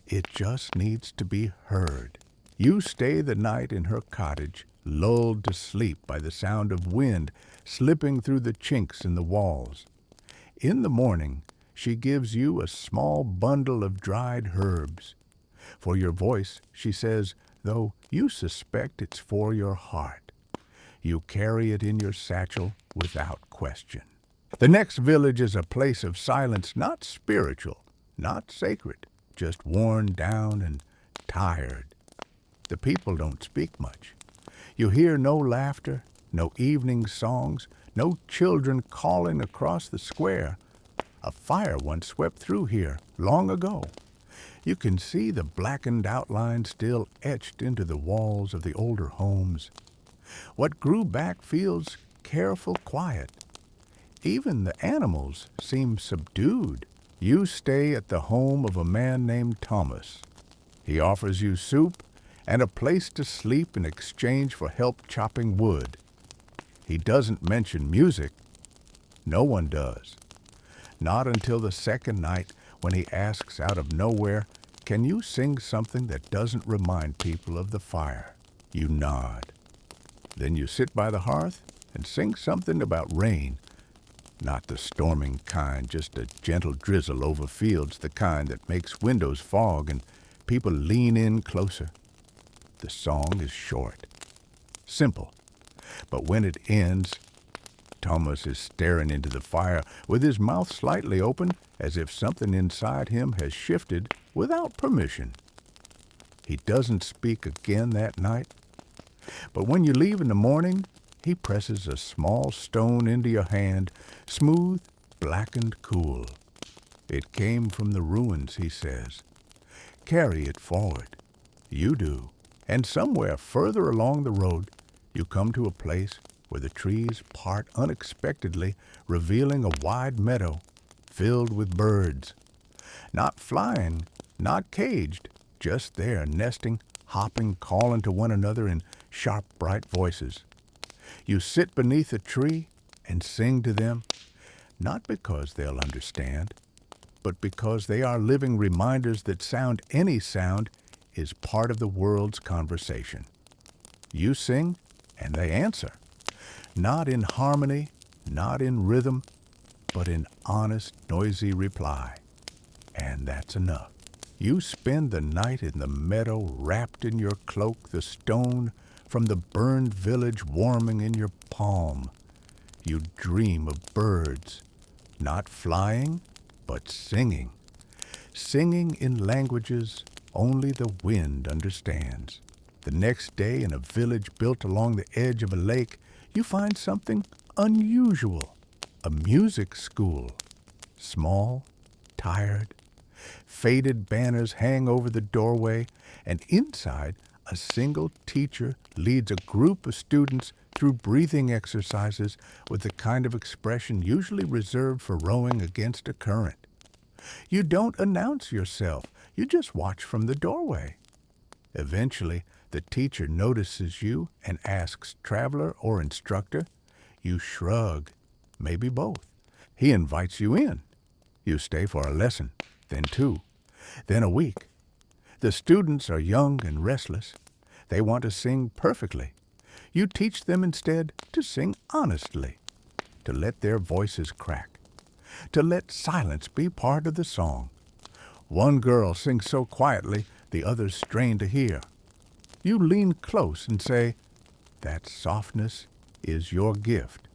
It just needs to be heard." You stay the night in her cottage, lulled to sleep by the sound of wind slipping through the chinks in the walls. In the morning, she gives you a small bundle of dried herbs. For your voice, she says, though you suspect it's for your heart. You carry it in your satchel without question. The next village is a place of silence, not spiritual, not sacred, just worn down and tired. The people don't speak much. You hear no laughter, no evening songs, no children calling across the square. A fire once swept through here, long ago. You can see the blackened outline still etched into the walls of the older homes. What grew back feels careful, quiet. Even the animals seem subdued. You stay at the home of a man named Thomas. He offers you soup and a place to sleep in exchange for help chopping wood. He doesn't mention music. No one does. Not until the second night when he asks out of nowhere, "Can you sing something that doesn't remind people of the fire?" You nod. Then you sit by the hearth and sing something about rain. Not the storming kind, just a gentle drizzle over fields, the kind that makes windows fog and people lean in closer. The song is short, simple, but when it ends, Thomas is staring into the fire with his mouth slightly open as if something inside him has shifted without permission. He doesn't speak again that night, but when you leave in the morning, he presses a small stone into your hand, smooth, black and cool. "It came from the ruins," he says. "Carry it forward." You do. And somewhere further along the road, you come to a place where the trees part unexpectedly, revealing a wide meadow filled with birds. Not flying, not caged, just there, nesting, hopping, calling to one another in sharp, bright voices. You sit beneath a tree and sing to them, not because they'll understand, but because they are living reminders that any sound, is part of the world's conversation. You sing, and they answer. Not in harmony, not in rhythm, but in honest, noisy reply. And that's enough. You spend the night in the meadow, wrapped in your cloak, the stone from the burned village warming in your palm. You dream of birds, not flying, but singing. Singing in languages only the wind understands. The next day, in a village built along the edge of a lake, you find something unusual. A music school. Small, tired. Faded banners hang over the doorway, and inside, a single teacher leads a group of students through breathing exercises with the kind of expression usually reserved for rowing against a current. You don't announce yourself. You just watch from the doorway. Eventually, the teacher notices you and asks, "Traveler or instructor?" You shrug, maybe both. He invites you in. You stay for a lesson, then two, then a week. The students are young and restless. They want to sing perfectly. You teach them instead to sing honestly, to let their voices crack, to let silence be part of the song. One girl sings so quietly, the others strain to hear. You lean close and say, "That softness is your gift.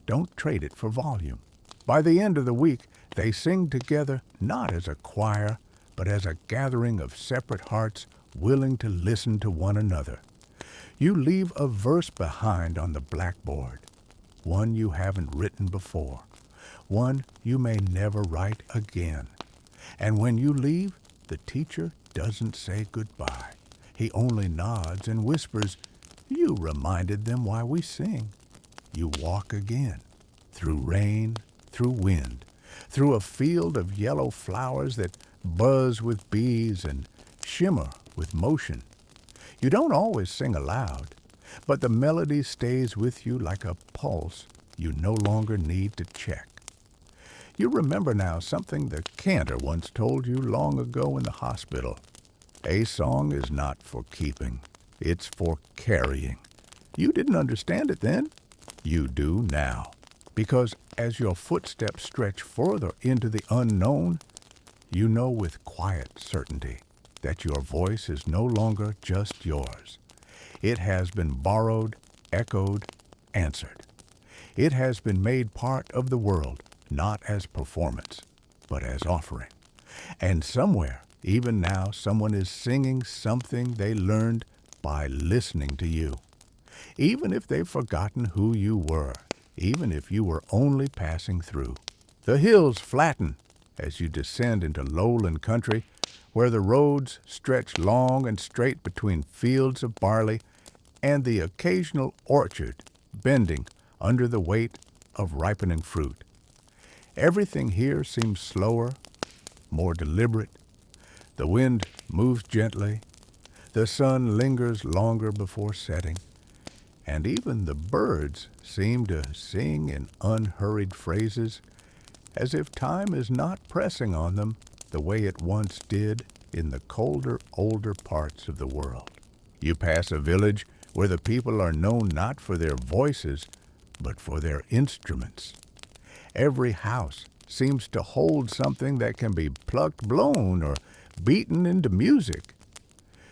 Don't trade it for volume." By the end of the week, they sing together not as a choir, but as a gathering of separate hearts willing to listen to one another. You leave a verse behind on the blackboard, one you haven't written before, one you may never write again. And when you leave, the teacher doesn't say goodbye. He only nods and whispers, "You reminded them why we sing." You walk again, through rain, through wind, through a field of yellow flowers that buzz with bees and shimmer with motion. You don't always sing aloud, but the melody stays with you like a pulse you no longer need to check. You remember now something the cantor once told you long ago in the hospital. A song is not for keeping, it's for carrying. You didn't understand it then. You do now. Because as your footsteps stretch further into the unknown, you know with quiet certainty that your voice is no longer just yours. It has been borrowed, echoed, answered. It has been made part of the world, not as performance, but as offering. And somewhere, even now, someone is singing something they learned by listening to you. Even if they've forgotten who you were, even if you were only passing through. The hills flatten as you descend into lowland country, where the roads stretch long and straight between fields of barley and the occasional orchard bending under the weight of ripening fruit. Everything here seems slower, more deliberate. The wind moves gently, the sun lingers longer before setting, and even the birds seem to sing in unhurried phrases, as if time is not pressing on them the way it once did in the colder, older parts of the world. You pass a village where the people are known not for their voices, but for their instruments. Every house seems to hold something that can be plucked, blown, or beaten into music.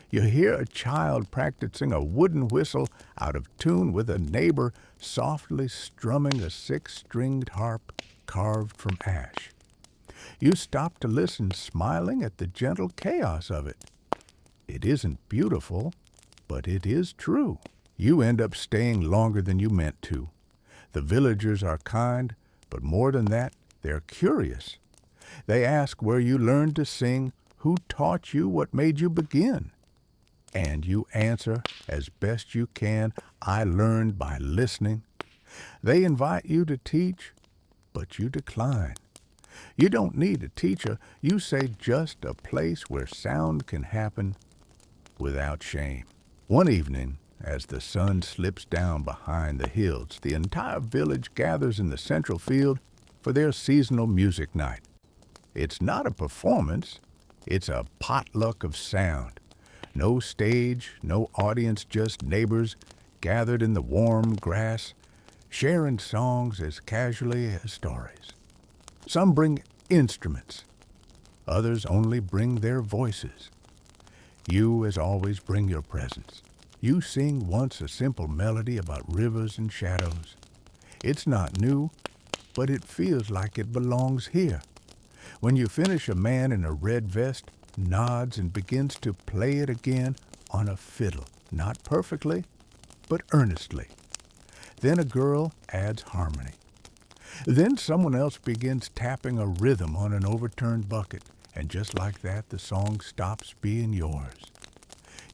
You hear a child practicing a wooden whistle out of tune with a neighbor softly strumming a six-stringed harp carved from ash. You stop to listen, smiling at the gentle chaos of it. It isn't beautiful, but it is true. You end up staying longer than you meant to. The villagers are kind, but more than that, they're curious. They ask where you learned to sing, who taught you, what made you begin. And you answer as best you can, "I learned by listening." They invite you to teach, but you decline. You don't need a teacher. You say just a place where sound can happen without shame. One evening, as the sun slips down behind the hills, the entire village gathers in the central field for their seasonal music night. It's not a performance. It's a potluck of sound. No stage, no audience, just neighbors gathered in the warm grass, sharing songs as casually as stories. Some bring instruments. Others only bring their voices. You, as always, bring your presence. You sing once a simple melody about rivers and shadows. It's not new, but it feels like it belongs here. When you finish, a man in a red vest nods and begins to play it again on a fiddle, not perfectly, but earnestly. Then a girl adds harmony. Then someone else begins tapping a rhythm on an overturned bucket, and just like that, the song stops being yours.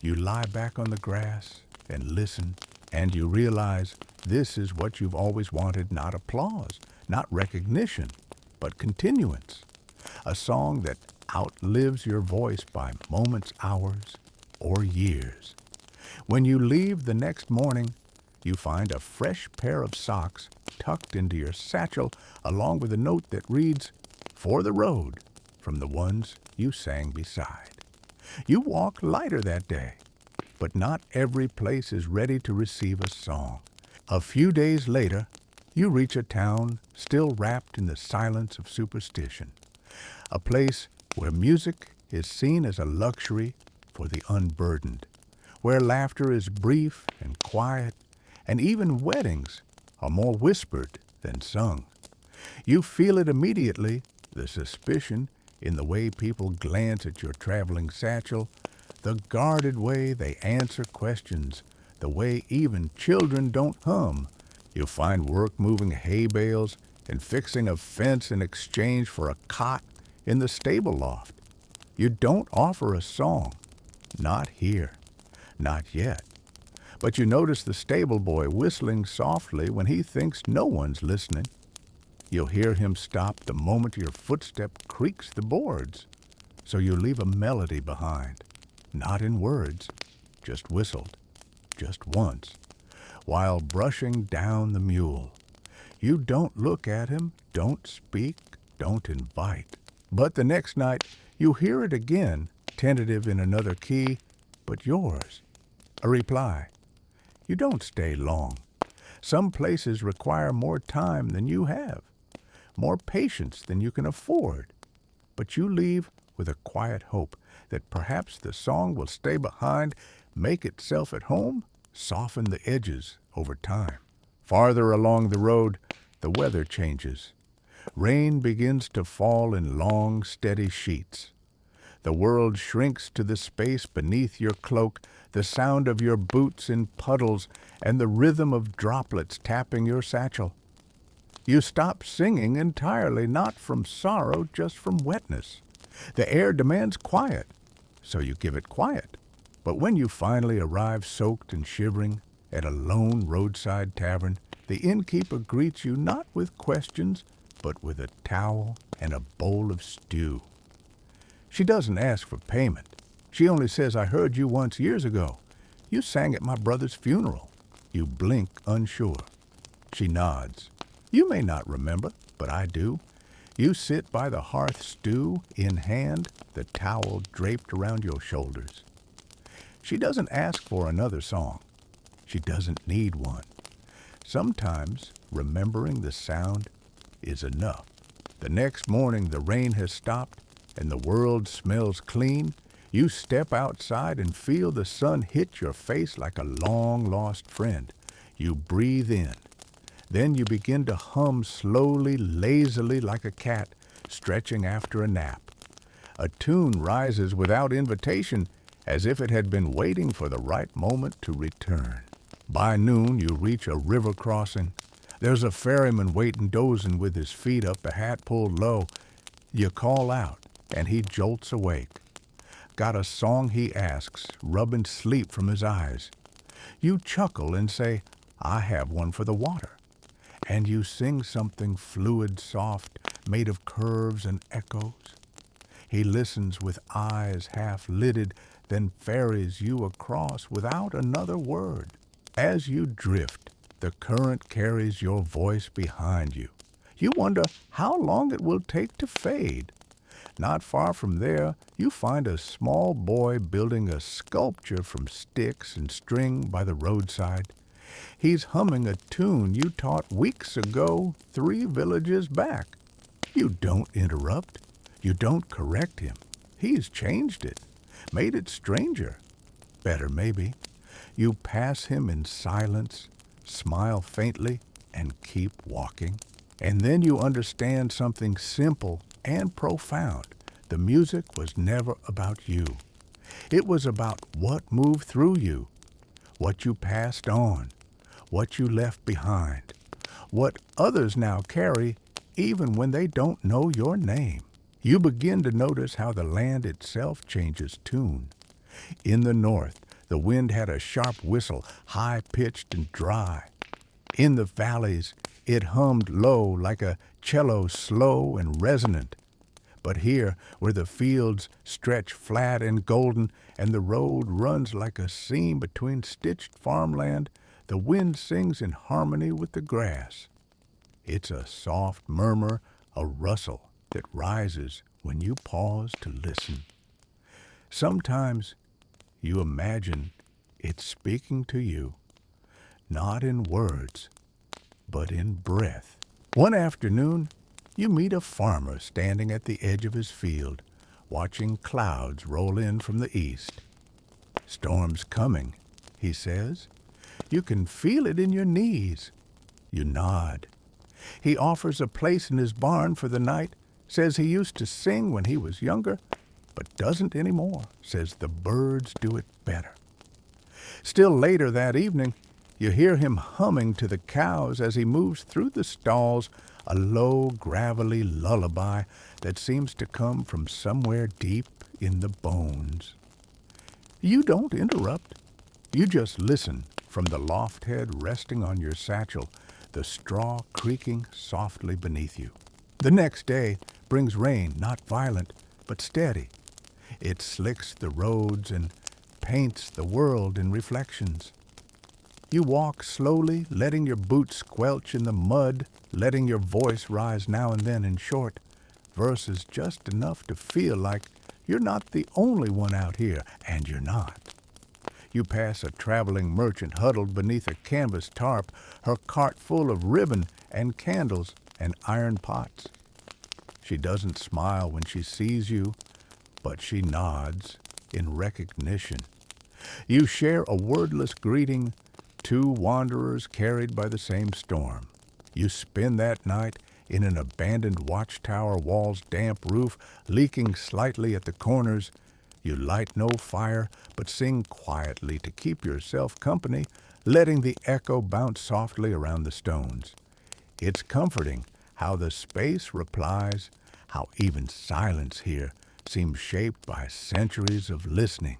You lie back on the grass and listen, and you realize this is what you've always wanted, not applause, not recognition, but continuance. A song that outlives your voice by moments, hours, or years. When you leave the next morning, you find a fresh pair of socks tucked into your satchel along with a note that reads, "For the road," from the ones you sang beside. You walk lighter that day, but not every place is ready to receive a song. A few days later, you reach a town still wrapped in the silence of superstition, a place where music is seen as a luxury for the unburdened, where laughter is brief and quiet, and even weddings are more whispered than sung. You feel it immediately, the suspicion in the way people glance at your traveling satchel, the guarded way they answer questions, the way even children don't hum. You find work moving hay bales and fixing a fence in exchange for a cot in the stable loft. You don't offer a song. Not here. Not yet. But you notice the stable boy whistling softly when he thinks no one's listening. You'll hear him stop the moment your footstep creaks the boards. So you leave a melody behind. Not in words, just whistled. Just once. While brushing down the mule. You don't look at him, don't speak, don't invite. But the next night, you hear it again, tentative in another key, but yours. A reply. You don't stay long. Some places require more time than you have, more patience than you can afford. But you leave with a quiet hope that perhaps the song will stay behind, make itself at home, soften the edges over time. Farther along the road, the weather changes. Rain begins to fall in long, steady sheets. The world shrinks to the space beneath your cloak, the sound of your boots in puddles, and the rhythm of droplets tapping your satchel. You stop singing entirely, not from sorrow, just from wetness. The air demands quiet, so you give it quiet. But when you finally arrive soaked and shivering at a lone roadside tavern, the innkeeper greets you not with questions, but with a towel and a bowl of stew. She doesn't ask for payment. She only says, "I heard you once years ago. You sang at my brother's funeral." You blink unsure. She nods. You may not remember, but I do. You sit by the hearth stew in hand, the towel draped around your shoulders. She doesn't ask for another song. She doesn't need one. Sometimes remembering the sound is enough. The next morning the rain has stopped and the world smells clean. You step outside and feel the sun hit your face like a long-lost friend. You breathe in. Then you begin to hum slowly, lazily like a cat, stretching after a nap. A tune rises without invitation, as if it had been waiting for the right moment to return. By noon, you reach a river crossing. There's a ferryman waiting dozing with his feet up, a hat pulled low. You call out, and he jolts awake. Got a song, he asks, rubbing sleep from his eyes. You chuckle and say, "I have one for the water." And you sing something fluid, soft, made of curves and echoes. He listens with eyes half-lidded, then ferries you across without another word. As you drift, the current carries your voice behind you. You wonder how long it will take to fade. Not far from there, you find a small boy building a sculpture from sticks and string by the roadside. He's humming a tune you taught weeks ago, 3 villages back. You don't interrupt. You don't correct him. He's changed it, made it stranger. Better, maybe. You pass him in silence, smile faintly, and keep walking. And then you understand something simple and profound. The music was never about you. It was about what moved through you, what you passed on, what you left behind, what others now carry even when they don't know your name. You begin to notice how the land itself changes tune. In the north, the wind had a sharp whistle, high-pitched and dry. In the valleys, it hummed low like a cello, slow and resonant. But here, where the fields stretch flat and golden and the road runs like a seam between stitched farmland, The wind sings in harmony with the grass. It's a soft murmur, a rustle that rises when you pause to listen. Sometimes you imagine it's speaking to you, not in words, but in breath. One afternoon, you meet a farmer standing at the edge of his field, watching clouds roll in from the east. "Storm's coming," he says. "You can feel it in your knees." You nod. He offers a place in his barn for the night, says he used to sing when he was younger, but doesn't anymore, says the birds do it better. Still later that evening, you hear him humming to the cows as he moves through the stalls, a low, gravelly lullaby that seems to come from somewhere deep in the bones. You don't interrupt. You just listen from the loft head resting on your satchel, the straw creaking softly beneath you. The next day brings rain, not violent, but steady. It slicks the roads and paints the world in reflections. You walk slowly, letting your boots squelch in the mud, letting your voice rise now and then in short verses, just enough to feel like you're not the only one out here, and you're not. You pass a traveling merchant huddled beneath a canvas tarp, her cart full of ribbon and candles and iron pots. She doesn't smile when she sees you, but she nods in recognition. You share a wordless greeting, two wanderers carried by the same storm. You spend that night in an abandoned watchtower wall's damp roof, leaking slightly at the corners. You light no fire, but sing quietly to keep yourself company, letting the echo bounce softly around the stones. It's comforting how the space replies, how even silence here seems shaped by centuries of listening.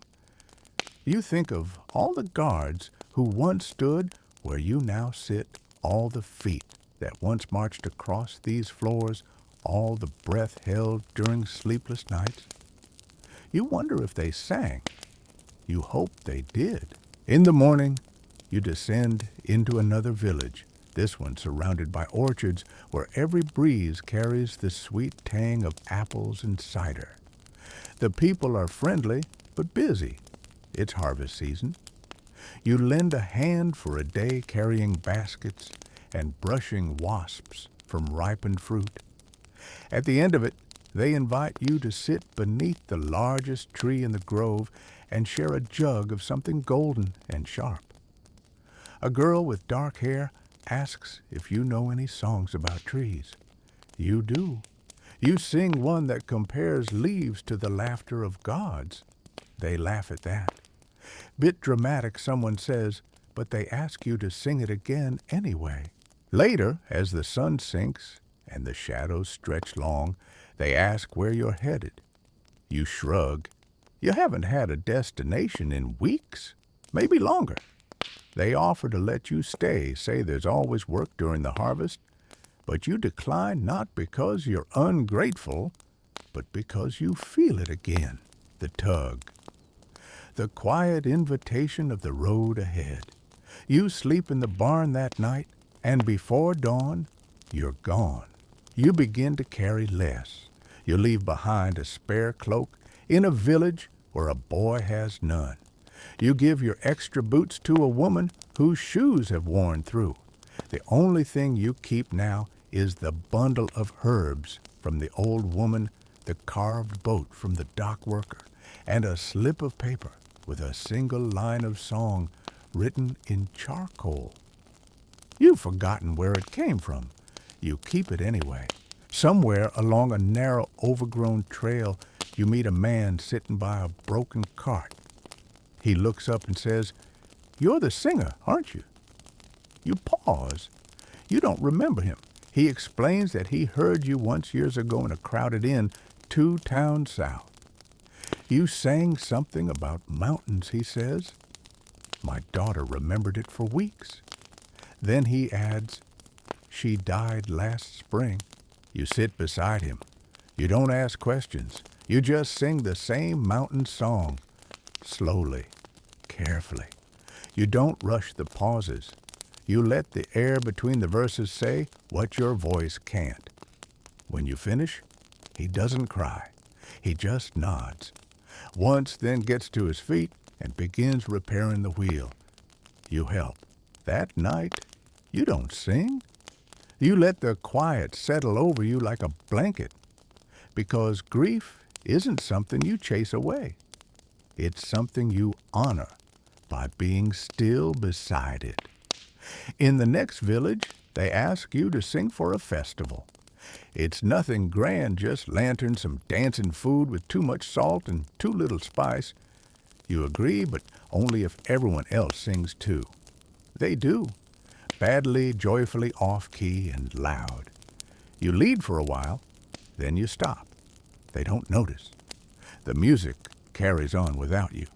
You think of all the guards who once stood where you now sit, all the feet that once marched across these floors, all the breath held during sleepless nights. You wonder if they sang. You hope they did. In the morning, you descend into another village, this one surrounded by orchards where every breeze carries the sweet tang of apples and cider. The people are friendly but busy. It's harvest season. You lend a hand for a day carrying baskets and brushing wasps from ripened fruit. At the end of it, they invite you to sit beneath the largest tree in the grove and share a jug of something golden and sharp. A girl with dark hair asks if you know any songs about trees. You do. You sing one that compares leaves to the laughter of gods. They laugh at that. Bit dramatic, someone says, but they ask you to sing it again anyway. Later, as the sun sinks and the shadows stretch long, they ask where you're headed. You shrug. You haven't had a destination in weeks, maybe longer. They offer to let you stay, say there's always work during the harvest, but you decline not because you're ungrateful, but because you feel it again, the tug. The quiet invitation of the road ahead. You sleep in the barn that night, and before dawn, you're gone. You begin to carry less. You leave behind a spare cloak in a village where a boy has none. You give your extra boots to a woman whose shoes have worn through. The only thing you keep now is the bundle of herbs from the old woman, the carved boat from the dock worker, and a slip of paper with a single line of song written in charcoal. You've forgotten where it came from. You keep it anyway. Somewhere along a narrow, overgrown trail, you meet a man sitting by a broken cart. He looks up and says, "You're the singer, aren't you?" You pause. You don't remember him. He explains that he heard you once years ago in a crowded inn 2 towns south. You sang something about mountains, he says. My daughter remembered it for weeks. Then he adds, she died last spring. You sit beside him. You don't ask questions. You just sing the same mountain song, slowly, carefully. You don't rush the pauses. You let the air between the verses say what your voice can't. When you finish, he doesn't cry. He just nods. Once then gets to his feet and begins repairing the wheel. You help. That night, you don't sing. You let the quiet settle over you like a blanket, because grief isn't something you chase away. It's something you honor by being still beside it. In the next village, they ask you to sing for a festival. It's nothing grand, just lanterns, some dancing food with too much salt and too little spice. You agree, but only if everyone else sings too. They do, badly, joyfully off-key and loud. You lead for a while, then you stop. They don't notice. The music carries on without you,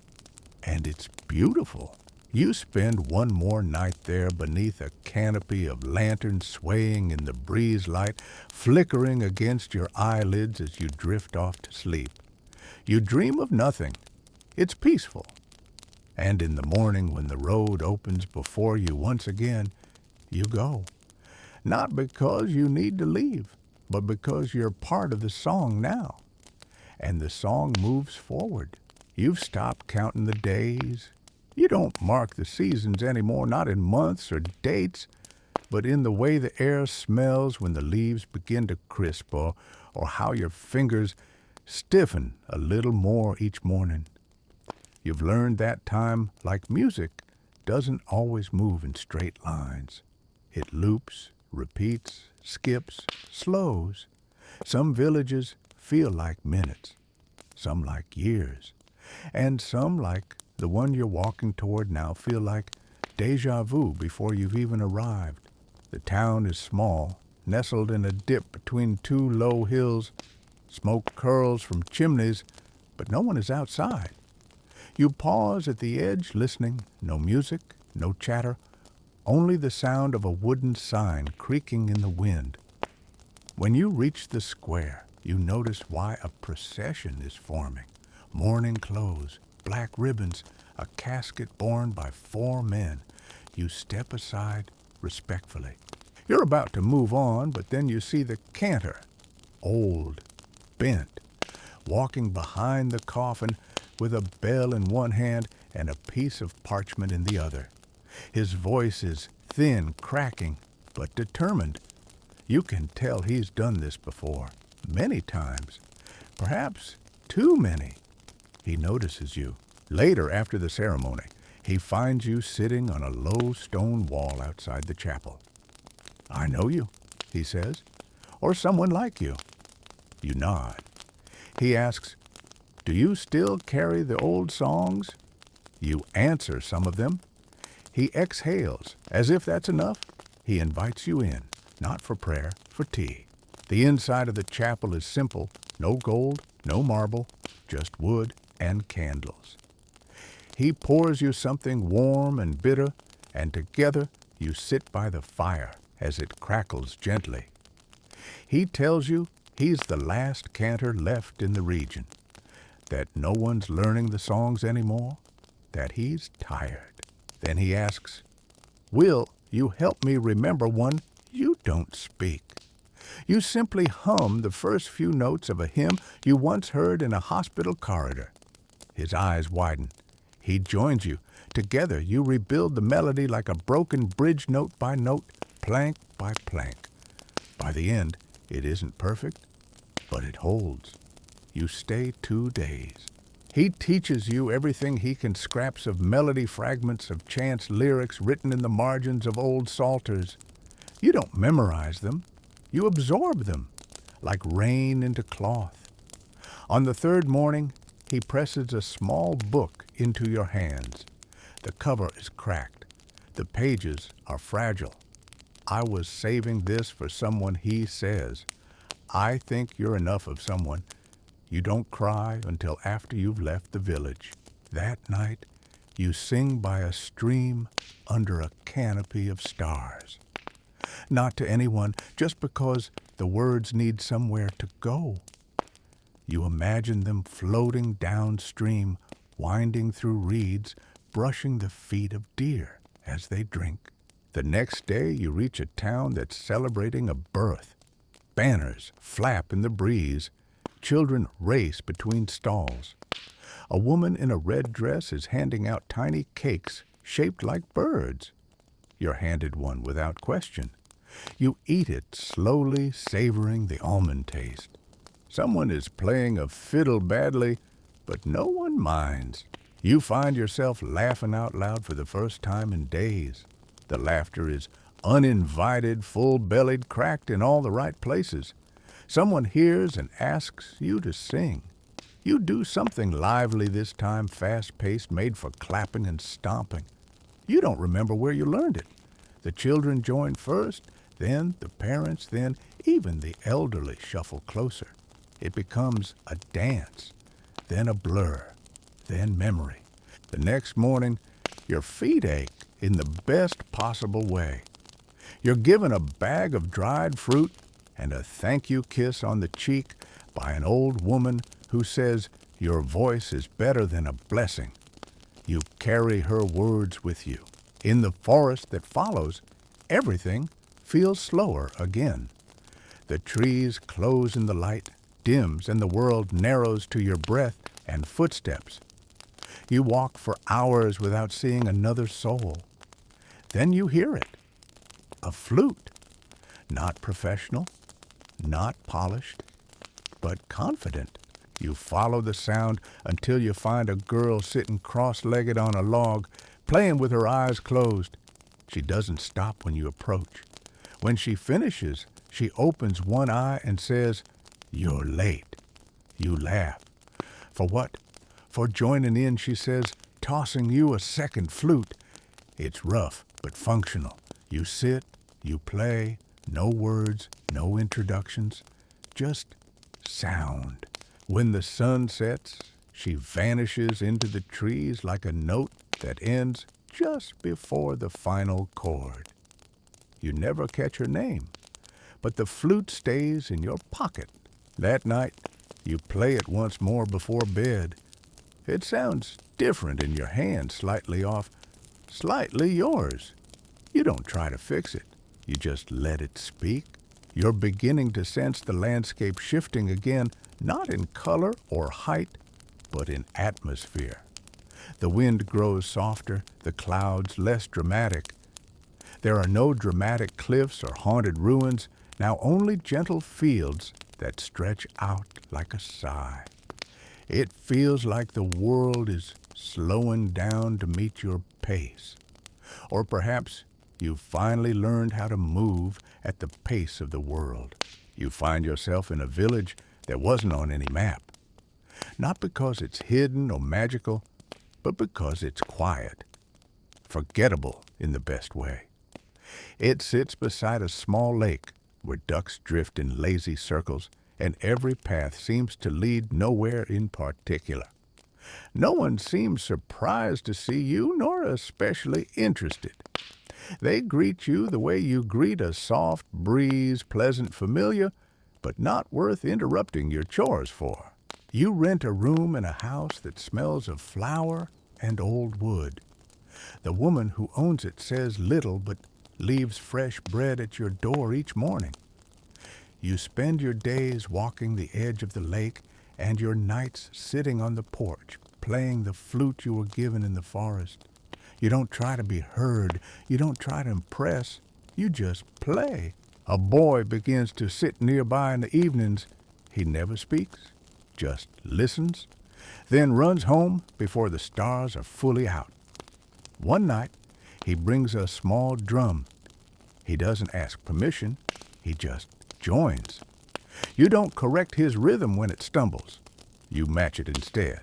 and it's beautiful. You spend one more night there beneath a canopy of lanterns swaying in the breeze light, flickering against your eyelids as you drift off to sleep. You dream of nothing. It's peaceful. And in the morning, when the road opens before you once again, you go. Not because you need to leave, but because you're part of the song now. And the song moves forward. You've stopped counting the days. You don't mark the seasons anymore, not in months or dates, but in the way the air smells when the leaves begin to crisp, or how your fingers stiffen a little more each morning. You've learned that time, like music, doesn't always move in straight lines. It loops, repeats, skips, slows. Some villages feel like minutes, some like years, and some, like the one you're walking toward now, feel like déjà vu before you've even arrived. The town is small, nestled in a dip between two low hills. Smoke curls from chimneys, but no one is outside. You pause at the edge, listening. No music, no chatter, only the sound of a wooden sign creaking in the wind. When you reach the square, you notice why a procession is forming. Mourning clothes, black ribbons, a casket borne by 4 men. You step aside respectfully. You're about to move on, but then you see the cantor, old, bent, walking behind the coffin with a bell in one hand and a piece of parchment in the other. His voice is thin, cracking, but determined. You can tell he's done this before, many times, perhaps too many. He notices you. Later, after the ceremony, he finds you sitting on a low stone wall outside the chapel. "I know you," he says, "or someone like you." You nod. He asks, "Do you still carry the old songs?" You answer some of them. He exhales. As if that's enough, he invites you in, not for prayer, for tea. The inside of the chapel is simple, no gold, no marble, just wood and candles. He pours you something warm and bitter, and together you sit by the fire as it crackles gently. He tells you he's the last cantor left in the region, that no one's learning the songs anymore, that he's tired. Then he asks, "Will you help me remember one you don't speak?" You simply hum the first few notes of a hymn you once heard in a hospital corridor. His eyes widen. He joins you. Together you rebuild the melody like a broken bridge, note by note, plank by plank. By the end, it isn't perfect, but it holds. You stay 2 days. He teaches you everything he can, scraps of melody, fragments of chance lyrics written in the margins of old psalters. You don't memorize them. You absorb them, like rain into cloth. On the 3rd morning, he presses a small book into your hands. The cover is cracked. The pages are fragile. "I was saving this for someone," he says. "I think you're enough of someone." You don't cry until after you've left the village. That night, you sing by a stream under a canopy of stars. Not to anyone, just because the words need somewhere to go. You imagine them floating downstream, winding through reeds, brushing the feet of deer as they drink. The next day you reach a town that's celebrating a birth. Banners flap in the breeze. Children race between stalls. A woman in a red dress is handing out tiny cakes shaped like birds. You're handed one without question. You eat it slowly, savoring the almond taste. Someone is playing a fiddle badly, but no one minds. You find yourself laughing out loud for the first time in days. The laughter is uninvited, full-bellied, cracked in all the right places. Someone hears and asks you to sing. You do something lively this time, fast-paced, made for clapping and stomping. You don't remember where you learned it. The children join first, then the parents, then even the elderly shuffle closer. It becomes a dance, then a blur, then memory. The next morning, your feet ache in the best possible way. You're given a bag of dried fruit and a thank you kiss on the cheek by an old woman who says your voice is better than a blessing. You carry her words with you. In the forest that follows, everything feels slower again. The trees close in the light, dims, and the world narrows to your breath and footsteps. You walk for hours without seeing another soul. Then you hear it. A flute. Not professional, not polished, but confident. You follow the sound until you find a girl sitting cross-legged on a log, playing with her eyes closed. She doesn't stop when you approach. When she finishes, she opens one eye and says, "You're late." You laugh. For what? For joining in, she says, tossing you a second flute. It's rough, but functional. You sit, you play, no words, no introductions, just sound. When the sun sets, she vanishes into the trees like a note that ends just before the final chord. You never catch her name, but the flute stays in your pocket. That night, you play it once more before bed. It sounds different in your hand, slightly off, slightly yours. You don't try to fix it. You just let it speak. You're beginning to sense the landscape shifting again, not in color or height, but in atmosphere. The wind grows softer, the clouds less dramatic. There are no dramatic cliffs or haunted ruins, now only gentle fields that stretch out like a sigh. It feels like the world is slowing down to meet your pace. Or perhaps you've finally learned how to move at the pace of the world. You find yourself in a village that wasn't on any map. Not because it's hidden or magical, but because it's quiet. Forgettable in the best way. It sits beside a small lake where ducks drift in lazy circles, and every path seems to lead nowhere in particular. No one seems surprised to see you, nor especially interested. They greet you the way you greet a soft breeze, pleasant, familiar, but not worth interrupting your chores for. You rent a room in a house that smells of flour and old wood. The woman who owns it says little, but leaves fresh bread at your door each morning. You spend your days walking the edge of the lake and your nights sitting on the porch, playing the flute you were given in the forest. You don't try to be heard. You don't try to impress. You just play. A boy begins to sit nearby in the evenings. He never speaks, just listens, then runs home before the stars are fully out. One night, he brings a small drum. He doesn't ask permission. He just joins. You don't correct his rhythm when it stumbles. You match it instead.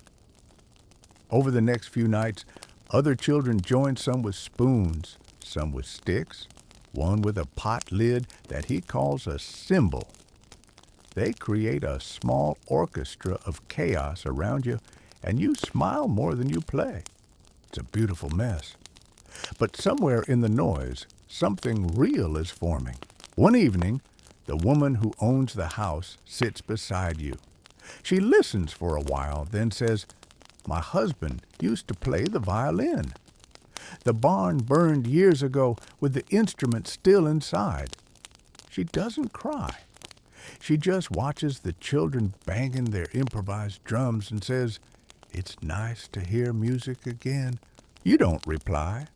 Over the next few nights, other children join, some with spoons, some with sticks, one with a pot lid that he calls a cymbal. They create a small orchestra of chaos around you, and you smile more than you play. It's a beautiful mess. But somewhere in the noise, something real is forming. One evening, the woman who owns the house sits beside you. She listens for a while, then says, My husband used to play the violin. The barn burned years ago with the instrument still inside. She doesn't cry. She just watches the children banging their improvised drums and says, "It's nice to hear music again." You don't reply.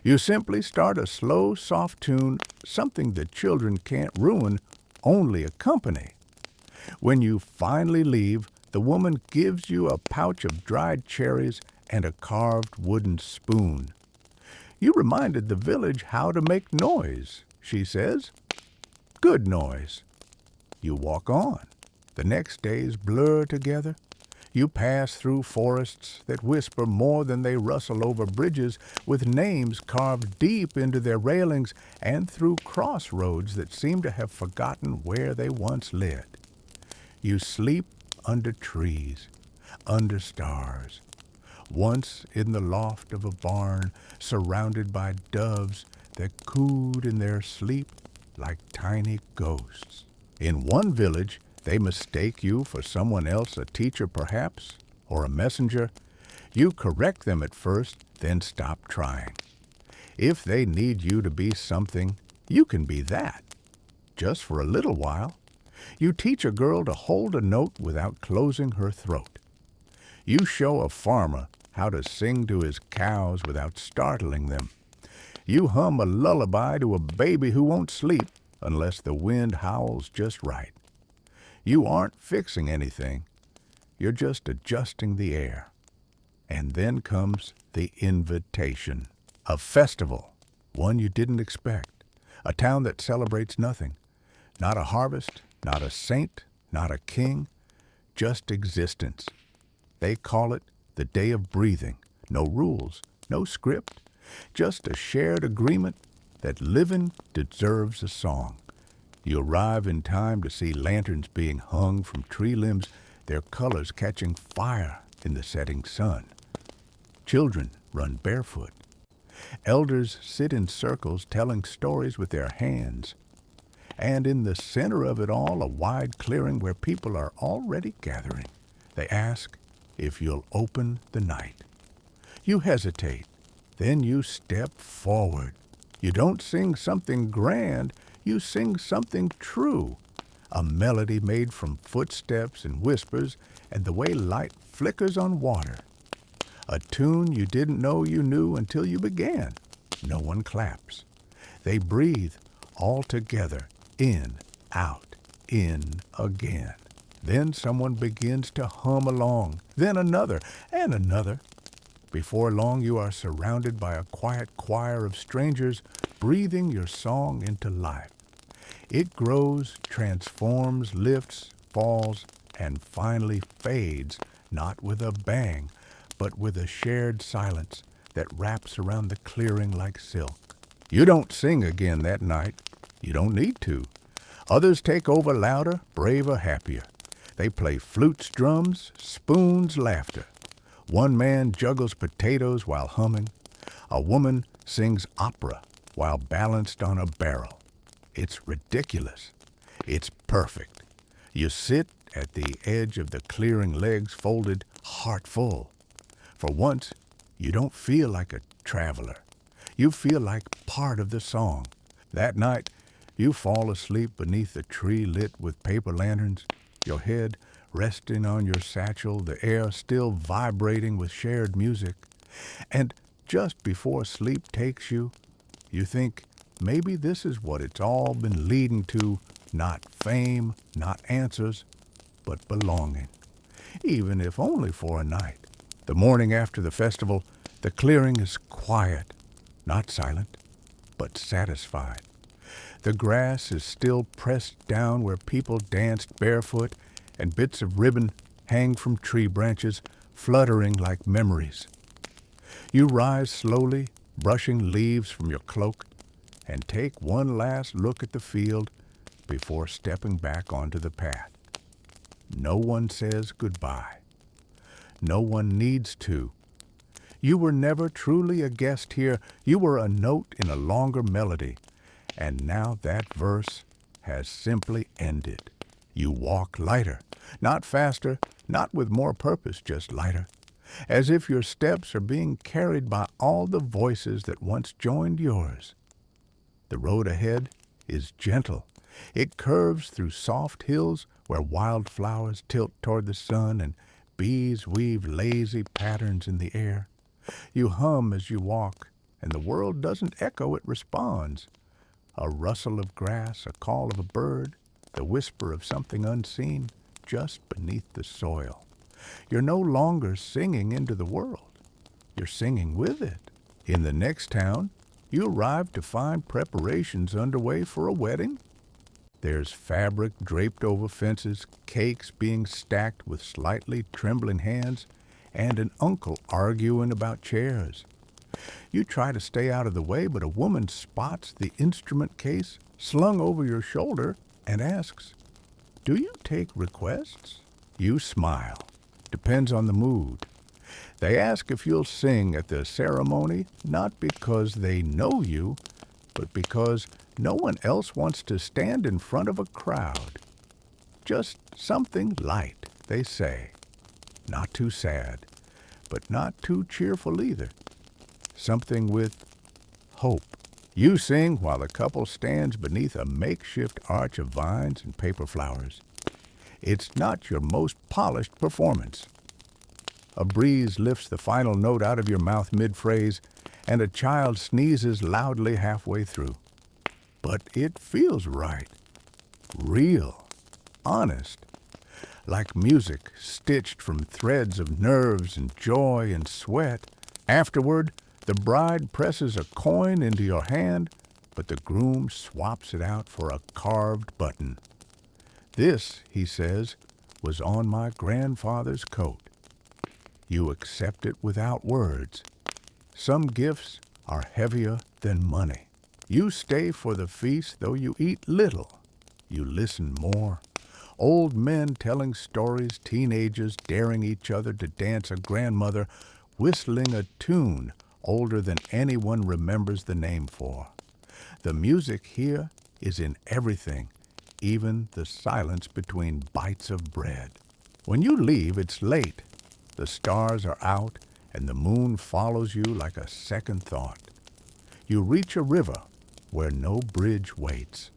You simply start a slow, soft tune, something the children can't ruin, only accompany. When you finally leave, the woman gives you a pouch of dried cherries and a carved wooden spoon. "You reminded the village how to make noise," she says. "Good noise." You walk on. The next days blur together. You pass through forests that whisper more than they rustle over bridges with names carved deep into their railings, and through crossroads that seem to have forgotten where they once led. You sleep under trees, under stars, once in the loft of a barn, surrounded by doves that cooed in their sleep like tiny ghosts. In one village, they mistake you for someone else, a teacher perhaps, or a messenger. You correct them at first, then stop trying. If they need you to be something, you can be that, just for a little while. You teach a girl to hold a note without closing her throat. You show a farmer how to sing to his cows without startling them. You hum a lullaby to a baby who won't sleep unless the wind howls just right. You aren't fixing anything. You're just adjusting the air. And then comes the invitation. A festival, one you didn't expect. A town that celebrates nothing. Not a harvest, not a saint, not a king, just existence. They call it the day of breathing. No rules, no script, just a shared agreement that living deserves a song. You arrive in time to see lanterns being hung from tree limbs, their colors catching fire in the setting sun. Children run barefoot. Elders sit in circles telling stories with their hands. And in the center of it all, a wide clearing where people are already gathering. They ask if you'll open the night. You hesitate. Then you step forward. You don't sing something grand. You sing something true, a melody made from footsteps and whispers and the way light flickers on water. A tune you didn't know you knew until you began. No one claps. They breathe all together, in, out, in, again. Then someone begins to hum along, then another, and another. Before long you are surrounded by a quiet choir of strangers breathing your song into life. It grows, transforms, lifts, falls, and finally fades, not with a bang, but with a shared silence that wraps around the clearing like silk. You don't sing again that night. You don't need to. Others take over louder, braver, happier. They play flutes, drums, spoons, laughter. One man juggles potatoes while humming. A woman sings opera while balanced on a barrel. It's ridiculous. It's perfect. You sit at the edge of the clearing, legs folded, heart full. For once, you don't feel like a traveler. You feel like part of the song. That night, you fall asleep beneath a tree lit with paper lanterns, your head resting on your satchel, the air still vibrating with shared music. And just before sleep takes you, you think, maybe this is what it's all been leading to, not fame, not answers, but belonging, even if only for a night. The morning after the festival, the clearing is quiet, not silent, but satisfied. The grass is still pressed down where people danced barefoot, and bits of ribbon hang from tree branches, fluttering like memories. You rise slowly, brushing leaves from your cloak, and take one last look at the field before stepping back onto the path. No one says goodbye. No one needs to. You were never truly a guest here. You were a note in a longer melody, and now that verse has simply ended. You walk lighter, not faster, not with more purpose, just lighter. as if your steps are being carried by all the voices that once joined yours. The road ahead is gentle. It curves through soft hills where wildflowers tilt toward the sun and bees weave lazy patterns in the air. You hum as you walk, and the world doesn't echo, it responds. A rustle of grass, a call of a bird, the whisper of something unseen just beneath the soil. You're no longer singing into the world. You're singing with it. In the next town, you arrive to find preparations underway for a wedding. There's fabric draped over fences, cakes being stacked with slightly trembling hands, and an uncle arguing about chairs. You try to stay out of the way, but a woman spots the instrument case slung over your shoulder and asks, "Do you take requests?" You smile. Depends on the mood. They ask if you'll sing at the ceremony, not because they know you, but because no one else wants to stand in front of a crowd. Just something light, they say. Not too sad, but not too cheerful either. Something with hope. You sing while the couple stands beneath a makeshift arch of vines and paper flowers. It's not your most polished performance. A breeze lifts the final note out of your mouth mid-phrase, and a child sneezes loudly halfway through. But it feels right. Real. Honest. Like music stitched from threads of nerves and joy and sweat. Afterward, the bride presses a coin into your hand, but the groom swaps it out for a carved button. "This," he says, "was on my grandfather's coat." You accept it without words. Some gifts are heavier than money. You stay for the feast, though you eat little. You listen more. Old men telling stories, teenagers daring each other to dance, a grandmother whistling a tune older than anyone remembers the name for. The music here is in everything, even the silence between bites of bread. When you leave, it's late. The stars are out, and the moon follows you like a second thought. You reach a river where no bridge waits.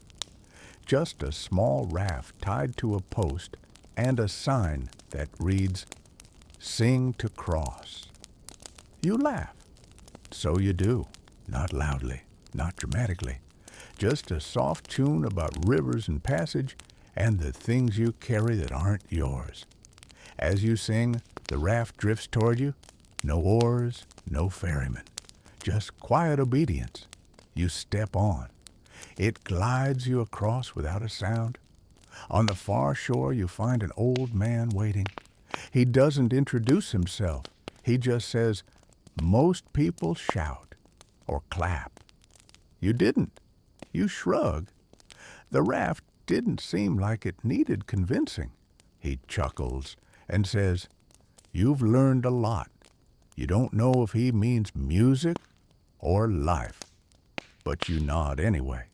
Just a small raft tied to a post and a sign that reads, "Sing to cross." You laugh. So you do. Not loudly, not dramatically. Just a soft tune about rivers and passage and the things you carry that aren't yours. As you sing, the raft drifts toward you. No oars, no ferryman. Just quiet obedience. You step on. It glides you across without a sound. On the far shore, you find an old man waiting. He doesn't introduce himself. He just says, "Most people shout or clap." You didn't. You shrug. The raft didn't seem like it needed convincing. He chuckles and says, "You've learned a lot." You don't know if he means music or life, but you nod anyway.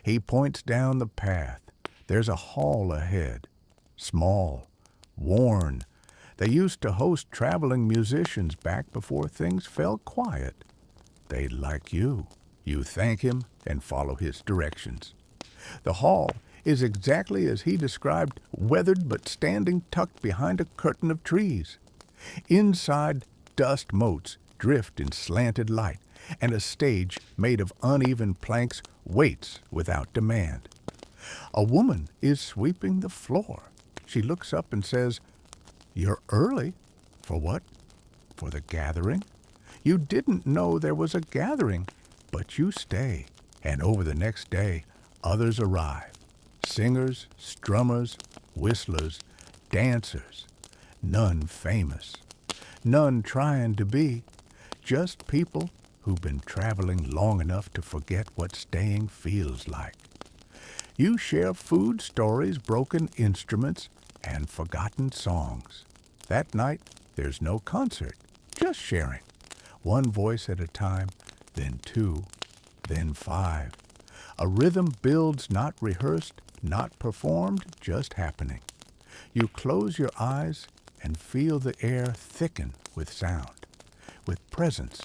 He points down the path. There's a hall ahead. Small, worn. They used to host traveling musicians back before things fell quiet. They like you. You thank him and follow his directions. The hall is exactly as he described, weathered but standing tucked behind a curtain of trees. Inside, dust motes drift in slanted light, and a stage made of uneven planks waits without demand. A woman is sweeping the floor. She looks up and says, "You're early." "For what?" "For the gathering." You didn't know there was a gathering, but you stay. And over the next day, others arrive. Singers, strummers, whistlers, dancers. None famous. None trying to be. Just people who've been traveling long enough to forget what staying feels like. You share food stories, broken instruments, and forgotten songs. That night, there's no concert, just sharing. One voice at a time, then two, then five. A rhythm builds, not rehearsed, not performed, just happening. You close your eyes and feel the air thicken with sound, with presence,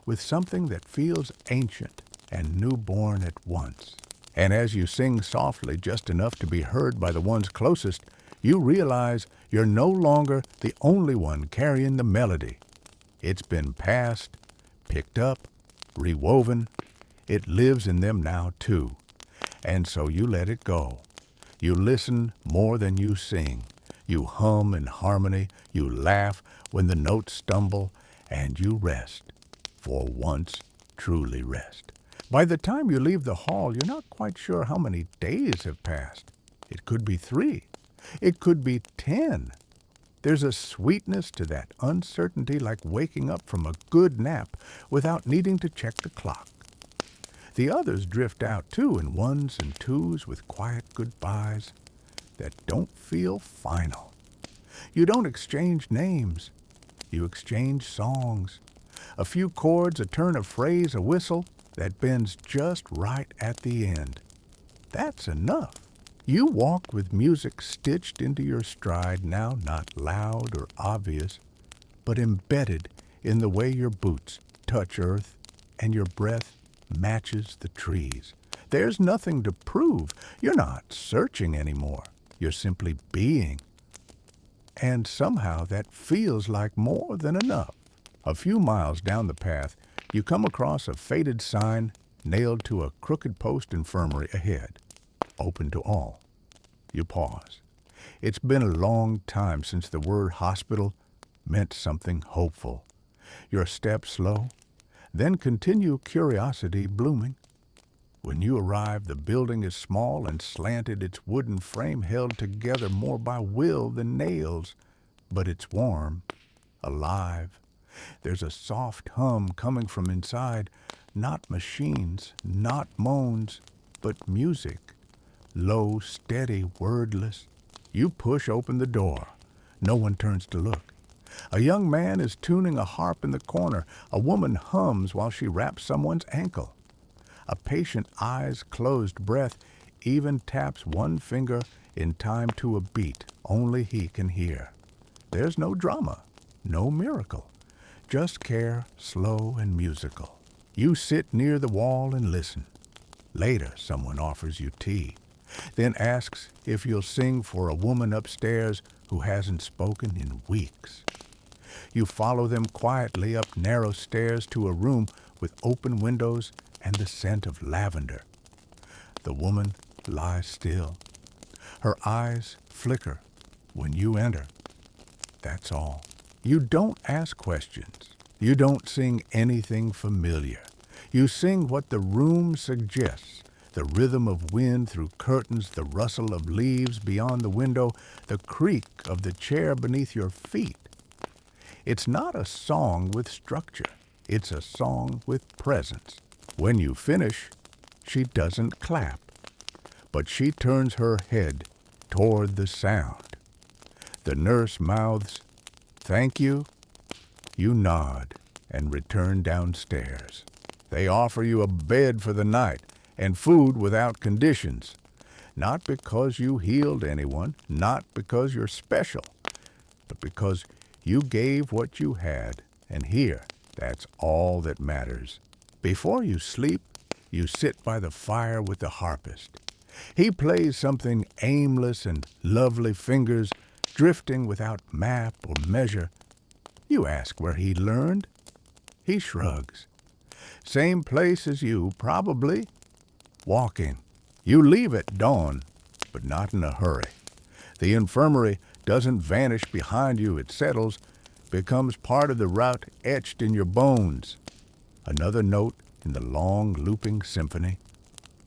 with something that feels ancient and newborn at once. And as you sing softly just enough to be heard by the ones closest, you realize you're no longer the only one carrying the melody. It's been passed, picked up, rewoven. It lives in them now too. And so you let it go. You listen more than you sing. You hum in harmony. You laugh when the notes stumble. And you rest. For once, truly rest. By the time you leave the hall, you're not quite sure how many days have passed. It could be 3. It could be 10. There's a sweetness to that uncertainty, like waking up from a good nap without needing to check the clock. The others drift out too in ones and twos with quiet goodbyes that don't feel final. You don't exchange names. You exchange songs. A few chords, a turn of phrase, a whistle that bends just right at the end. That's enough. You walk with music stitched into your stride, now not loud or obvious, but embedded in the way your boots touch earth and your breath matches the trees. There's nothing to prove. You're not searching anymore. You're simply being. And somehow that feels like more than enough. A few miles down the path, you come across a faded sign nailed to a crooked post infirmary ahead. Open to all. You pause. It's been a long time since the word hospital meant something hopeful. Your step slow, then continue curiosity blooming. When you arrive, the building is small and slanted, its wooden frame held together more by will than nails. But it's warm, alive. There's a soft hum coming from inside, not machines, not moans, but music. Low, steady, wordless. You push open the door. No one turns to look. A young man is tuning a harp in the corner. A woman hums while she wraps someone's ankle. A patient, eyes closed, breath, even taps one finger in time to a beat only he can hear. There's no drama, no miracle. Just care, slow and musical. You sit near the wall and listen. Later, someone offers you tea, then asks if you'll sing for a woman upstairs who hasn't spoken in weeks. You follow them quietly up narrow stairs to a room with open windows and the scent of lavender. The woman lies still. Her eyes flicker when you enter. That's all. You don't ask questions. You don't sing anything familiar. You sing what the room suggests, the rhythm of wind through curtains, the rustle of leaves beyond the window, the creak of the chair beneath your feet. It's not a song with structure. It's a song with presence. When you finish, she doesn't clap, but she turns her head toward the sound. The nurse mouths, "Thank you." You nod and return downstairs. They offer you a bed for the night and food without conditions. Not because you healed anyone, not because you're special, but because you gave what you had, and here, that's all that matters. Before you sleep, you sit by the fire with the harpist. He plays something aimless and lovely fingers drifting without map or measure. You ask where he learned. He shrugs. Same place as you, probably. Walking. You leave at dawn, but not in a hurry. The infirmary doesn't vanish behind you. It settles, becomes part of the route etched in your bones. Another note in the long looping symphony.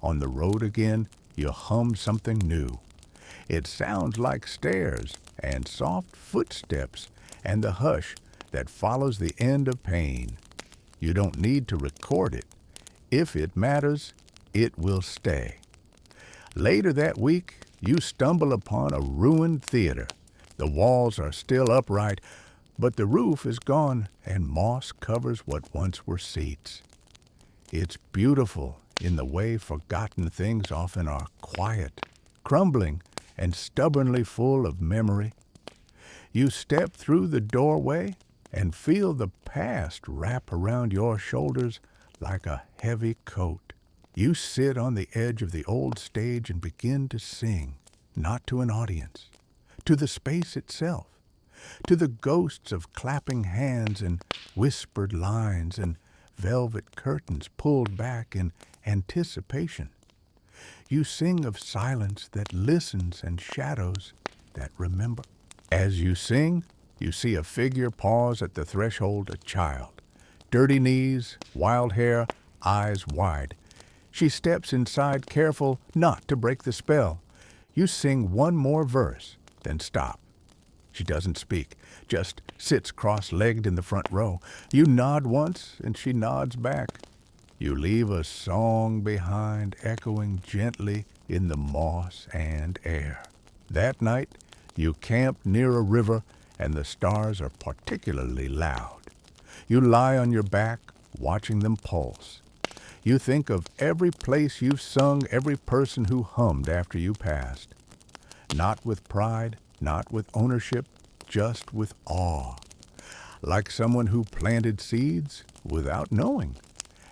On the road again, you hum something new. It sounds like stairs and soft footsteps and the hush that follows the end of pain. You don't need to record it. If it matters, it will stay. Later that week, you stumble upon a ruined theater. The walls are still upright, but the roof is gone and moss covers what once were seats. It's beautiful in the way forgotten things often are, quiet, crumbling, and stubbornly full of memory. You step through the doorway and feel the past wrap around your shoulders like a heavy coat. You sit on the edge of the old stage and begin to sing, not to an audience, to the space itself, to the ghosts of clapping hands and whispered lines and velvet curtains pulled back in anticipation. You sing of silence that listens and shadows that remember. As you sing, you see a figure pause at the threshold, a child. Dirty knees, wild hair, eyes wide. She steps inside, careful not to break the spell. You sing one more verse, then stop. She doesn't speak, just sits cross-legged in the front row. You nod once, and she nods back. You leave a song behind, echoing gently in the moss and air. That night, you camp near a river, and the stars are particularly loud. You lie on your back, watching them pulse. You think of every place you've sung, every person who hummed after you passed. Not with pride, not with ownership, just with awe. Like someone who planted seeds without knowing,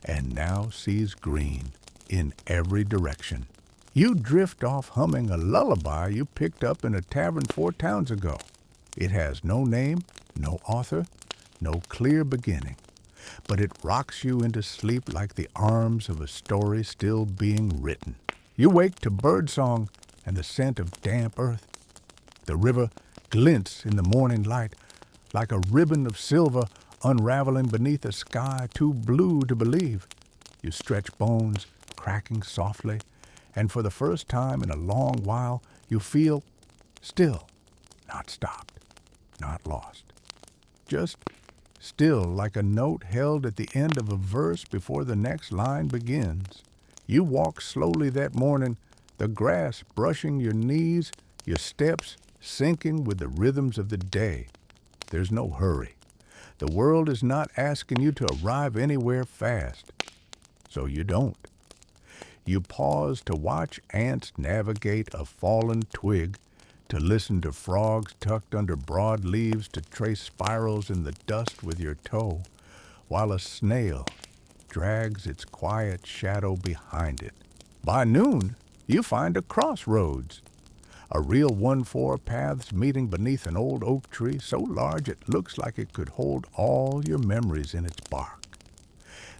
and now sees green in every direction. You drift off humming a lullaby you picked up in a tavern 4 towns ago. It has no name, no author, no clear beginning, but it rocks you into sleep like the arms of a story still being written. You wake to birdsong and the scent of damp earth. The river glints in the morning light like a ribbon of silver unraveling beneath a sky too blue to believe. You stretch bones, cracking softly, and for the first time in a long while, you feel still, not stopped, not lost. Just still, like a note held at the end of a verse before the next line begins. You walk slowly that morning, the grass brushing your knees, your steps syncing with the rhythms of the day. There's no hurry. The world is not asking you to arrive anywhere fast, so you don't. You pause to watch ants navigate a fallen twig, to listen to frogs tucked under broad leaves, to trace spirals in the dust with your toe, while a snail drags its quiet shadow behind it. By noon, you find a crossroads, a real 1-4 paths meeting beneath an old oak tree so large it looks like it could hold all your memories in its bark.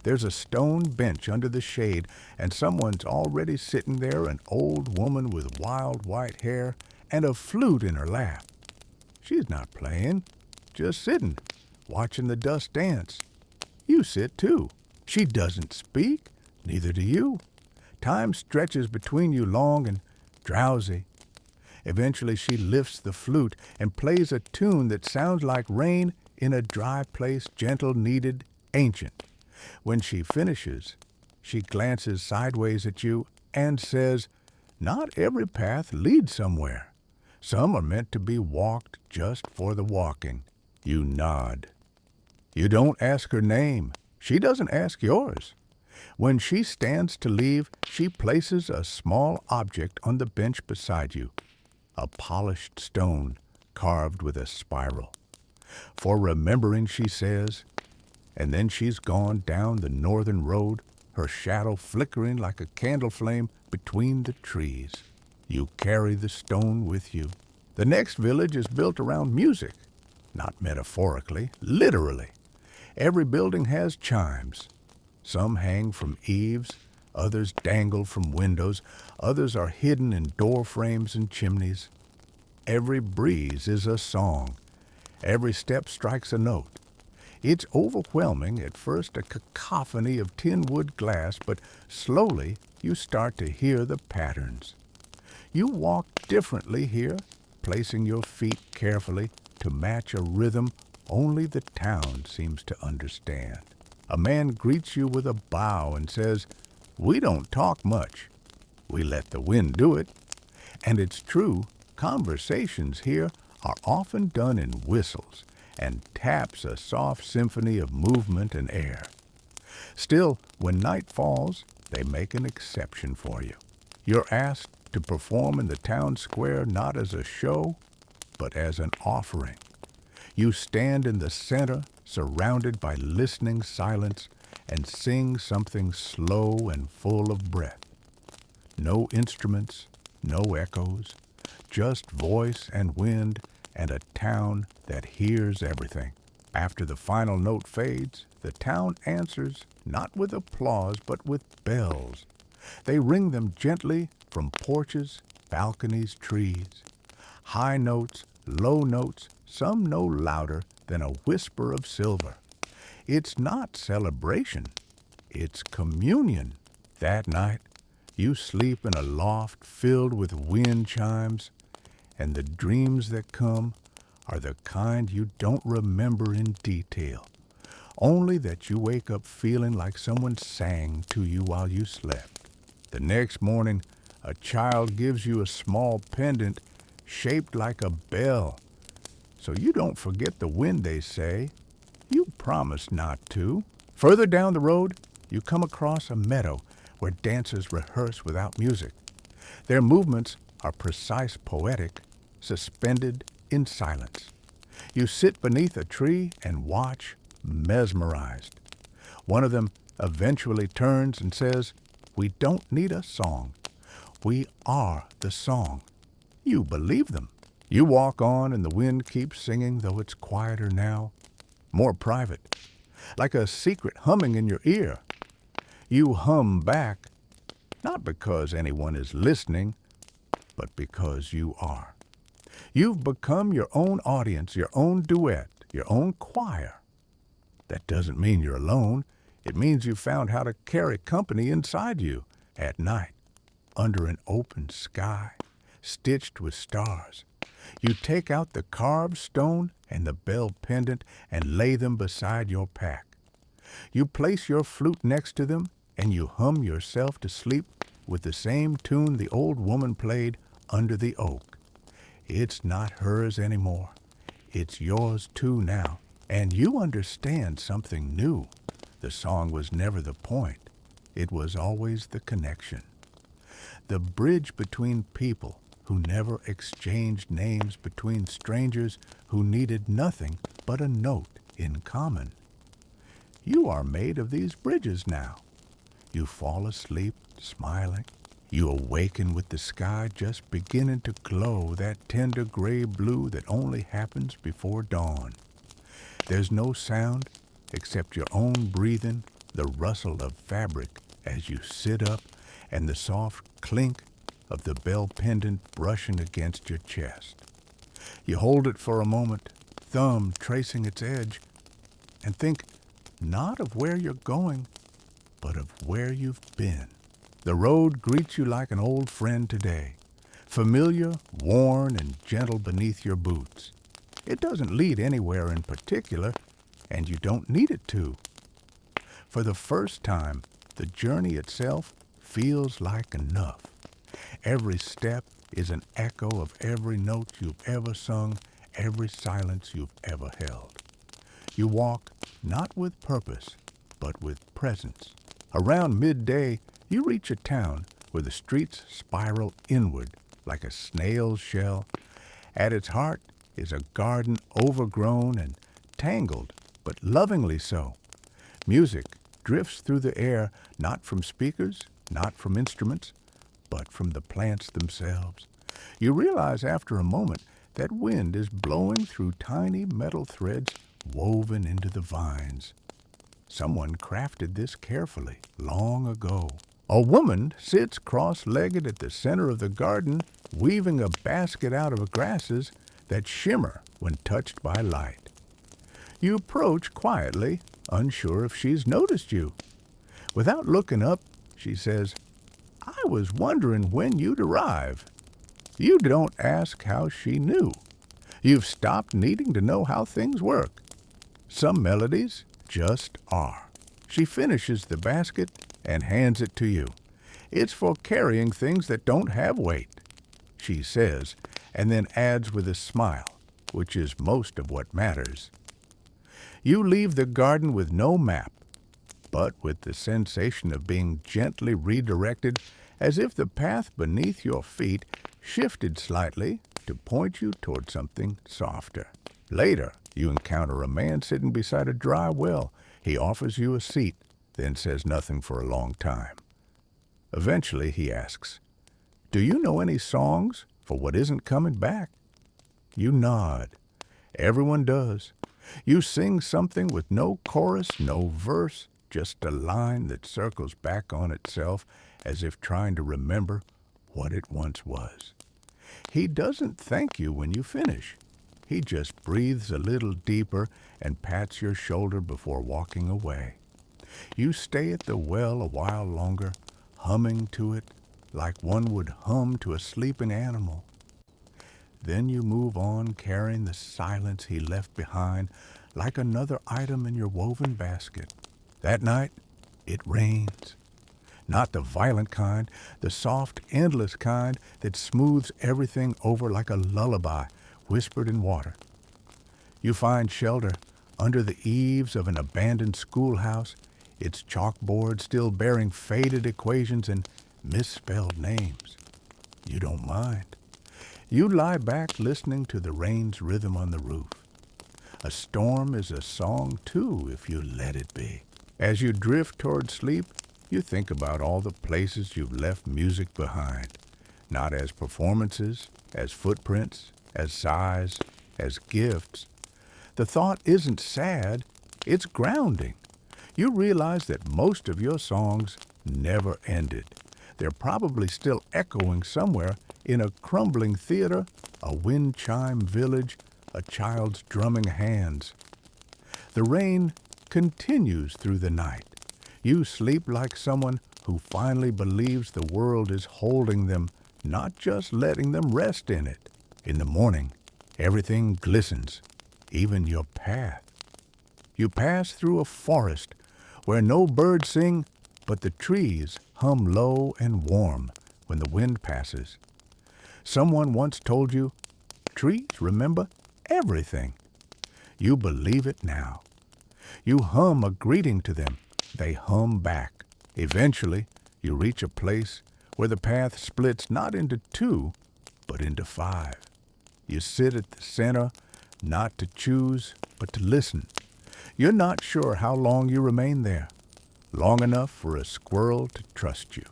There's a stone bench under the shade, and someone's already sitting there, an old woman with wild white hair and a flute in her lap. She's not playing, just sitting, watching the dust dance. You sit too. She doesn't speak, neither do you. Time stretches between you long and drowsy. Eventually she lifts the flute and plays a tune that sounds like rain in a dry place, gentle, needed, ancient. When she finishes, she glances sideways at you and says, "Not every path leads somewhere. Some are meant to be walked just for the walking." You nod. You don't ask her name. She doesn't ask yours. When she stands to leave, she places a small object on the bench beside you, a polished stone carved with a spiral. "For remembering," she says, and then she's gone down the northern road, her shadow flickering like a candle flame between the trees. You carry the stone with you. The next village is built around music, not metaphorically, literally. Every building has chimes. Some hang from eaves, others dangle from windows, others are hidden in door frames and chimneys. Every breeze is a song. Every step strikes a note. It's overwhelming, at first a cacophony of tin wood glass, but slowly you start to hear the patterns. You walk differently here, placing your feet carefully to match a rhythm only the town seems to understand. A man greets you with a bow and says, "We don't talk much. We let the wind do it." And it's true, conversations here are often done in whistles, and taps a soft symphony of movement and air. Still, when night falls, they make an exception for you. You're asked to perform in the town square not as a show, but as an offering. You stand in the center, surrounded by listening silence, and sing something slow and full of breath. No instruments, no echoes, just voice and wind and a town that hears everything. After the final note fades, the town answers not with applause but with bells. They ring them gently from porches, balconies, trees. High notes, low notes, some no louder than a whisper of silver. It's not celebration, it's communion. That night, you sleep in a loft filled with wind chimes, and the dreams that come are the kind you don't remember in detail, only that you wake up feeling like someone sang to you while you slept. The next morning, a child gives you a small pendant shaped like a bell, so you don't forget the wind they say. You promise not to. Further down the road, you come across a meadow where dancers rehearse without music. Their movements are precise, poetic, suspended in silence. You sit beneath a tree and watch, mesmerized. One of them eventually turns and says, "We don't need a song. We are the song." You believe them. You walk on and the wind keeps singing, though it's quieter now, more private, like a secret humming in your ear. You hum back, not because anyone is listening, but because you are. You've become your own audience, your own duet, your own choir. That doesn't mean you're alone. It means you found how to carry company inside you at night, under an open sky, stitched with stars. You take out the carved stone and the bell pendant and lay them beside your pack. You place your flute next to them and you hum yourself to sleep with the same tune the old woman played under the oak. It's not hers anymore. It's yours too now. And you understand something new. The song was never the point. It was always the connection. The bridge between people who never exchanged names, between strangers who needed nothing but a note in common. You are made of these bridges now. You fall asleep smiling. You awaken with the sky just beginning to glow, that tender gray blue that only happens before dawn. There's no sound except your own breathing, the rustle of fabric as you sit up, and the soft clink of the bell pendant brushing against your chest. You hold it for a moment, thumb tracing its edge, and think not of where you're going, but of where you've been. The road greets you like an old friend today, familiar, worn, and gentle beneath your boots. It doesn't lead anywhere in particular, and you don't need it to. For the first time, the journey itself feels like enough. Every step is an echo of every note you've ever sung, every silence you've ever held. You walk not with purpose, but with presence. Around midday, you reach a town where the streets spiral inward like a snail's shell. At its heart is a garden overgrown and tangled, but lovingly so. Music drifts through the air, not from speakers, not from instruments, but from the plants themselves. You realize after a moment that wind is blowing through tiny metal threads woven into the vines. Someone crafted this carefully long ago. A woman sits cross-legged at the center of the garden, weaving a basket out of grasses that shimmer when touched by light. You approach quietly, unsure if she's noticed you. Without looking up, she says, "I was wondering when you'd arrive." You don't ask how she knew. You've stopped needing to know how things work. Some melodies just are. She finishes the basket and hands it to you. "It's for carrying things that don't have weight," she says, and then adds with a smile, which is most of what matters. You leave the garden with no map, but with the sensation of being gently redirected, as if the path beneath your feet shifted slightly to point you toward something softer. Later, you encounter a man sitting beside a dry well. He offers you a seat, then says nothing for a long time. Eventually, he asks, "Do you know any songs for what isn't coming back?" You nod. Everyone does. You sing something with no chorus, no verse, just a line that circles back on itself as if trying to remember what it once was. He doesn't thank you when you finish. He just breathes a little deeper and pats your shoulder before walking away. You stay at the well a while longer, humming to it like one would hum to a sleeping animal. Then you move on, carrying the silence he left behind like another item in your woven basket. That night, it rains. Not the violent kind, the soft, endless kind that smooths everything over like a lullaby whispered in water. You find shelter under the eaves of an abandoned schoolhouse, its chalkboard still bearing faded equations and misspelled names. You don't mind. You lie back listening to the rain's rhythm on the roof. A storm is a song, too, if you let it be. As you drift toward sleep, you think about all the places you've left music behind, not as performances, as footprints, as sighs, as gifts. The thought isn't sad, it's grounding. You realize that most of your songs never ended. They're probably still echoing somewhere in a crumbling theater, a wind chime village, a child's drumming hands. The rain continues through the night. You sleep like someone who finally believes the world is holding them, not just letting them rest in it. In the morning, everything glistens, even your path. You pass through a forest where no birds sing, but the trees hum low and warm when the wind passes. Someone once told you, trees remember everything. You believe it now. You hum a greeting to them. They hum back. Eventually, you reach a place where the path splits not into two, but into five. You sit at the center, not to choose, but to listen. You're not sure how long you remain there. Long enough for a squirrel to trust you.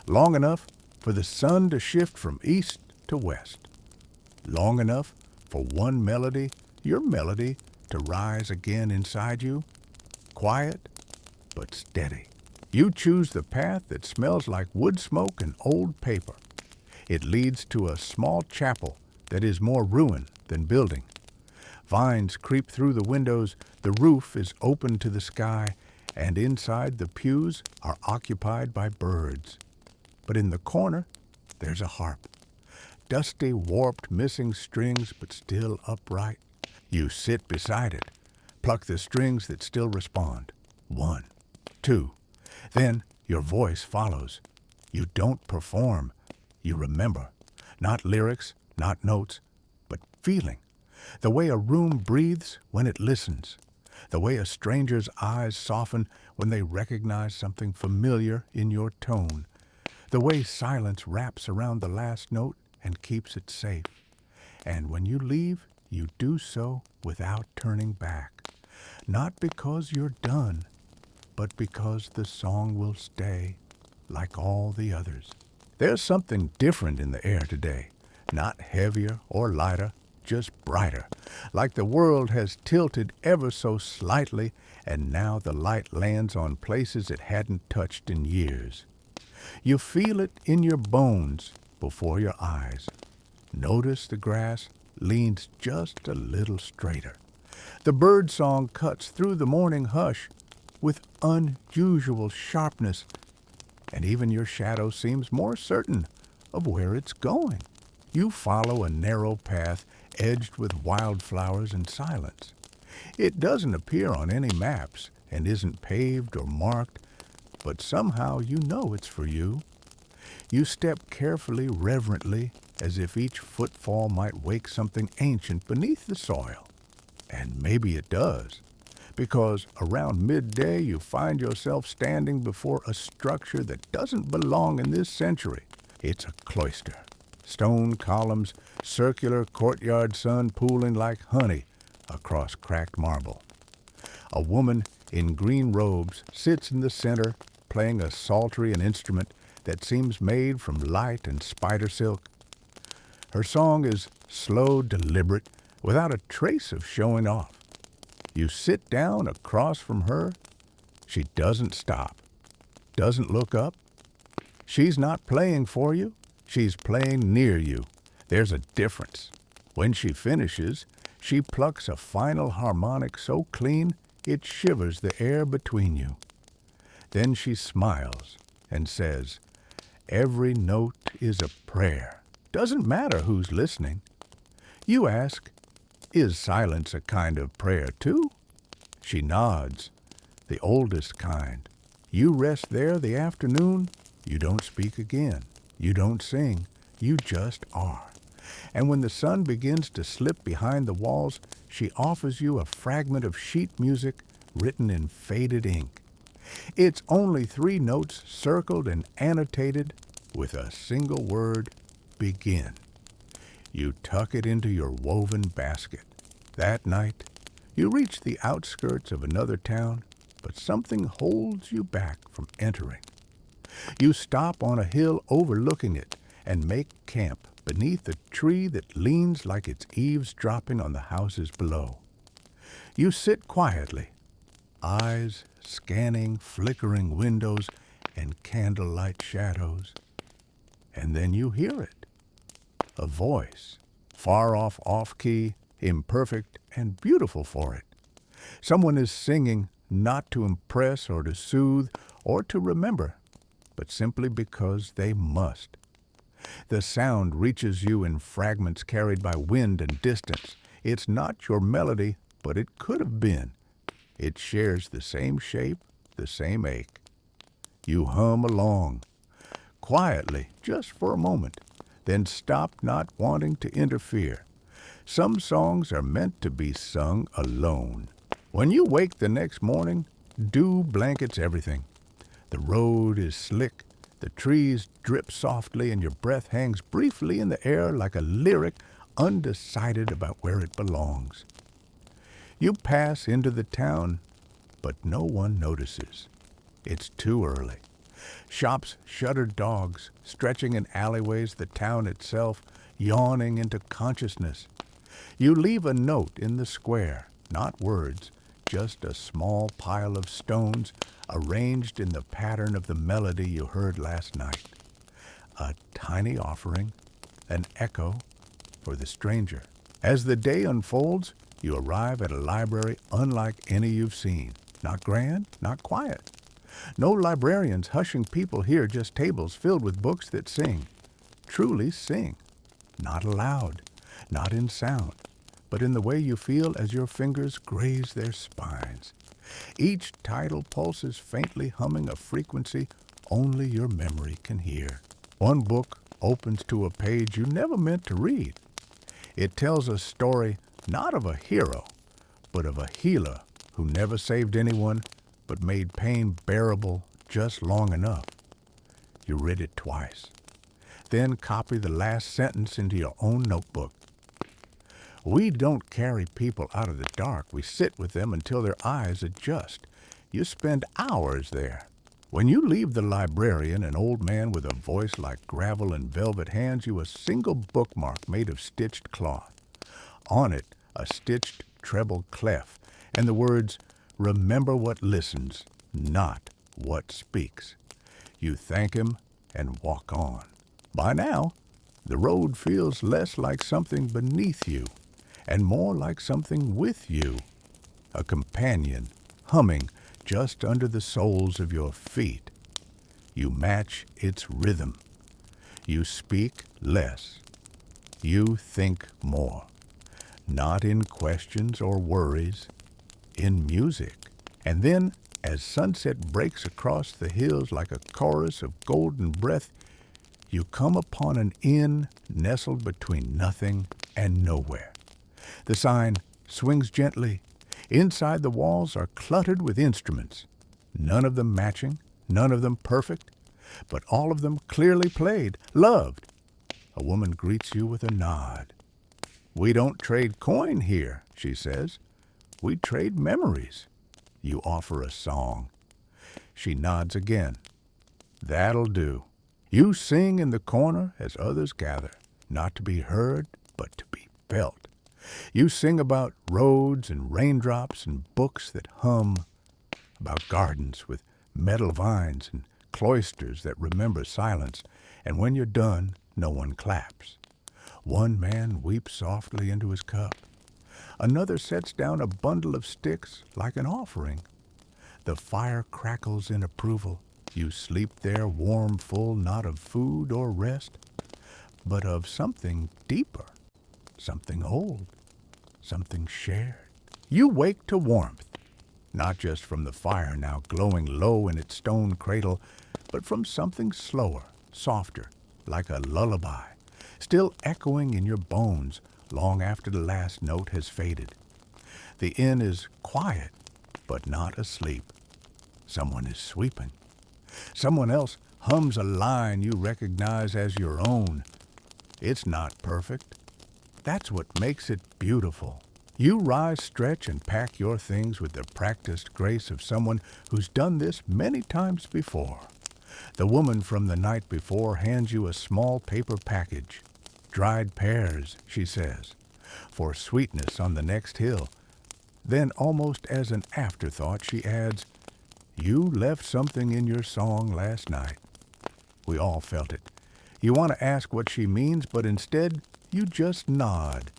Long enough for the sun to shift from east to west. Long enough for one melody, your melody, to rise again inside you. Quiet, but steady. You choose the path that smells like wood smoke and old paper. It leads to a small chapel that is more ruin than building. Vines creep through the windows, the roof is open to the sky, and inside the pews are occupied by birds. But in the corner, there's a harp. Dusty, warped, missing strings, but still upright. You sit beside it, pluck the strings that still respond. 1, 2. Then your voice follows. You don't perform. You remember. Not lyrics, not notes, but feeling. The way a room breathes when it listens. The way a stranger's eyes soften when they recognize something familiar in your tone. The way silence wraps around the last note and keeps it safe. And when you leave, you do so without turning back. Not because you're done, but because the song will stay like all the others. There's something different in the air today. Not heavier or lighter, just brighter. Like the world has tilted ever so slightly, and now the light lands on places it hadn't touched in years. You feel it in your bones before your eyes. Notice the grass leans just a little straighter. The bird song cuts through the morning hush with unusual sharpness, and even your shadow seems more certain of where it's going. You follow a narrow path edged with wildflowers and silence. It doesn't appear on any maps and isn't paved or marked, but somehow you know it's for you. You step carefully, reverently, as if each footfall might wake something ancient beneath the soil. And maybe it does, because around midday you find yourself standing before a structure that doesn't belong in this century. It's a cloister. Stone columns, circular courtyard sun pooling like honey across cracked marble. A woman in green robes sits in the center, playing a psaltery, an instrument that seems made from light and spider silk. Her song is slow, deliberate, without a trace of showing off. You sit down across from her. She doesn't stop, doesn't look up. She's not playing for you. She's playing near you. There's a difference. When she finishes, she plucks a final harmonic so clean it shivers the air between you. Then she smiles and says, "Every note is a prayer. Doesn't matter who's listening." You ask, "Is silence a kind of prayer too?" She nods, "The oldest kind." You rest there the afternoon. You don't speak again. You don't sing. You just are. And when the sun begins to slip behind the walls, she offers you a fragment of sheet music written in faded ink. It's only 3 notes circled and annotated with a single word, begin. You tuck it into your woven basket. That night, you reach the outskirts of another town, but something holds you back from entering. You stop on a hill overlooking it and make camp beneath a tree that leans like it's eavesdropping on the houses below. You sit quietly, eyes scanning flickering windows and candlelight shadows. And then you hear it. A voice, far off key, imperfect and beautiful for it. Someone is singing not to impress or to soothe or to remember, but simply because they must. The sound reaches you in fragments carried by wind and distance. It's not your melody, but it could have been. It shares the same shape, the same ache. You hum along, quietly, just for a moment, then stop, not wanting to interfere. Some songs are meant to be sung alone. When you wake the next morning, dew blankets everything. The road is slick, the trees drip softly, and your breath hangs briefly in the air like a lyric undecided about where it belongs. You pass into the town, but no one notices. It's too early. Shops shuttered, dogs stretching in alleyways, the town itself yawning into consciousness. You leave a note in the square, not words, just a small pile of stones arranged in the pattern of the melody you heard last night. A tiny offering, an echo for the stranger. As the day unfolds, you arrive at a library unlike any you've seen. Not grand, not quiet. No librarians hushing people here, just tables filled with books that sing. Truly sing. Not aloud, not in sound, but in the way you feel as your fingers graze their spines. Each title pulses faintly, humming a frequency only your memory can hear. One book opens to a page you never meant to read. It tells a story not of a hero, but of a healer who never saved anyone, but made pain bearable just long enough. You read it twice. Then copy the last sentence into your own notebook. We don't carry people out of the dark. We sit with them until their eyes adjust. You spend hours there. When you leave the librarian, an old man with a voice like gravel and velvet hands you a single bookmark made of stitched cloth. On it, a stitched treble clef, and the words, "Remember what listens, not what speaks." You thank him and walk on. By now, the road feels less like something beneath you and more like something with you, a companion humming just under the soles of your feet. You match its rhythm. You speak less. You think more. Not in questions or worries, in music. And then, as sunset breaks across the hills like a chorus of golden breath, you come upon an inn nestled between nothing and nowhere. The sign swings gently. Inside the walls are cluttered with instruments, none of them matching, none of them perfect, but all of them clearly played, loved. A woman greets you with a nod. We don't trade coin here, she says. We trade memories. You offer a song. She nods again. That'll do. You sing in the corner as others gather, not to be heard, but to be felt. You sing about roads and raindrops and books that hum, about gardens with metal vines and cloisters that remember silence, and when you're done, no one claps. One man weeps softly into his cup. Another sets down a bundle of sticks like an offering. The fire crackles in approval. You sleep there warm, full not of food or rest, but of something deeper, something old, something shared. You wake to warmth, not just from the fire now glowing low in its stone cradle, but from something slower, softer, like a lullaby, still echoing in your bones long after the last note has faded. The inn is quiet, but not asleep. Someone is sweeping. Someone else hums a line you recognize as your own. It's not perfect. That's what makes it beautiful. You rise, stretch, and pack your things with the practiced grace of someone who's done this many times before. The woman from the night before hands you a small paper package. Dried pears, she says, for sweetness on the next hill. Then, almost as an afterthought, she adds, you left something in your song last night. We all felt it. You want to ask what she means, but instead, you just nod.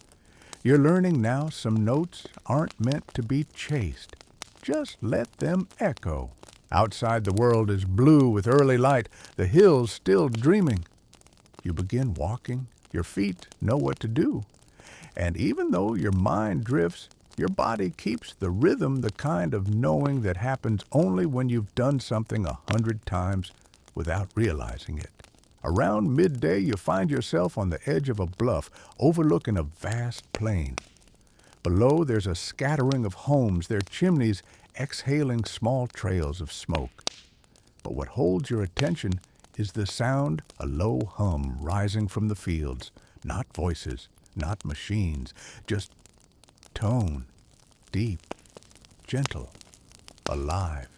You're learning now some notes aren't meant to be chased. Just let them echo. Outside the world is blue with early light, the hills still dreaming. You begin walking, your feet know what to do. And even though your mind drifts, your body keeps the rhythm, the kind of knowing that happens only when you've done something 100 times without realizing it. Around midday, you find yourself on the edge of a bluff overlooking a vast plain. Below, there's a scattering of homes, their chimneys exhaling small trails of smoke. But what holds your attention is the sound, a low hum rising from the fields. Not voices, not machines, just tone, deep, gentle, alive.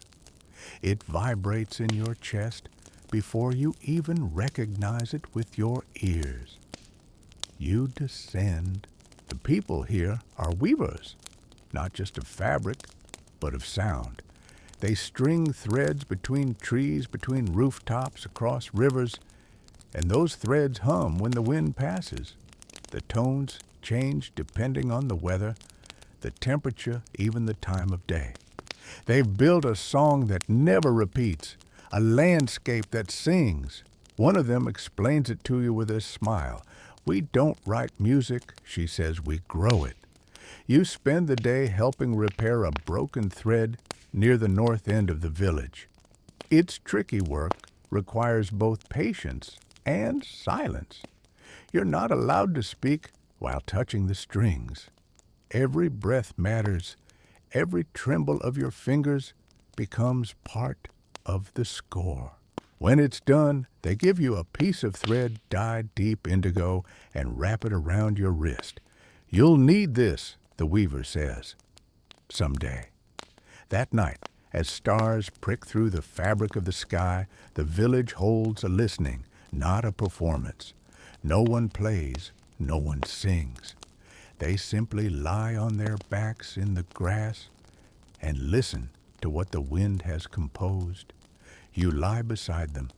It vibrates in your chest before you even recognize it with your ears. You descend. The people here are weavers, not just of fabric, but of sound. They string threads between trees, between rooftops, across rivers, and those threads hum when the wind passes. The tones change depending on the weather, the temperature, even the time of day. They've built a song that never repeats, a landscape that sings. One of them explains it to you with a smile. We don't write music, she says, we grow it. You spend the day helping repair a broken thread near the north end of the village. It's tricky work, requires both patience and silence. You're not allowed to speak while touching the strings. Every breath matters. Every tremble of your fingers becomes part of the score. When it's done, they give you a piece of thread dyed deep indigo and wrap it around your wrist. You'll need this, the weaver says, someday. That night, as stars prick through the fabric of the sky, the village holds a listening, not a performance. No one plays, no one sings. They simply lie on their backs in the grass and listen to what the wind has composed. You lie beside them,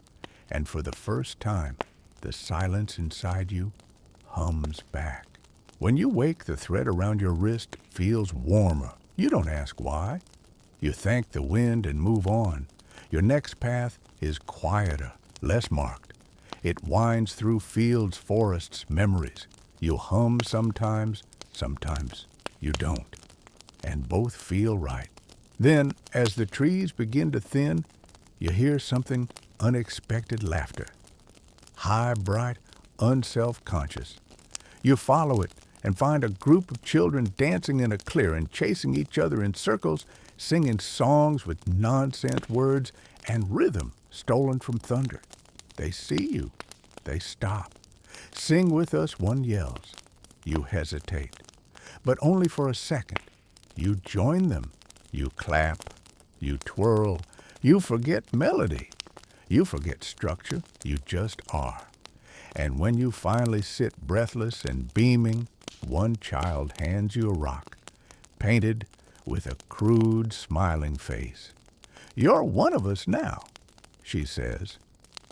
and for the first time, the silence inside you hums back. When you wake, the thread around your wrist feels warmer. You don't ask why. You thank the wind and move on. Your next path is quieter, less marked. It winds through fields, forests, memories. You hum sometimes, sometimes you don't. And both feel right. Then, as the trees begin to thin, you hear something unexpected laughter. High, bright, unself-conscious. You follow it and find a group of children dancing in a clearing, chasing each other in circles, singing songs with nonsense words and rhythm stolen from thunder. They see you. They stop. Sing with us, one yells. you hesitate. But only for a second. You join them. You clap. You twirl. You forget melody. You forget structure. You just are. And when you finally sit breathless and beaming, one child hands you a rock, painted with a crude, smiling face. "You're one of us now," she says.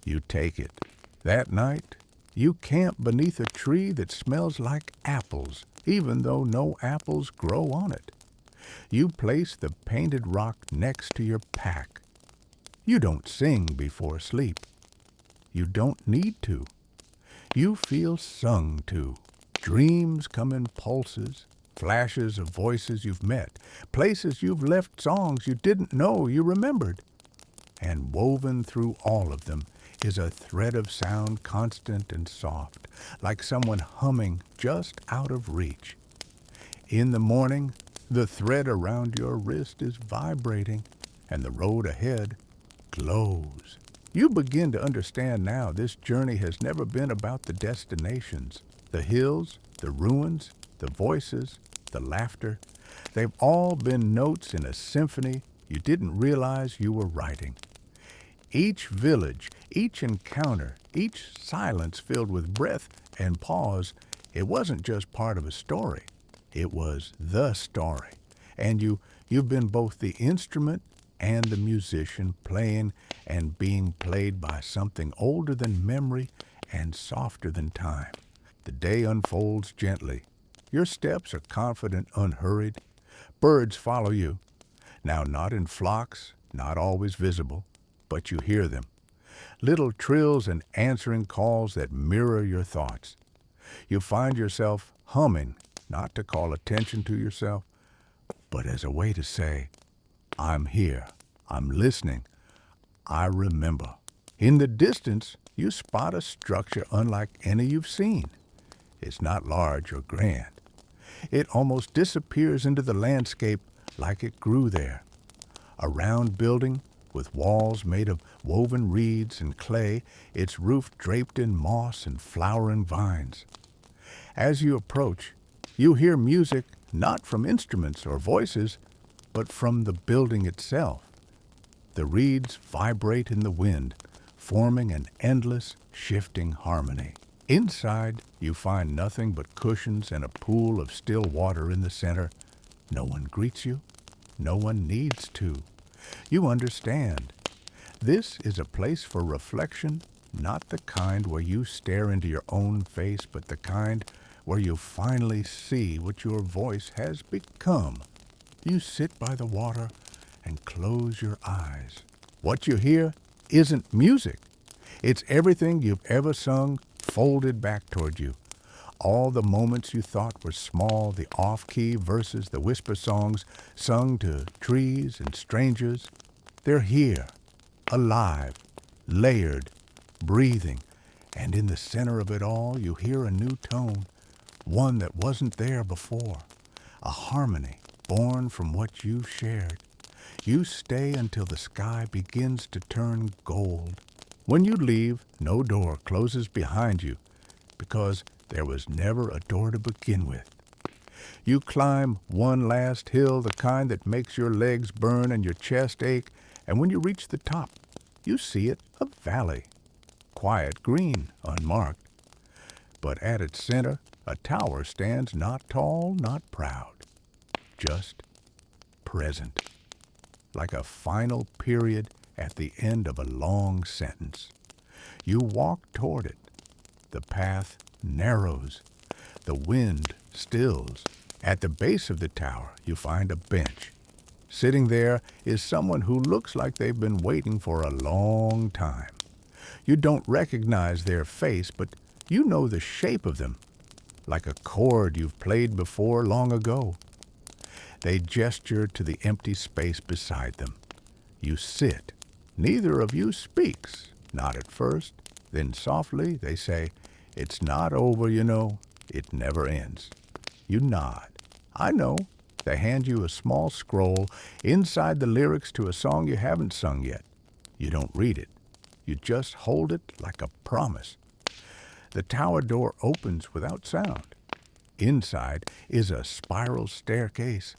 You take it. That night, you camp beneath a tree that smells like apples, even though no apples grow on it. You place the painted rock next to your pack. You don't sing before sleep. You don't need to. You feel sung to. Dreams come in pulses, flashes of voices you've met, places you've left songs you didn't know you remembered. And woven through all of them is a thread of sound constant and soft, like someone humming just out of reach. In the morning, the thread around your wrist is vibrating, and the road ahead glows. You begin to understand now this journey has never been about the destinations, the hills, the ruins, the voices, the laughter. They've all been notes in a symphony you didn't realize you were writing. Each village, each encounter, each silence filled with breath and pause, it wasn't just part of a story. It was the story. And you've been both the instrument and the musician, playing and being played by something older than memory and softer than time. The day unfolds gently. Your steps are confident, unhurried. Birds follow you. Now not in flocks, not always visible, but you hear them. Little trills and answering calls that mirror your thoughts. You find yourself humming, not to call attention to yourself, but as a way to say, "I'm here, I'm listening, I remember." In the distance, you spot a structure unlike any you've seen. It's not large or grand. It almost disappears into the landscape like it grew there. A round building with walls made of woven reeds and clay, its roof draped in moss and flowering vines. As you approach, you hear music not from instruments or voices, but from the building itself. The reeds vibrate in the wind, forming an endless, shifting harmony. Inside, you find nothing but cushions and a pool of still water in the center. No one greets you. No one needs to. You understand. This is a place for reflection, not the kind where you stare into your own face, but the kind where you finally see what your voice has become. You sit by the water and close your eyes. What you hear isn't music. It's everything you've ever sung folded back toward you. All the moments you thought were small, the off-key verses, the whisper songs sung to trees and strangers, they're here, alive, layered, breathing, and in the center of it all you hear a new tone, one that wasn't there before, a harmony born from what you've shared. You stay until the sky begins to turn gold. When you leave, no door closes behind you, because there was never a door to begin with. You climb one last hill, the kind that makes your legs burn and your chest ache, and when you reach the top, you see it a valley, quiet, green, unmarked. But at its center, a tower stands not tall, not proud, just present, like a final period at the end of a long sentence. You walk toward it. The path narrows. The wind stills. At the base of the tower, you find a bench. Sitting there is someone who looks like they've been waiting for a long time. You don't recognize their face, but you know the shape of them, like a chord you've played before long ago. They gesture to the empty space beside them. You sit. Neither of you speaks, not at first. Then softly they say, "It's not over, you know. It never ends." You nod. "I know." They hand you a small scroll, inside the lyrics to a song you haven't sung yet. You don't read it. You just hold it like a promise. The tower door opens without sound. Inside is a spiral staircase.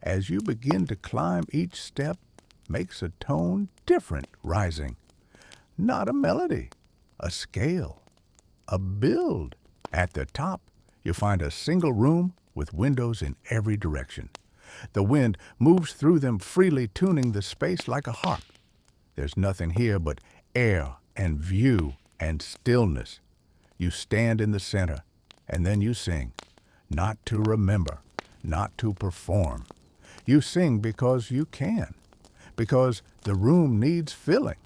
As you begin to climb, each step makes a tone different rising. Not a melody, a scale, a build. At the top, you find a single room with windows in every direction. The wind moves through them freely, tuning the space like a harp. There's nothing here but air and view and stillness. You stand in the center, and then you sing. Not to remember, not to perform. You sing because you can, because the room needs filling,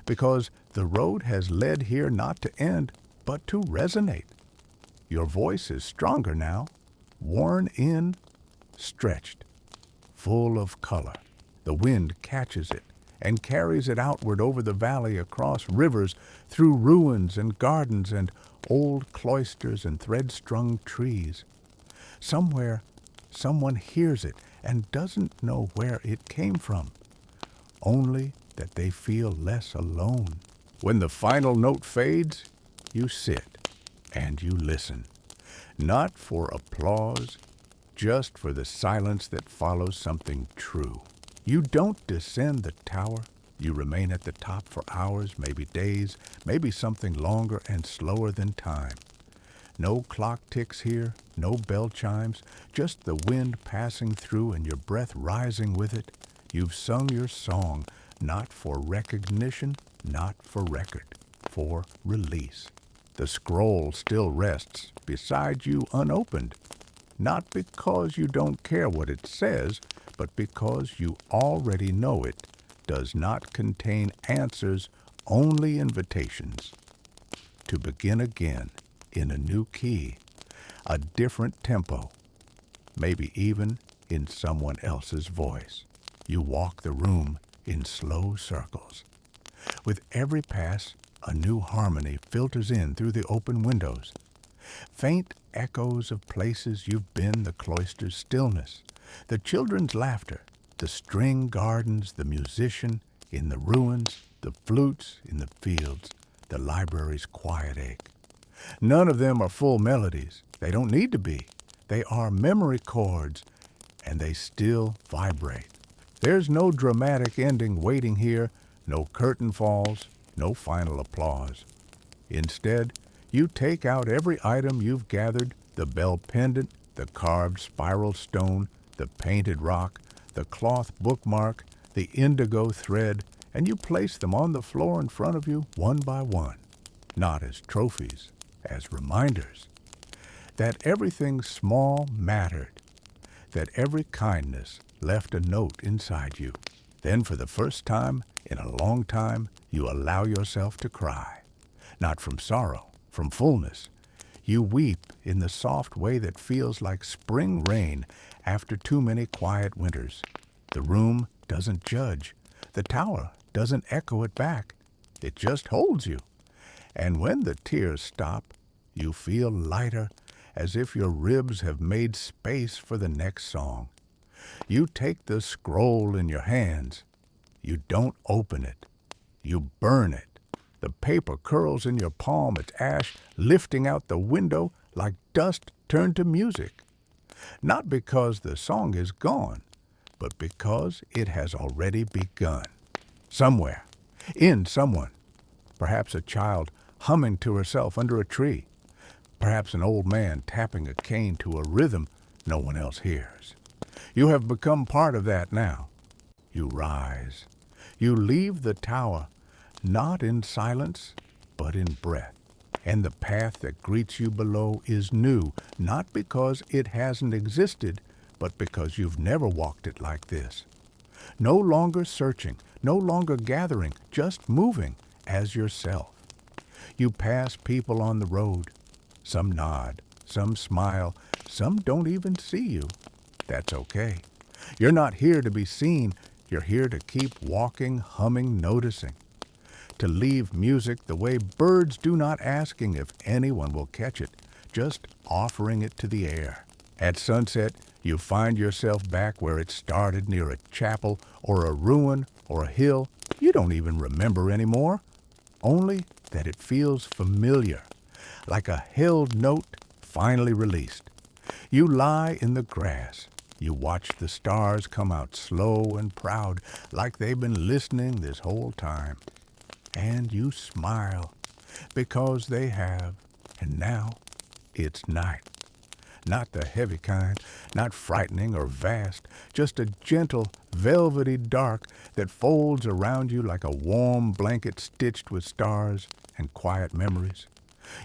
because the road has led here not to end, but to resonate. Your voice is stronger now, worn in, stretched, full of color. The wind catches it and carries it outward over the valley, across rivers, through ruins and gardens and old cloisters and thread-strung trees. Somewhere, someone hears it and doesn't know where it came from, only that they feel less alone. When the final note fades, you sit and you listen, not for applause, just for the silence that follows something true. You don't descend the tower. You remain at the top for hours, maybe days, maybe something longer and slower than time. No clock ticks here, no bell chimes, just the wind passing through and your breath rising with it. You've sung your song, not for recognition, not for record, for release. The scroll still rests beside you unopened, not because you don't care what it says, but because you already know it does not contain answers, only invitations to begin again in a new key, a different tempo, maybe even in someone else's voice. You walk the room in slow circles. With every pass, a new harmony filters in through the open windows. Faint echoes of places you've been, the cloister's stillness, the children's laughter, the string gardens, the musician in the ruins, the flutes in the fields, the library's quiet ache. None of them are full melodies. They don't need to be. They are memory chords, and they still vibrate. There's no dramatic ending waiting here, no curtain falls, no final applause. Instead, you take out every item you've gathered, the bell pendant, the carved spiral stone, the painted rock, the cloth bookmark, the indigo thread, and you place them on the floor in front of you one by one, not as trophies, as reminders that everything small mattered, that every kindness left a note inside you. Then for the first time in a long time, you allow yourself to cry, not from sorrow, from fullness. You weep in the soft way that feels like spring rain after too many quiet winters. The room doesn't judge. The tower doesn't echo it back. It just holds you. And when the tears stop, you feel lighter, as if your ribs have made space for the next song. You take the scroll in your hands. You don't open it. You burn it. The paper curls in your palm, its ash lifting out the window like dust turned to music. Not because the song is gone, but because it has already begun. Somewhere, in someone, perhaps a child humming to herself under a tree, perhaps an old man tapping a cane to a rhythm no one else hears. You have become part of that now. You rise. You leave the tower, not in silence, but in breath. And the path that greets you below is new, not because it hasn't existed, but because you've never walked it like this. No longer searching, no longer gathering, just moving as yourself. You pass people on the road. Some nod, some smile, some don't even see you. That's okay. You're not here to be seen. You're here to keep walking, humming, noticing. To leave music the way birds do, not asking if anyone will catch it, just offering it to the air. At sunset, you find yourself back where it started, near a chapel or a ruin or a hill. You don't even remember anymore, only that it feels familiar, like a held note finally released. You lie in the grass. You watch the stars come out slow and proud, like they've been listening this whole time. And you smile, because they have. And now it's night. Not the heavy kind, not frightening or vast, just a gentle, velvety dark that folds around you like a warm blanket stitched with stars and quiet memories.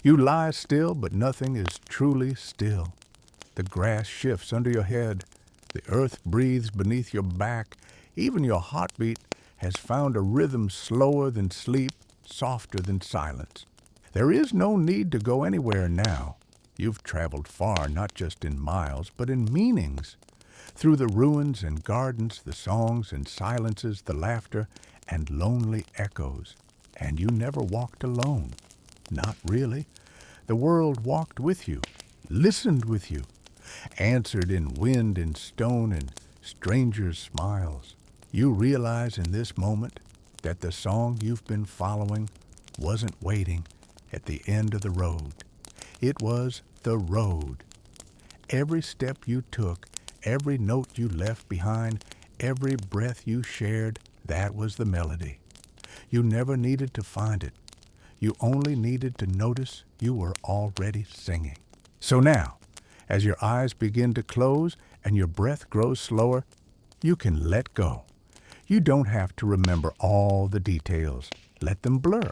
You lie still, but nothing is truly still. The grass shifts under your head. The earth breathes beneath your back. Even your heartbeat has found a rhythm slower than sleep, softer than silence. There is no need to go anywhere now. You've traveled far, not just in miles, but in meanings. Through the ruins and gardens, the songs and silences, the laughter and lonely echoes. And you never walked alone. Not really. The world walked with you, listened with you, answered in wind and stone and strangers' smiles. You realize in this moment that the song you've been following wasn't waiting at the end of the road. It was the road. Every step you took, every note you left behind, every breath you shared, that was the melody. You never needed to find it. You only needed to notice you were already singing. So now, as your eyes begin to close and your breath grows slower, you can let go. You don't have to remember all the details. Let them blur.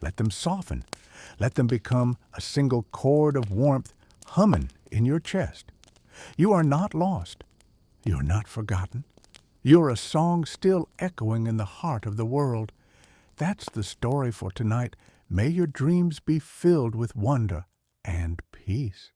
Let them soften. Let them become a single chord of warmth humming in your chest. You are not lost. You're not forgotten. You're a song still echoing in the heart of the world. That's the story for tonight. May your dreams be filled with wonder and peace.